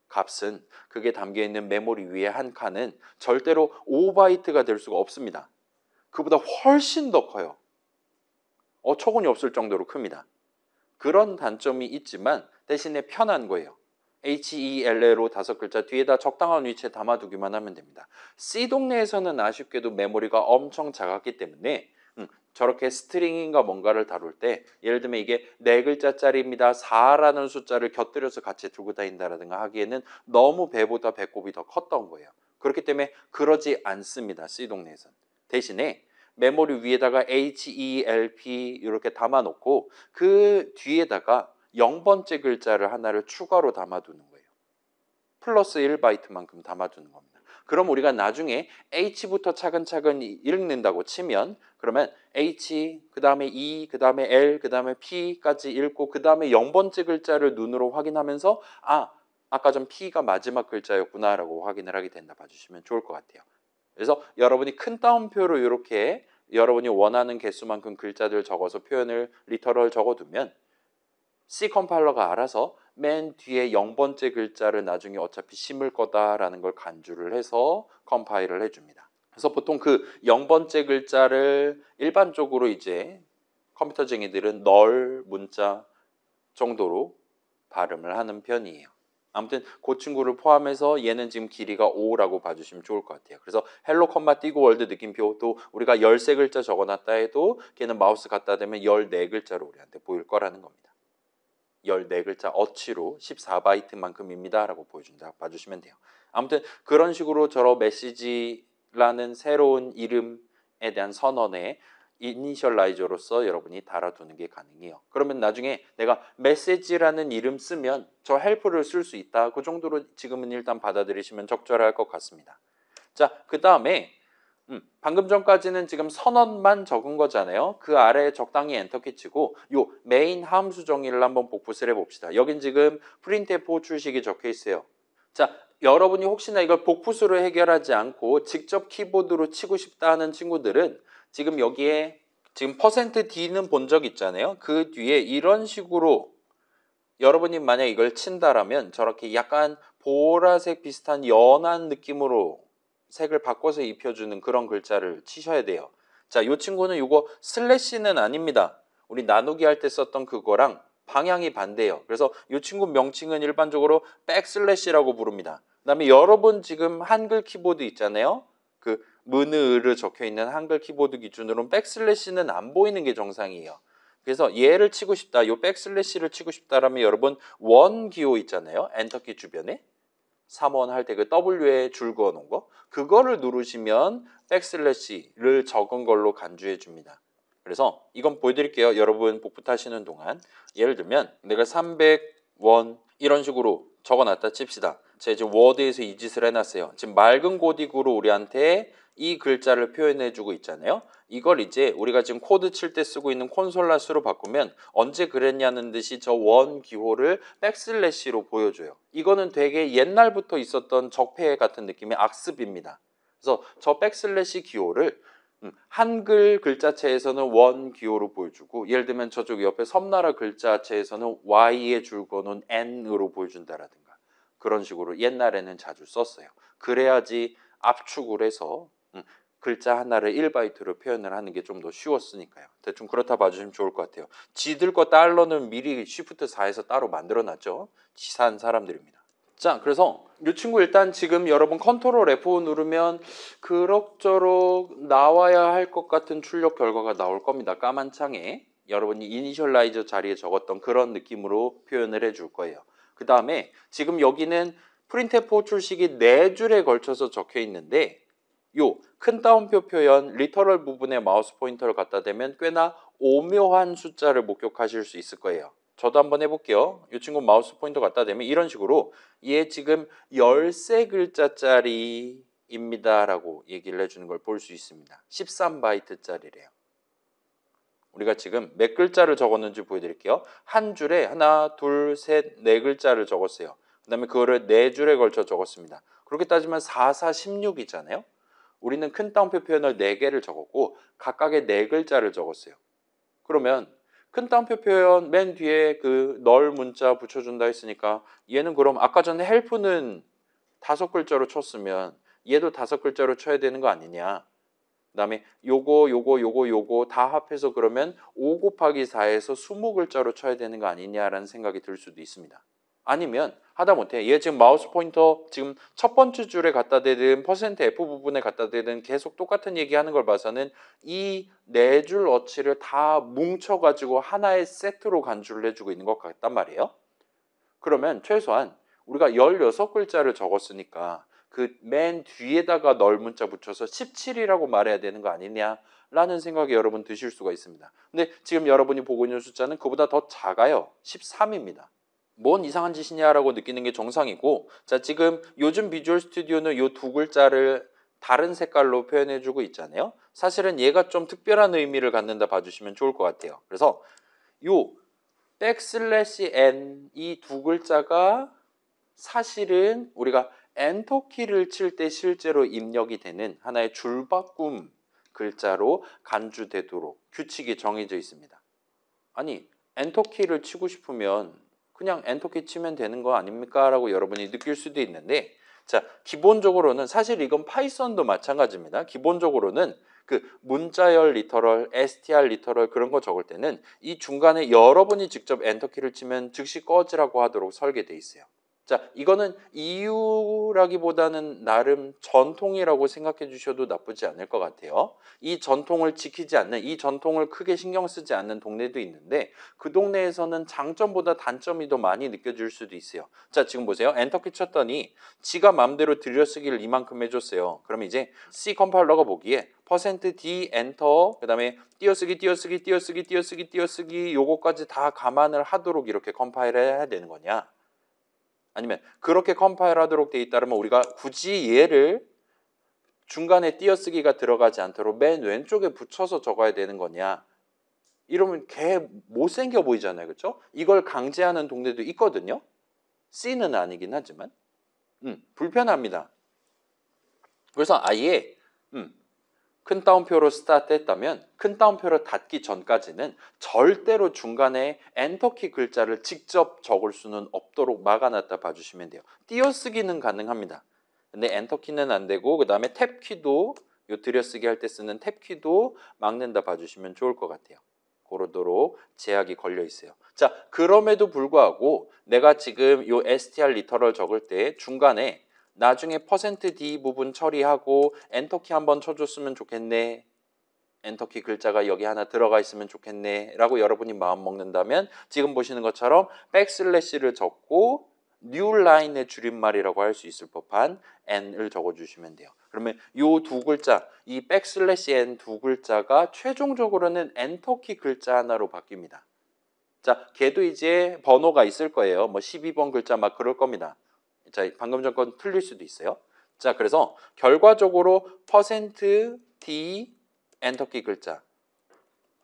값은 그게 담겨있는 메모리 위에 한 칸은 절대로 5바이트가 될 수가 없습니다. 그보다 훨씬 더 커요. 어처구니 없을 정도로 큽니다. 그런 단점이 있지만 대신에 편한 거예요. HELL로 5글자 뒤에다 적당한 위치에 담아두기만 하면 됩니다. C 동네에서는 아쉽게도 메모리가 엄청 작았기 때문에 저렇게 스트링인가 뭔가를 다룰 때 예를 들면 이게 4글자짜리입니다. 4라는 숫자를 곁들여서 같이 들고 다닌다라든가 하기에는 너무 배보다 배꼽이 더 컸던 거예요. 그렇기 때문에 그러지 않습니다. C 동네에서는. 대신에 메모리 위에다가 HELP 이렇게 담아놓고 그 뒤에다가 0번째 글자를 하나를 추가로 담아두는 거예요. 플러스 1바이트만큼 담아두는 겁니다. 그럼 우리가 나중에 H부터 차근차근 읽는다고 치면 그러면 H, 그 다음에 E, 그 다음에 L, 그 다음에 P까지 읽고 그 다음에 0번째 글자를 눈으로 확인하면서 아까 전 P가 마지막 글자였구나 라고 확인을 하게 된다 봐주시면 좋을 것 같아요. 그래서 여러분이 큰 따옴표로 이렇게 여러분이 원하는 개수만큼 글자들 적어서 표현을 리터럴 적어두면 C 컴파일러가 알아서 맨 뒤에 0번째 글자를 나중에 어차피 심을 거다라는 걸 간주를 해서 컴파일을 해줍니다. 그래서 보통 그 0번째 글자를 일반적으로 이제 컴퓨터쟁이들은 널 문자 정도로 발음을 하는 편이에요. 아무튼 그 친구를 포함해서 얘는 지금 길이가 5라고 봐주시면 좋을 것 같아요. 그래서 헬로 컴마 띄고 월드 느낌표도 우리가 13글자 적어놨다 해도 걔는 마우스 갖다 대면 14글자로 우리한테 보일 거라는 겁니다. 14글자 어치로 14바이트만큼입니다 라고 보여준다 봐주시면 돼요. 아무튼 그런 식으로 저런 메시지라는 새로운 이름에 대한 선언에 이니셜라이저로서 여러분이 달아두는 게 가능해요. 그러면 나중에 내가 메시지라는 이름 쓰면 저 헬프를 쓸 수 있다. 그 정도로 지금은 일단 받아들이시면 적절할 것 같습니다. 자, 그 다음에 방금 전까지는 지금 선언만 적은 거잖아요. 그 아래에 적당히 엔터키 치고 요 메인 함수 정의를 한번 복붙을 해봅시다. 여긴 지금 프린트F 호출식이 적혀 있어요. 자, 여러분이 혹시나 이걸 복붙으로 해결하지 않고 직접 키보드로 치고 싶다 하는 친구들은 지금 여기에 지금 %D는 본 적 있잖아요. 그 뒤에 이런 식으로 여러분이 만약 이걸 친다라면 저렇게 약간 보라색 비슷한 연한 느낌으로 색을 바꿔서 입혀주는 그런 글자를 치셔야 돼요. 자, 이 친구는 이거 슬래시는 아닙니다. 우리 나누기 할 때 썼던 그거랑 방향이 반대예요. 그래서 이 친구 명칭은 일반적으로 백슬래시라고 부릅니다. 그 다음에 여러분 지금 한글 키보드 있잖아요. 그 문으로 적혀 있는 한글 키보드 기준으로는 백슬래시는 안 보이는 게 정상이에요. 그래서 얘를 치고 싶다, 요 백슬래시를 치고 싶다라면 여러분 원 기호 있잖아요. 엔터키 주변에 3원 할 때 그 W에 줄 그어 놓은 거, 그거를 누르시면 백슬래시를 적은 걸로 간주해 줍니다. 그래서 이건 보여드릴게요. 여러분 복붙 하시는 동안 예를 들면 내가 300원 이런 식으로 적어놨다 칩시다. 제가 지금 워드에서 이 짓을 해놨어요. 지금 맑은 고딕으로 우리한테 이 글자를 표현해주고 있잖아요. 이걸 이제 우리가 지금 코드 칠 때 쓰고 있는 콘솔라스로 바꾸면 언제 그랬냐는 듯이 저 원 기호를 백슬래시로 보여줘요. 이거는 되게 옛날부터 있었던 적폐 같은 느낌의 악습입니다. 그래서 저 백슬래시 기호를 한글 글자체에서는 원 기호로 보여주고, 예를 들면 저쪽 옆에 섬나라 글자체에서는 Y에 줄 거는 N으로 보여준다라든가 그런 식으로 옛날에는 자주 썼어요. 그래야지 압축을 해서 글자 하나를 1바이트로 표현을 하는 게 좀 더 쉬웠으니까요. 대충 그렇다 봐주시면 좋을 것 같아요. 지들 거 달러는 미리 쉬프트 4에서 따로 만들어놨죠. 치사한 사람들입니다. 자, 그래서 이 친구 일단 지금 여러분 컨트롤 F5 누르면 그럭저럭 나와야 할 것 같은 출력 결과가 나올 겁니다. 까만 창에 여러분이 이니셜라이저 자리에 적었던 그런 느낌으로 표현을 해줄 거예요. 그 다음에 지금 여기는 프린트F5 출식이 4줄에 걸쳐서 적혀 있는데 요 큰 따옴표 표현 리터럴 부분에 마우스 포인터를 갖다 대면 꽤나 오묘한 숫자를 목격하실 수 있을 거예요. 저도 한번 해볼게요. 이 친구 마우스 포인터 갖다 대면 이런 식으로 얘 지금 13글자짜리입니다 라고 얘기를 해주는 걸 볼 수 있습니다. 13바이트짜리래요. 우리가 지금 몇 글자를 적었는지 보여드릴게요. 한 줄에 하나, 둘, 셋, 네 글자를 적었어요. 그 다음에 그거를 4줄에 걸쳐 적었습니다. 그렇게 따지면 4, 4, 16이잖아요. 우리는 큰 따옴표 표현을 4개를 적었고 각각의 4글자를 적었어요. 그러면 큰 따옴표 표현 맨 뒤에 그 널 문자 붙여준다 했으니까 얘는 그럼 아까 전에 헬프는 5글자로 쳤으면 얘도 5글자로 쳐야 되는 거 아니냐. 그 다음에 요거 다 합해서 그러면 5 곱하기 4에서 20글자로 쳐야 되는 거 아니냐라는 생각이 들 수도 있습니다. 아니면 하다못해 얘 지금 마우스 포인터 지금 첫 번째 줄에 갖다 대든 %F 부분에 갖다 대든 계속 똑같은 얘기하는 걸 봐서는 이 4줄 어치를 다 뭉쳐가지고 하나의 세트로 간주를 해주고 있는 것 같단 말이에요. 그러면 최소한 우리가 16글자를 적었으니까 그 맨 뒤에다가 널 문자 붙여서 17이라고 말해야 되는 거 아니냐라는 생각이 여러분 드실 수가 있습니다. 근데 지금 여러분이 보고 있는 숫자는 그보다 더 작아요. 13입니다. 뭔 이상한 짓이냐라고 느끼는 게 정상이고, 자 지금 요즘 비주얼 스튜디오는 요 2글자를 다른 색깔로 표현해주고 있잖아요. 사실은 얘가 좀 특별한 의미를 갖는다 봐주시면 좋을 것 같아요. 그래서 요 백슬래시 n 이 2글자가 사실은 우리가 엔터키를 칠 때 실제로 입력이 되는 하나의 줄바꿈 글자로 간주되도록 규칙이 정해져 있습니다. 아니 엔터키를 치고 싶으면 그냥 엔터키 치면 되는 거 아닙니까? 라고 여러분이 느낄 수도 있는데, 자 기본적으로는 사실 이건 파이썬도 마찬가지입니다. 기본적으로는 그 문자열 리터럴, str 리터럴 그런 거 적을 때는 이 중간에 여러분이 직접 엔터키를 치면 즉시 꺼지라고 하도록 설계돼 있어요. 자, 이거는 이유라기보다는 나름 전통이라고 생각해 주셔도 나쁘지 않을 것 같아요. 이 전통을 지키지 않는, 이 전통을 크게 신경 쓰지 않는 동네도 있는데 그 동네에서는 장점보다 단점이 더 많이 느껴질 수도 있어요. 자, 지금 보세요. 엔터키 쳤더니 지가 마음대로 들여쓰기를 이만큼 해줬어요. 그럼 이제 C 컴파일러가 보기에 %D 엔터 그 다음에 띄어쓰기 요거까지 다 감안을 하도록 이렇게 컴파일 해야 되는 거냐? 아니면 그렇게 컴파일 하도록 돼 있다면 우리가 굳이 얘를 중간에 띄어쓰기가 들어가지 않도록 맨 왼쪽에 붙여서 적어야 되는 거냐? 이러면 개 못생겨 보이잖아요. 그렇죠? 이걸 강제하는 동네도 있거든요. C는 아니긴 하지만 불편합니다. 그래서 아예 큰 따옴표로 스타트 했다면 큰 따옴표로 닫기 전까지는 절대로 중간에 엔터키 글자를 직접 적을 수는 없도록 막아놨다 봐주시면 돼요. 띄어쓰기는 가능합니다. 근데 엔터키는 안 되고 그 다음에 탭키도 요 들여쓰기 할 때 쓰는 탭키도 막는다 봐주시면 좋을 것 같아요. 그러도록 제약이 걸려 있어요. 자, 그럼에도 불구하고 내가 지금 요 str 리터럴 적을 때 중간에 나중에 %D 부분 처리하고 엔터키 한번 쳐줬으면 좋겠네. 엔터키 글자가 여기 하나 들어가 있으면 좋겠네 라고 여러분이 마음 먹는다면 지금 보시는 것처럼 백슬래시를 적고 뉴 라인의 줄임말이라고 할 수 있을 법한 n을 적어주시면 돼요. 그러면 이 두 글자, 이 백슬래시 n 두 글자가 최종적으로는 엔터키 글자 하나로 바뀝니다. 자, 걔도 이제 번호가 있을 거예요. 뭐 12번 글자 막 그럴 겁니다. 자, 방금 전 건 틀릴 수도 있어요. 자, 그래서 결과적으로 %d 엔터키 글자,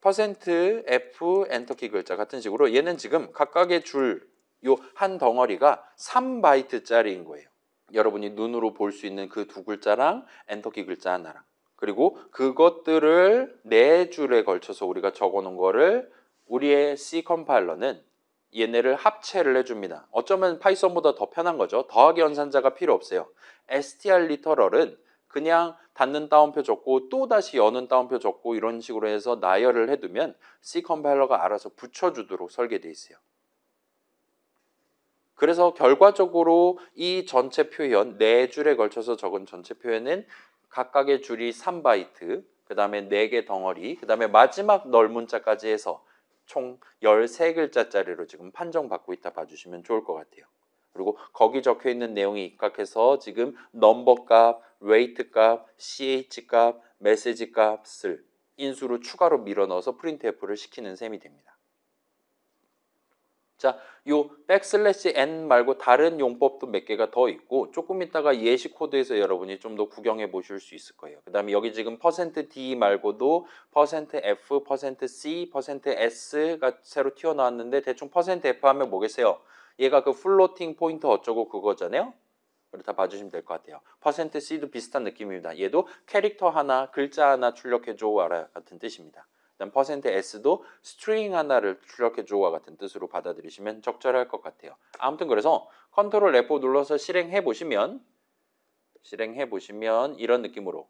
%f 엔터키 글자 같은 식으로 얘는 지금 각각의 줄, 요 한 덩어리가 3바이트짜리인 거예요. 여러분이 눈으로 볼 수 있는 그 두 글자랑 엔터키 글자 하나랑. 그리고 그것들을 네 줄에 걸쳐서 우리가 적어 놓은 거를 우리의 C 컴파일러는 얘네를 합체를 해줍니다. 어쩌면 파이썬보다 더 편한 거죠. 더하기 연산자가 필요 없어요. str 리터럴은 그냥 닫는 따옴표 적고 또 다시 여는 따옴표 적고 이런 식으로 해서 나열을 해두면 C 컴파일러가 알아서 붙여주도록 설계되어 있어요. 그래서 결과적으로 이 전체 표현, 네 줄에 걸쳐서 적은 전체 표현은 각각의 줄이 3바이트, 그 다음에 4개 덩어리, 그 다음에 마지막 널문자까지 해서 총 13글자짜리로 지금 판정받고 있다 봐주시면 좋을 것 같아요. 그리고 거기 적혀 있는 내용이 입각해서 지금 넘버 값, 웨이트 값, ch 값, 메시지 값을 인수로 추가로 밀어 넣어서 프린트F를 시키는 셈이 됩니다. 자, 요 백슬래시 n 말고 다른 용법도 몇 개가 더 있고 조금 있다가 예시 코드에서 여러분이 좀 더 구경해 보실 수 있을 거예요. 그 다음에 여기 지금 %d 말고도 %f, %c, %s가 새로 튀어나왔는데 대충 %f 하면 뭐겠어요? 얘가 그 플로팅 포인트 어쩌고 그거잖아요. 다 봐주시면 될 것 같아요. %c도 비슷한 느낌입니다. 얘도 캐릭터 하나, 글자 하나 출력해줘 알아 같은 뜻입니다. 그다음 %s도 스트링 하나를 출력해줘와 같은 뜻으로 받아들이시면 적절할 것 같아요. 아무튼 그래서 컨트롤 F 눌러서 실행해 보시면 이런 느낌으로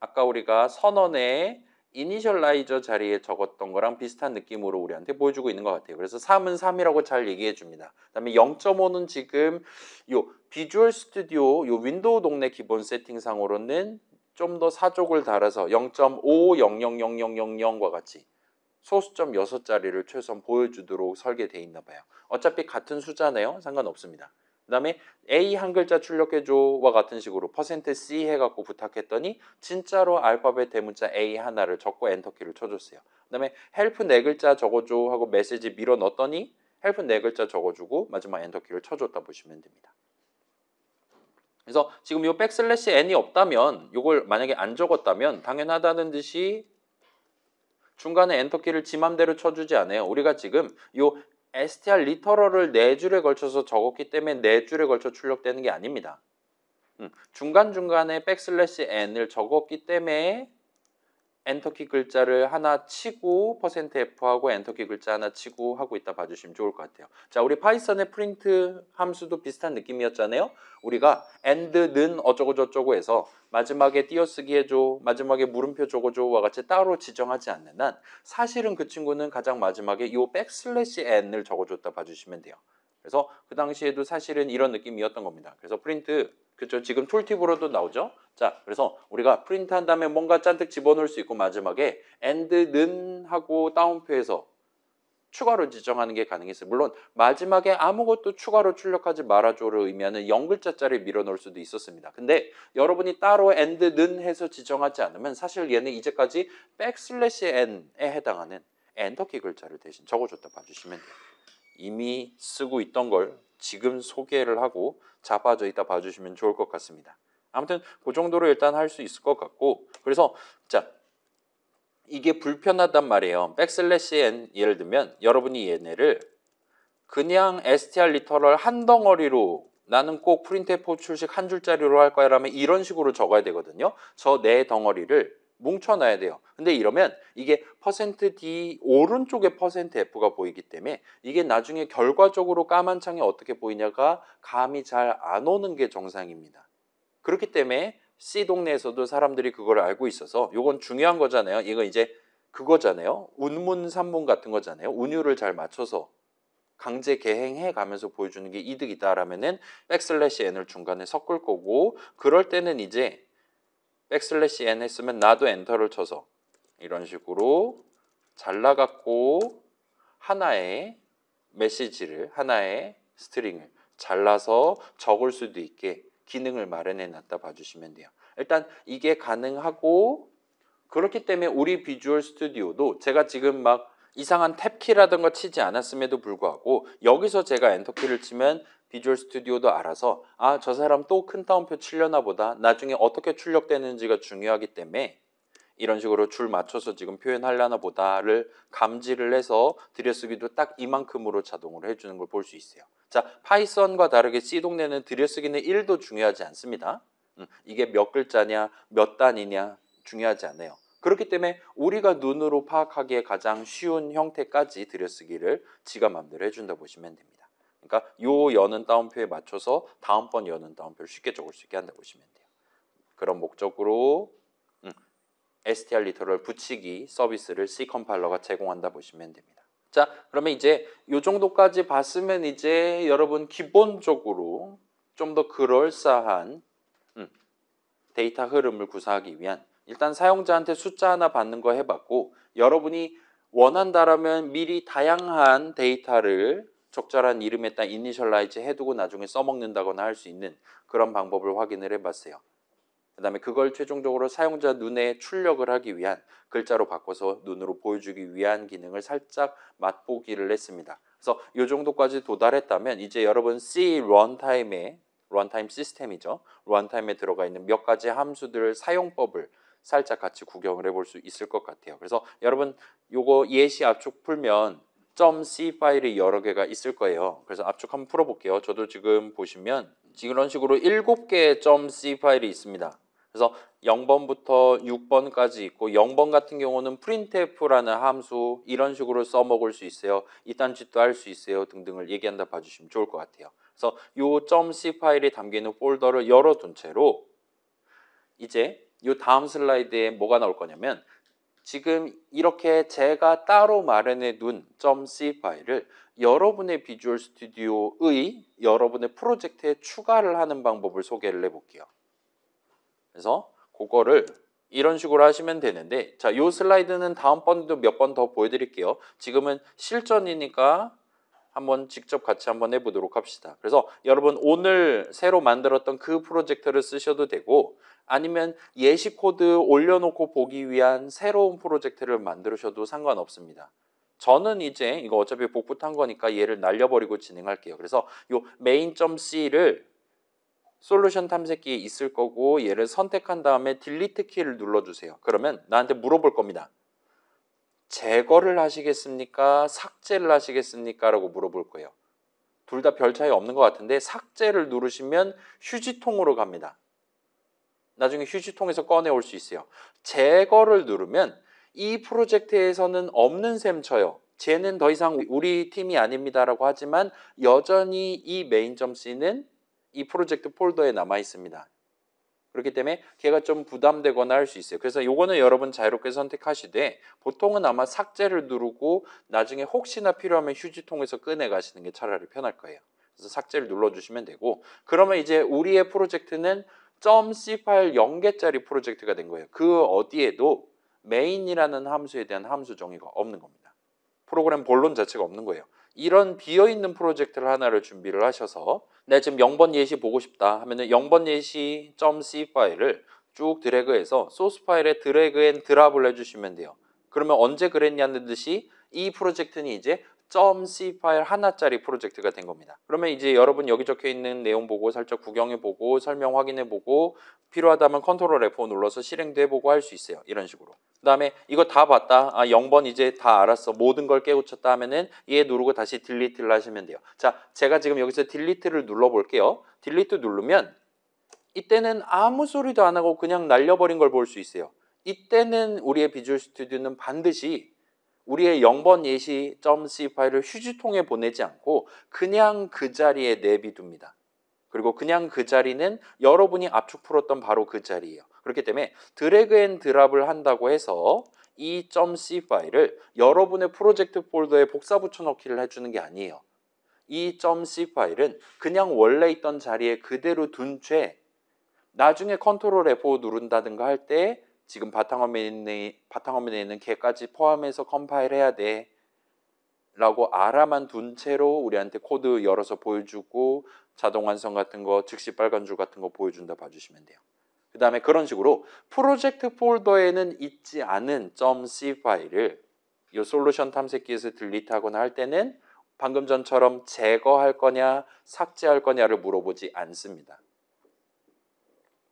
아까 우리가 선언의 이니셜라이저 자리에 적었던 거랑 비슷한 느낌으로 우리한테 보여주고 있는 것 같아요. 그래서 3은 3이라고 잘 얘기해 줍니다. 그다음에 0.5는 지금 요 비주얼 스튜디오 요 윈도우 동네 기본 세팅상으로는 좀 더 사족을 달아서 0.50000000과 같이 소수점 6자리를 최소한 보여주도록 설계되어 있나 봐요. 어차피 같은 숫자네요. 상관없습니다. 그 다음에 A 한 글자 출력해줘와 같은 식으로 %C 해갖고 부탁했더니 진짜로 알파벳 대문자 A 하나를 적고 엔터키를 쳐줬어요. 그 다음에 헬프 4글자 적어줘 하고 메시지 밀어 넣었더니 헬프 4글자 적어주고 마지막 엔터키를 쳐줬다 보시면 됩니다. 그래서 지금 이 백슬래시 n이 없다면 이걸 만약에 안 적었다면 당연하다는 듯이 중간에 엔터키를 지 맘대로 쳐주지 않아요. 우리가 지금 이 str 리터럴을 4줄에 걸쳐서 적었기 때문에 4줄에 걸쳐 출력되는 게 아닙니다. 중간중간에 백슬래시 n을 적었기 때문에 엔터키 글자를 하나 치고 %f하고 엔터키 글자 하나 치고 하고 있다 봐주시면 좋을 것 같아요. 자, 우리 파이썬의 프린트 함수도 비슷한 느낌이었잖아요. 우리가 and는 어쩌고 저쩌고 해서 마지막에 띄어쓰기 해줘, 마지막에 물음표 적어줘와 같이 따로 지정하지 않는 한 사실은 그 친구는 가장 마지막에 이 백슬래시 n을 적어줬다 봐주시면 돼요. 그래서 그 당시에도 사실은 이런 느낌이었던 겁니다. 그래서 프린트 그렇죠. 지금 툴팁으로도 나오죠. 자, 그래서 우리가 프린트 한 다음에 뭔가 잔뜩 집어넣을 수 있고 마지막에 and는 하고 따옴표에서 추가로 지정하는 게 가능했어요. 물론 마지막에 아무것도 추가로 출력하지 말아줘를 의미하는 0글자짜리 밀어넣을 수도 있었습니다. 근데 여러분이 따로 and는 해서 지정하지 않으면 사실 얘는 이제까지 백슬래시 n에 해당하는 엔터키 글자를 대신 적어줬다 봐주시면 돼요. 이미 쓰고 있던 걸 지금 소개를 하고 자빠져 있다 봐주시면 좋을 것 같습니다. 아무튼 그 정도로 일단 할 수 있을 것 같고 그래서 자 이게 불편하단 말이에요. 백슬래시 n 예를 들면 여러분이 얘네를 그냥 str 리터럴 한 덩어리로 나는 꼭 프린트F 출식 한 줄짜리로 할 거야 라면 이런 식으로 적어야 되거든요. 저 네 덩어리를 뭉쳐놔야 돼요. 근데 이러면 이게 %d 오른쪽에 %f가 보이기 때문에 이게 나중에 결과적으로 까만 창에 어떻게 보이냐가 감이 잘 안 오는 게 정상입니다. 그렇기 때문에 C 동네에서도 사람들이 그걸 알고 있어서 이건 중요한 거잖아요. 이거 이제 그거잖아요. 운문, 산문 같은 거잖아요. 운율을 잘 맞춰서 강제 개행해 가면서 보여주는 게 이득이다라면은 백슬래시 n을 중간에 섞을 거고 그럴 때는 이제 백슬래시 n 했으면 나도 엔터를 쳐서 이런 식으로 잘라갖고 하나의 메시지를, 하나의 스트링을 잘라서 적을 수도 있게 기능을 마련해 놨다 봐주시면 돼요. 일단 이게 가능하고, 그렇기 때문에 우리 비주얼 스튜디오도 제가 지금 막 이상한 탭키라든가 치지 않았음에도 불구하고 여기서 제가 엔터키를 치면 비주얼 스튜디오도 알아서 아, 저 사람 또 큰 따옴표 치려나 보다, 나중에 어떻게 출력되는지가 중요하기 때문에 이런 식으로 줄 맞춰서 지금 표현하려나 보다를 감지를 해서 들여쓰기도 딱 이만큼으로 자동으로 해주는 걸 볼 수 있어요. 자, 파이썬과 다르게 C 동네는 들여쓰기는 1도 중요하지 않습니다. 이게 몇 글자냐, 몇 단위냐 중요하지 않아요. 그렇기 때문에 우리가 눈으로 파악하기에 가장 쉬운 형태까지 들여쓰기를 지가 맘대로 해준다 보시면 됩니다. 그러니까 요 여는 따옴표에 맞춰서 다음번 여는 따옴표를 쉽게 적을 수 있게 한다 보시면 돼요. 그런 목적으로 str 리터럴 붙이기 서비스를 C 컴파일러가 제공한다 보시면 됩니다. 자, 그러면 이제 요 정도까지 봤으면 이제 여러분 기본적으로 좀 더 그럴싸한 데이터 흐름을 구사하기 위한, 일단 사용자한테 숫자 하나 받는 거 해봤고, 여러분이 원한다라면 미리 다양한 데이터를 적절한 이름에다 이니셜라이즈 해두고 나중에 써먹는다거나 할 수 있는 그런 방법을 확인을 해봤어요. 그 다음에 그걸 최종적으로 사용자 눈에 출력을 하기 위한, 글자로 바꿔서 눈으로 보여주기 위한 기능을 살짝 맛보기를 했습니다. 그래서 이 정도까지 도달했다면 이제 여러분 C 런타임에, 런타임 시스템이죠, 런타임에 들어가 있는 몇 가지 함수들 사용법을 살짝 같이 구경을 해볼 수 있을 것 같아요. 그래서 여러분 요거 예시 압축 풀면 .c 파일이 여러 개가 있을 거예요. 그래서 압축 한번 풀어볼게요. 저도 지금 보시면 지금 이런 식으로 7개의 .c 파일이 있습니다. 그래서 0번부터 6번까지 있고, 0번 같은 경우는 printf라는 함수 이런 식으로 써먹을 수 있어요. 이딴 짓도 할 수 있어요 등등을 얘기한다 봐주시면 좋을 것 같아요. 그래서 요 .c 파일이 담겨있는 폴더를 열어둔 채로 이제 요 다음 슬라이드에 뭐가 나올 거냐면, 지금 이렇게 제가 따로 마련해 둔 .c 파일을 여러분의 비주얼 스튜디오의 여러분의 프로젝트에 추가를 하는 방법을 소개를 해볼게요. 그래서 그거를 이런 식으로 하시면 되는데, 자, 요 슬라이드는 다음번에도 몇 번 더 보여드릴게요. 지금은 실전이니까 한번 직접 같이 한번 해보도록 합시다. 그래서 여러분 오늘 새로 만들었던 그 프로젝트를 쓰셔도 되고, 아니면 예시 코드 올려놓고 보기 위한 새로운 프로젝트를 만드셔도 상관없습니다. 저는 이제 이거 어차피 복붙 한 거니까 얘를 날려버리고 진행할게요. 그래서 요 main.c를 솔루션 탐색기에 있을 거고, 얘를 선택한 다음에 딜리트 키를 눌러주세요. 그러면 나한테 물어볼 겁니다. 제거를 하시겠습니까? 삭제를 하시겠습니까? 라고 물어볼 거예요. 둘 다 별 차이 없는 것 같은데 삭제를 누르시면 휴지통으로 갑니다. 나중에 휴지통에서 꺼내올 수 있어요. 제거를 누르면 이 프로젝트에서는 없는 셈 쳐요. 쟤는 더 이상 우리 팀이 아닙니다 라고 하지만 여전히 이 main.c는 이 프로젝트 폴더에 남아 있습니다. 그렇기 때문에 걔가 좀 부담되거나 할 수 있어요. 그래서 요거는 여러분 자유롭게 선택하시되, 보통은 아마 삭제를 누르고 나중에 혹시나 필요하면 휴지통에서 꺼내 가시는 게 차라리 편할 거예요. 그래서 삭제를 눌러주시면 되고, 그러면 이제 우리의 프로젝트는 .c 파일 0개짜리 프로젝트가 된 거예요. 그 어디에도 main이라는 함수에 대한 함수 정의가 없는 겁니다. 프로그램 본론 자체가 없는 거예요. 이런 비어있는 프로젝트를 하나를 준비를 하셔서, 내가 지금 0번 예시 보고 싶다 하면은 0번 예시 .c 파일을 쭉 드래그해서 소스 파일에 드래그 앤 드랍을 해주시면 돼요. 그러면 언제 그랬냐는 듯이 이 프로젝트는 이제 .c 파일 하나짜리 프로젝트가 된 겁니다. 그러면 이제 여러분 여기 적혀 있는 내용 보고 살짝 구경해 보고 설명 확인해 보고 필요하다면 컨트롤 F5 눌러서 실행도 해보고 할 수 있어요. 이런 식으로. 그 다음에 이거 다 봤다. 아, 0번 이제 다 알았어. 모든 걸 깨우쳤다 하면은 얘 누르고 다시 딜리트를 하시면 돼요. 자, 제가 지금 여기서 딜리트를 눌러볼게요. 딜리트 누르면 이때는 아무 소리도 안 하고 그냥 날려버린 걸 볼 수 있어요. 이때는 우리의 비주얼 스튜디오는 반드시 우리의 0번 예시 .c 파일을 휴지통에 보내지 않고 그냥 그 자리에 내비둡니다. 그리고 그냥 그 자리는 여러분이 압축 풀었던 바로 그 자리예요. 그렇기 때문에 드래그 앤 드랍을 한다고 해서 이 .c 파일을 여러분의 프로젝트 폴더에 복사 붙여넣기를 해주는 게 아니에요. 이 .c 파일은 그냥 원래 있던 자리에 그대로 둔 채 나중에 컨트롤 F5 누른다든가 할 때 지금 바탕화면에 있는 걔까지 포함해서 컴파일해야 돼 라고 알아만 둔 채로 우리한테 코드 열어서 보여주고 자동 완성 같은 거, 즉시 빨간 줄 같은 거 보여준다 봐주시면 돼요. 그 다음에 그런 식으로 프로젝트 폴더에는 있지 않은 .c 파일을 이 솔루션 탐색기에서 딜리트하거나 할 때는 방금 전처럼 제거할 거냐 삭제할 거냐를 물어보지 않습니다.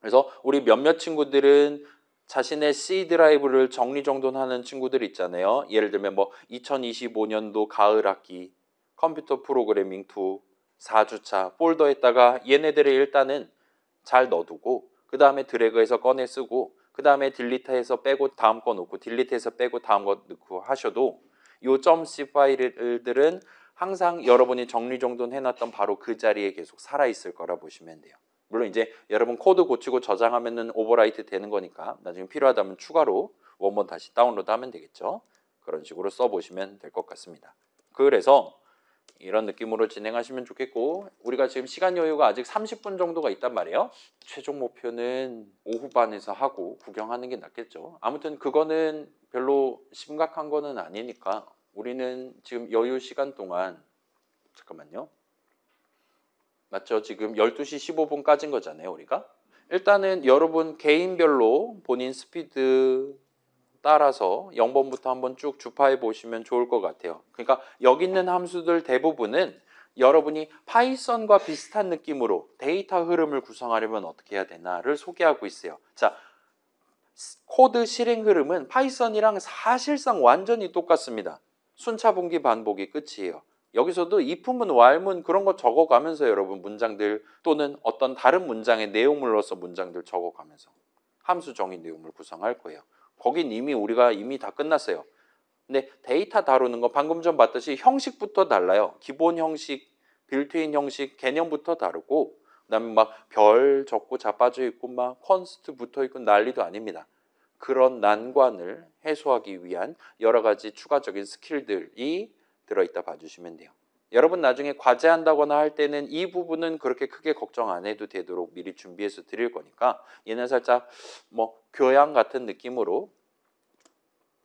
그래서 우리 몇몇 친구들은 자신의 C 드라이브를 정리정돈하는 친구들 있잖아요. 예를 들면 뭐 2025년도 가을 학기 컴퓨터 프로그래밍 2 4주차 폴더에다가 얘네들을 일단은 잘 넣어두고 그 다음에 드래그해서 꺼내 쓰고 그 다음에 딜리트해서 빼고 다음 거 넣고 딜리트해서 빼고 다음 거 넣고 하셔도 요 .c 파일들은 항상 여러분이 정리정돈 해놨던 바로 그 자리에 계속 살아있을 거라 보시면 돼요. 물론 이제 여러분 코드 고치고 저장하면은 오버라이트 되는 거니까 나중에 필요하다면 추가로 원본 다시 다운로드 하면 되겠죠. 그런 식으로 써보시면 될 것 같습니다. 그래서 이런 느낌으로 진행하시면 좋겠고 우리가 지금 시간 여유가 아직 30분 정도가 있단 말이에요. 최종 목표는 오후 반에서 하고 구경하는 게 낫겠죠. 아무튼 그거는 별로 심각한 거는 아니니까 우리는 지금 여유 시간 동안 잠깐만요. 맞죠? 지금 12시 15분까지인 거잖아요, 우리가. 일단은 여러분 개인별로 본인 스피드 따라서 0번부터 한번 쭉 주파해 보시면 좋을 것 같아요. 그러니까 여기 있는 함수들 대부분은 여러분이 파이썬과 비슷한 느낌으로 데이터 흐름을 구성하려면 어떻게 해야 되나를 소개하고 있어요. 자, 코드 실행 흐름은 파이썬이랑 사실상 완전히 똑같습니다. 순차 분기 반복이 끝이에요. 여기서도 if문, while문 그런 거 적어가면서 여러분 문장들 또는 어떤 다른 문장의 내용물로서 문장들 적어가면서 함수 정의 내용물 구성할 거예요. 거긴 우리가 이미 다 끝났어요. 근데 데이터 다루는 거 방금 전 봤듯이 형식부터 달라요. 기본 형식, 빌트인 형식, 개념부터 다르고 그다음에 막 별 적고 자빠져 있고 막 컨스트 붙어 있고 난리도 아닙니다. 그런 난관을 해소하기 위한 여러 가지 추가적인 스킬들이 들어있다 봐주시면 돼요. 여러분 나중에 과제한다거나 할 때는 이 부분은 그렇게 크게 걱정 안 해도 되도록 미리 준비해서 드릴 거니까 얘는 살짝 뭐 교양 같은 느낌으로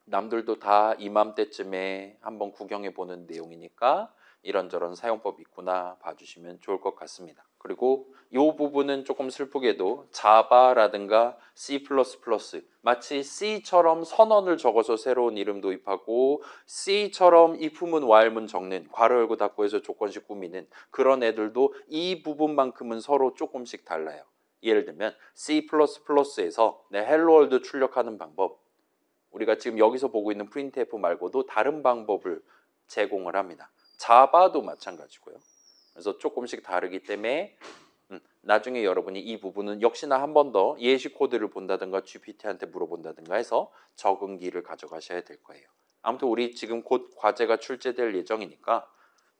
남들도 다 이맘때쯤에 한번 구경해 보는 내용이니까 이런저런 사용법 있구나 봐주시면 좋을 것 같습니다. 그리고 이 부분은 조금 슬프게도 자바라든가 C++ 마치 C처럼 선언을 적어서 새로운 이름 도입하고 C처럼 if문, while문 적는 괄호 열고 닫고 해서 조건식 꾸미는 그런 애들도 이 부분만큼은 서로 조금씩 달라요. 예를 들면 C++에서 내 헬로 월드 출력하는 방법 우리가 지금 여기서 보고 있는 printf 말고도 다른 방법을 제공을 합니다. 자바도 마찬가지고요. 그래서 조금씩 다르기 때문에 나중에 여러분이 이 부분은 역시나 한 번 더 예시 코드를 본다든가 GPT한테 물어본다든가 해서 적응기를 가져가셔야 될 거예요. 아무튼 우리 지금 곧 과제가 출제될 예정이니까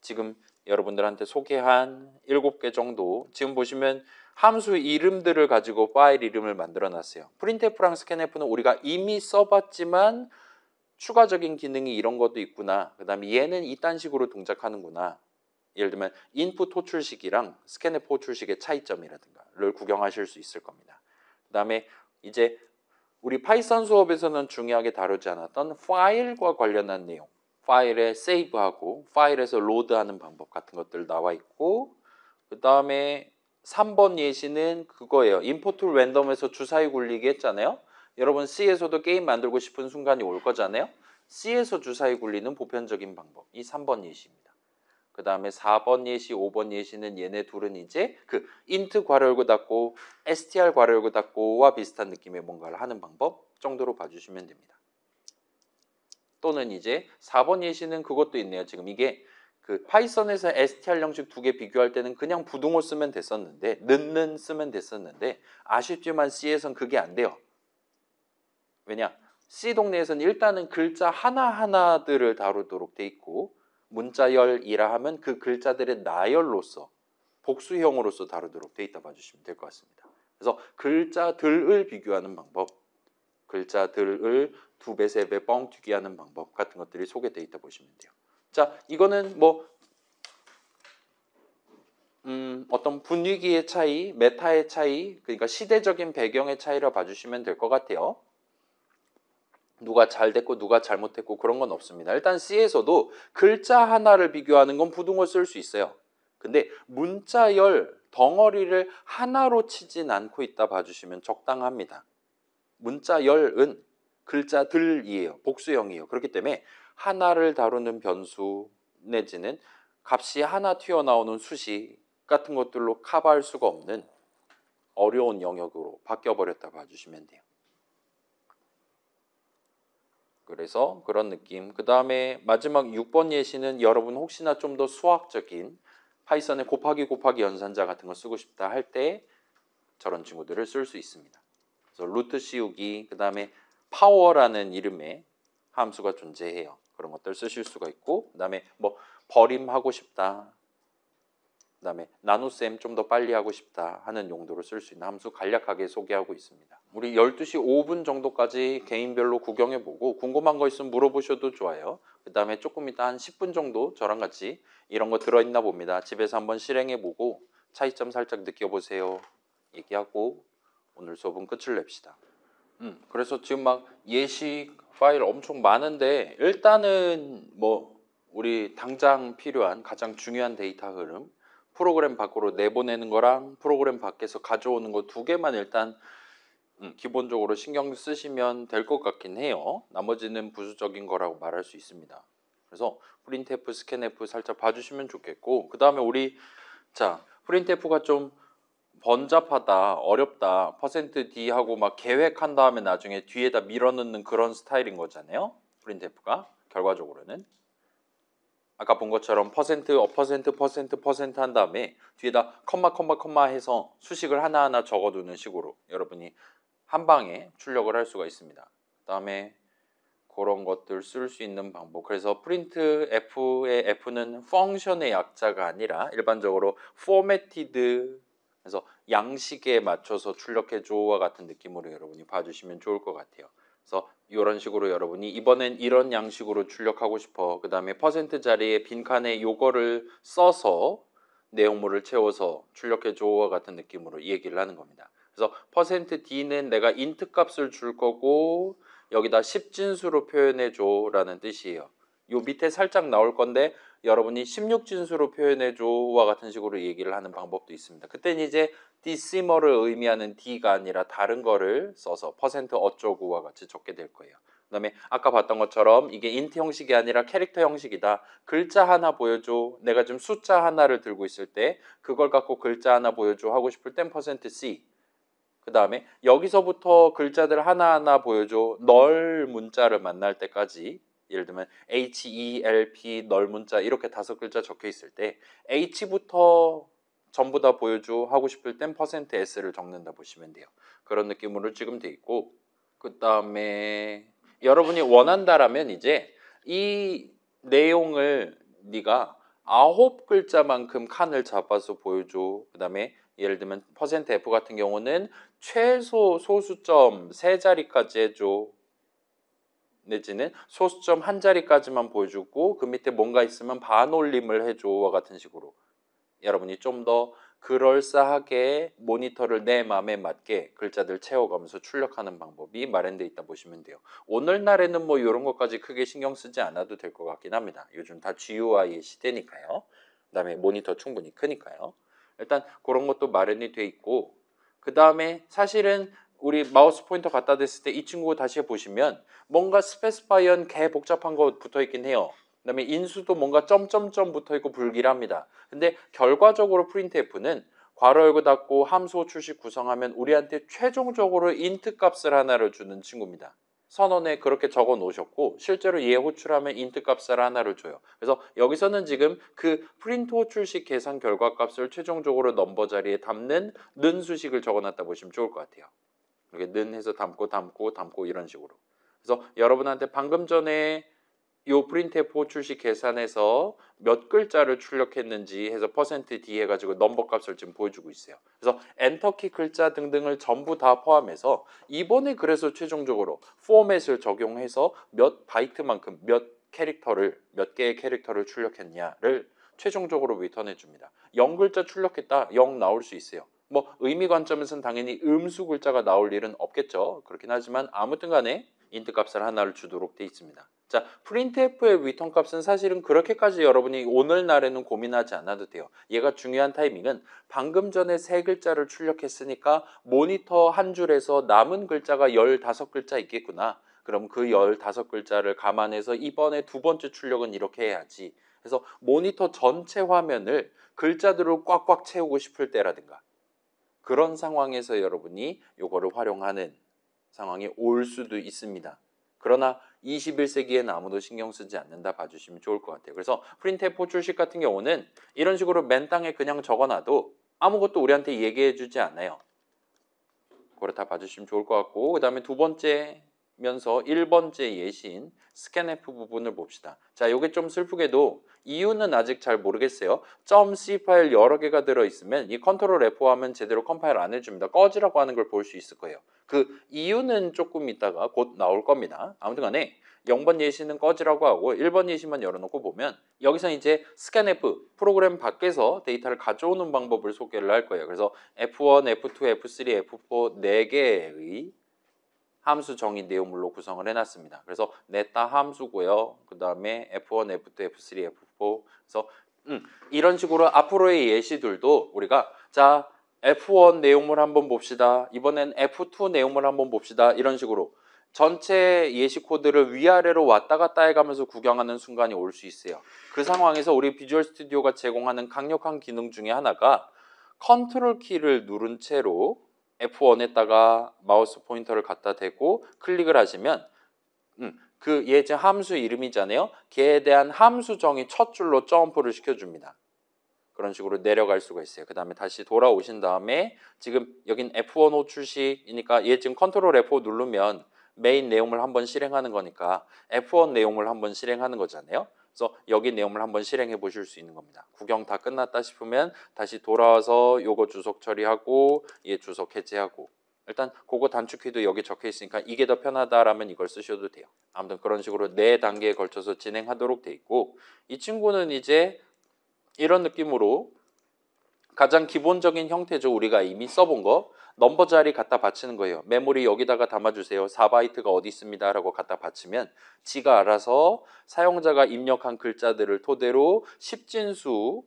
지금 여러분들한테 소개한 7개 정도 지금 보시면 함수 이름들을 가지고 파일 이름을 만들어 놨어요. printf랑 scanf는 우리가 이미 써봤지만 추가적인 기능이 이런 것도 있구나. 그 다음에 얘는 이딴 식으로 동작하는구나. 예를 들면 input 호출식이랑 scanf 호출식의 차이점이라든가를 구경하실 수 있을 겁니다. 그 다음에 이제 우리 파이썬 수업에서는 중요하게 다루지 않았던 파일과 관련한 내용 파일에 세이브하고 파일에서 로드하는 방법 같은 것들 나와 있고 그 다음에 3번 예시는 그거예요. 인포트 랜덤에서 주사위 굴리기 했잖아요. 여러분 C에서도 게임 만들고 싶은 순간이 올 거잖아요. C에서 주사위 굴리는 보편적인 방법. 이 3번 예시입니다. 그 다음에 4번 예시, 5번 예시는 얘네 둘은 이제 그 int 괄호 열고 닫고 str 괄호 열고 닫고와 비슷한 느낌의 뭔가를 하는 방법 정도로 봐주시면 됩니다. 또는 이제 4번 예시는 그것도 있네요. 지금 이게 그 파이썬에서 str 형식 두 개 비교할 때는 그냥 부등호 쓰면 됐었는데 넣는 쓰면 됐었는데 아쉽지만 C에선 그게 안 돼요. 왜냐? C 동네에서는 일단은 글자 하나하나들을 다루도록 돼 있고 문자열이라 하면 그 글자들의 나열로서 복수형으로서 다루도록 돼 있다 봐주시면 될 것 같습니다. 그래서 글자들을 비교하는 방법 글자들을 2배, 3배 뻥튀기 하는 방법 같은 것들이 소개되어 있다 보시면 돼요. 자, 이거는 뭐 어떤 분위기의 차이, 메타의 차이, 그러니까 시대적인 배경의 차이라 봐주시면 될 것 같아요. 누가 잘 됐고 누가 잘못했고 그런 건 없습니다. 일단 C에서도 글자 하나를 비교하는 건 부등호 쓸 수 있어요. 근데 문자열 덩어리를 하나로 치진 않고 있다 봐주시면 적당합니다. 문자열은 글자들이에요. 복수형이에요. 그렇기 때문에 하나를 다루는 변수 내지는 값이 하나 튀어나오는 수식 같은 것들로 커버할 수가 없는 어려운 영역으로 바뀌어버렸다 봐주시면 돼요. 그래서 그런 느낌. 그 다음에 마지막 6번 예시는 여러분 혹시나 좀 더 수학적인 파이썬의 곱하기 곱하기 연산자 같은 거 쓰고 싶다 할 때 저런 친구들을 쓸 수 있습니다. 그래서 루트 씌우기, 그 다음에 파워라는 이름의 함수가 존재해요. 그런 것들 쓰실 수가 있고, 그 다음에 뭐 버림하고 싶다, 그 다음에 나눗셈 좀 더 빨리 하고 싶다 하는 용도로 쓸 수 있는 함수 간략하게 소개하고 있습니다. 우리 12시 5분 정도까지 개인별로 구경해보고 궁금한 거 있으면 물어보셔도 좋아요. 그 다음에 조금 이따 한 10분 정도 저랑 같이 이런 거 들어있나 봅니다. 집에서 한번 실행해보고 차이점 살짝 느껴보세요. 얘기하고 오늘 수업은 끝을 냅시다. 그래서 지금 막 예시 파일 엄청 많은데 일단은 뭐 우리 당장 필요한 가장 중요한 데이터 흐름 프로그램 밖으로 내보내는 거랑 프로그램 밖에서 가져오는 거 두 개만 일단 기본적으로 신경 쓰시면 될 것 같긴 해요. 나머지는 부수적인 거라고 말할 수 있습니다. 그래서 프린트F, 스캔F 살짝 봐주시면 좋겠고 그 다음에 우리 자 프린트F가 좀 번잡하다, 어렵다, %D 하고 막 계획한 다음에 나중에 뒤에다 밀어넣는 그런 스타일인 거잖아요. 프린트F가 결과적으로는 아까 본 것처럼 퍼센트 한 다음에 뒤에다 컴마 해서 수식을 하나하나 적어두는 식으로 여러분이 한 방에 출력을 할 수가 있습니다. 그 다음에 그런 것들 쓸 수 있는 방법. 그래서 printf의 f는 펑션의 약자가 아니라 일반적으로 formatted 그래서 양식에 맞춰서 출력해줘와 같은 느낌으로 여러분이 봐주시면 좋을 것 같아요. 그래서 이런 식으로 여러분이 이번엔 이런 양식으로 출력하고 싶어. 그 다음에 퍼센트 자리에 빈칸에 요거를 써서 내용물을 채워서 출력해줘와 같은 느낌으로 얘기를 하는 겁니다. 그래서 %D는 내가 인트 값을 줄 거고 여기다 10진수로 표현해줘 라는 뜻이에요. 요 밑에 살짝 나올 건데 여러분이 16진수로 표현해줘와 같은 식으로 얘기를 하는 방법도 있습니다. 그때는 이제 decimal을 의미하는 D가 아니라 다른 거를 써서 퍼센트 어쩌고와 같이 적게 될 거예요. 그 다음에 아까 봤던 것처럼 이게 인트 형식이 아니라 캐릭터 형식이다. 글자 하나 보여줘. 내가 지금 숫자 하나를 들고 있을 때 그걸 갖고 글자 하나 보여줘 하고 싶을 땐 %C. 그 다음에 여기서부터 글자들 하나하나 보여줘. 널 문자를 만날 때까지 예를 들면 HELP 널 문자 이렇게 5글자 적혀 있을 때 H부터 전부 다 보여줘 하고 싶을 땐 %S를 적는다 보시면 돼요. 그런 느낌으로 지금 돼 있고 그 다음에 여러분이 원한다라면 이제 이 내용을 네가 9글자만큼 칸을 잡아서 보여줘. 그 다음에 예를 들면 %F 같은 경우는 최소 소수점 3자리까지 해줘. 내지는 소수점 1자리까지만 보여주고 그 밑에 뭔가 있으면 반올림을 해줘와 같은 식으로 여러분이 좀 더 그럴싸하게 모니터를 내 마음에 맞게 글자들 채워가면서 출력하는 방법이 마련되어 있다 보시면 돼요. 오늘날에는 뭐 이런 것까지 크게 신경 쓰지 않아도 될 것 같긴 합니다. 요즘 다 GUI의 시대니까요. 그 다음에 모니터 충분히 크니까요. 일단 그런 것도 마련이 돼 있고 그 다음에 사실은 우리 마우스 포인터 갖다 댔을 때 이 친구 다시 보시면 뭔가 스페시파이언 개 복잡한 거 붙어 있긴 해요. 그 다음에 인수도 뭔가 점점점 붙어 있고 불길합니다. 근데 결과적으로 printf는 괄호 열고 닫고 함수 출식 구성하면 우리한테 최종적으로 int 값을 하나를 주는 친구입니다. 선언에 그렇게 적어 놓으셨고 실제로 얘 호출하면 int 값을 하나를 줘요. 그래서 여기서는 지금 그 프린트 호출식 계산 결과 값을 최종적으로 넘버 자리에 담는 는 수식을 적어 놨다 보시면 좋을 것 같아요. 이렇게 는 해서 담고 이런 식으로. 그래서 여러분한테 방금 전에 요 printf 호출식 계산해서 몇 글자를 출력했는지 해서 %D 해가지고 넘버 값을 지금 보여주고 있어요. 그래서 엔터키 글자 등등을 전부 다 포함해서 이번에 그래서 최종적으로 포맷을 적용해서 몇 바이트만큼 몇 개의 캐릭터를 출력했냐를 최종적으로 리턴해 줍니다. 0글자 출력했다. 0 나올 수 있어요. 뭐 의미 관점에서는 당연히 음수 글자가 나올 일은 없겠죠. 그렇긴 하지만 아무튼 간에 인트 값을 하나를 주도록 돼 있습니다. 자, printf의 리턴 값은 사실은 그렇게까지 여러분이 오늘날에는 고민하지 않아도 돼요. 얘가 중요한 타이밍은 방금 전에 세 글자를 출력했으니까 모니터 한 줄에서 남은 글자가 15글자 있겠구나. 그럼 그 15글자를 감안해서 이번에 두 번째 출력은 이렇게 해야지. 그래서 모니터 전체 화면을 글자들을 꽉꽉 채우고 싶을 때라든가 그런 상황에서 여러분이 이거를 활용하는 상황이 올 수도 있습니다. 그러나 21세기에는 아무도 신경 쓰지 않는다 봐주시면 좋을 것 같아요. 그래서 프린트F 출식 같은 경우는 이런 식으로 맨 땅에 그냥 적어놔도 아무것도 우리한테 얘기해주지 않아요. 그걸 다 봐주시면 좋을 것 같고 그 다음에 두 번째면서 1번째 예시인 스캔F 부분을 봅시다. 자, 이게 좀 슬프게도 이유는 아직 잘 모르겠어요. .c 파일 여러 개가 들어있으면 이 컨트롤 F 하면 제대로 컴파일 안 해줍니다. 꺼지라고 하는 걸 볼 수 있을 거예요. 그 이유는 조금 있다가 곧 나올 겁니다. 아무튼 간에 0번 예시는 꺼지라고 하고 1번 예시만 열어놓고 보면 여기서 이제 스캔F 프로그램 밖에서 데이터를 가져오는 방법을 소개를 할 거예요. 그래서 F1, F2, F3, F4 4개의 함수 정의 내용물로 구성을 해놨습니다. 그래서 냈다 함수고요. 그 다음에 F1, F2, F3, F4 그래서 이런 식으로 앞으로의 예시들도 우리가 자 F1 내용물 한번 봅시다. 이번엔 F2 내용물 한번 봅시다. 이런 식으로 전체 예시 코드를 위아래로 왔다 갔다 해가면서 구경하는 순간이 올 수 있어요. 그 상황에서 우리 비주얼 스튜디오가 제공하는 강력한 기능 중에 하나가 컨트롤 키를 누른 채로 F1에다가 마우스 포인터를 갖다 대고 클릭을 하시면 그 얘 지금 함수 이름이잖아요. 걔에 대한 함수 정의 첫 줄로 점프를 시켜줍니다. 그런 식으로 내려갈 수가 있어요. 그 다음에 다시 돌아오신 다음에 지금 여긴 F1 호 출시이니까 얘 지금 컨트롤 F5 누르면 메인 내용을 한번 실행하는 거니까 F1 내용을 한번 실행하는 거잖아요. 그래서 여기 내용을 한번 실행해 보실 수 있는 겁니다. 구경 다 끝났다 싶으면 다시 돌아와서 요거 주석 처리하고 얘 주석 해제하고 일단 그거 단축키도 여기 적혀 있으니까 이게 더 편하다라면 이걸 쓰셔도 돼요. 아무튼 그런 식으로 4단계에 걸쳐서 진행하도록 돼 있고 이 친구는 이제 이런 느낌으로 가장 기본적인 형태죠. 우리가 이미 써본 거 넘버 자리 갖다 받치는 거예요. 메모리 여기다가 담아주세요. 4바이트가 어디 있습니다 라고 갖다 받치면 지가 알아서 사용자가 입력한 글자들을 토대로 10진수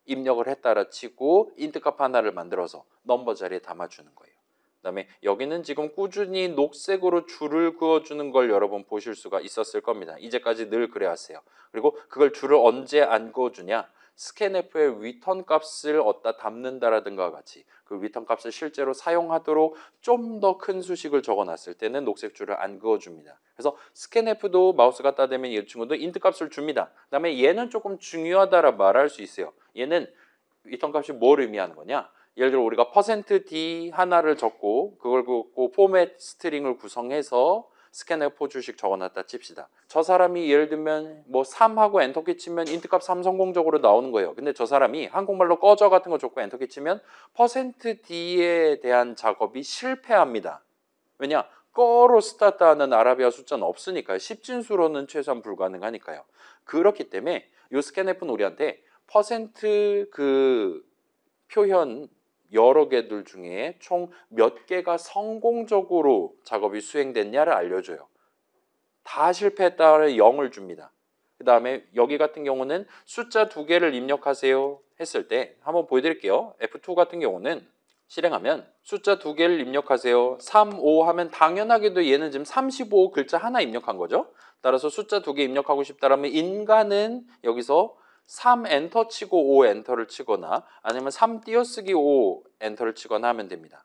입력을 했다라 치고 인트값 하나를 만들어서 넘버 자리에 담아주는 거예요. 그 다음에 여기는 지금 꾸준히 녹색으로 줄을 그어주는 걸 여러분 보실 수가 있었을 겁니다. 이제까지 늘 그래왔어요. 그리고 그걸 줄을 언제 안 그어주냐? 스캔F의 리턴 값을 어디다 담는다라든가 같이 그 리턴 값을 실제로 사용하도록 좀 더 큰 수식을 적어놨을 때는 녹색 줄을 안 그어줍니다. 그래서 스캔F도 마우스 갖다 대면 이 친구도 인트 값을 줍니다. 그 다음에 얘는 조금 중요하다라 말할 수 있어요. 얘는 리턴 값이 뭘 의미하는 거냐? 예를 들어 우리가 %d 하나를 적고 그걸 그 포맷 스트링을 구성해서 스캔F 주식 적어놨다 칩시다. 저 사람이 예를 들면 뭐 3하고 엔터키 치면 인트값 3 성공적으로 나오는 거예요. 근데 저 사람이 한국말로 꺼져 같은 거 적고 엔터키 치면 %d에 대한 작업이 실패합니다. 왜냐? 꺼로 스타트하는 아라비아 숫자는 없으니까요. 10진수로는 최소한 불가능하니까요. 그렇기 때문에 이 스캔F는 우리한테 %그 표현 여러 개들 중에 총 몇 개가 성공적으로 작업이 수행됐냐를 알려줘요. 다 실패했다면 0을 줍니다. 그 다음에 여기 같은 경우는 숫자 2개를 입력하세요 했을 때 한번 보여드릴게요. F2 같은 경우는 실행하면 숫자 2개를 입력하세요. 3, 5 하면 당연하게도 얘는 지금 35 글자 하나 입력한 거죠. 따라서 숫자 2개 입력하고 싶다라면 인간은 여기서 3 엔터 치고 5 엔터를 치거나 아니면 3 띄어쓰기 5 엔터를 치거나 하면 됩니다.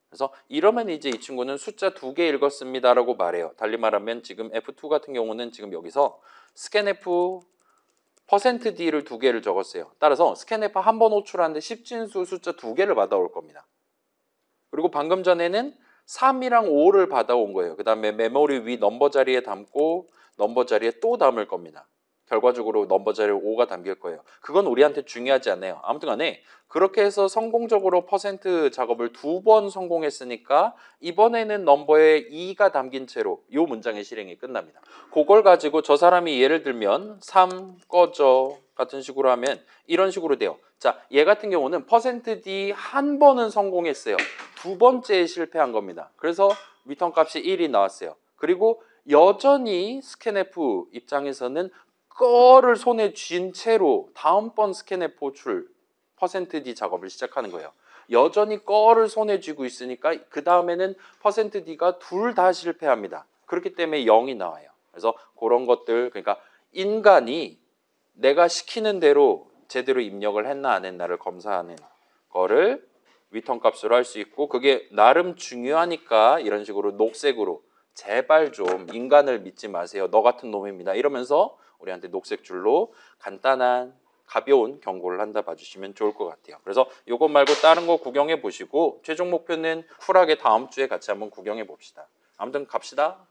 그래서 이러면 이제 이 친구는 숫자 2개 읽었습니다라고 말해요. 달리 말하면 지금 F2 같은 경우는 지금 여기서 스캔F %d를 2개를 적었어요. 따라서 스캔F 한 번 호출하는데 10진수 숫자 2개를 받아올 겁니다. 그리고 방금 전에는 3이랑 5를 받아온 거예요. 그 다음에 메모리 위 넘버 자리에 담고 넘버 자리에 또 담을 겁니다. 결과적으로 넘버 자리에 5가 담길 거예요. 그건 우리한테 중요하지 않아요. 아무튼 간에 그렇게 해서 성공적으로 % 작업을 2번 성공했으니까 이번에는 넘버에 2가 담긴 채로 이 문장의 실행이 끝납니다. 그걸 가지고 저 사람이 예를 들면 3 꺼져 같은 식으로 하면 이런 식으로 돼요. 자, 얘 같은 경우는 %d 한 번은 성공했어요. 두 번째에 실패한 겁니다. 그래서 리턴 값이 1이 나왔어요. 그리고 여전히 스캔F 입장에서는 거를 손에 쥔 채로 다음번 스캔F 호출 %D 작업을 시작하는 거예요. 여전히 거를 손에 쥐고 있으니까 그 다음에는 %D가 둘 다 실패합니다. 그렇기 때문에 0이 나와요. 그래서 그런 것들, 그러니까 인간이 내가 시키는 대로 제대로 입력을 했나 안 했나를 검사하는 거를 리턴 값으로 할 수 있고, 그게 나름 중요하니까 이런 식으로 녹색으로 제발 좀 인간을 믿지 마세요, 너 같은 놈입니다, 이러면서 우리한테 녹색 줄로 간단한 가벼운 경고를 한다 봐주시면 좋을 것 같아요. 그래서 이것 말고 다른 거 구경해 보시고 최종 목표는 쿨하게 다음 주에 같이 한번 구경해 봅시다. 아무튼 갑시다.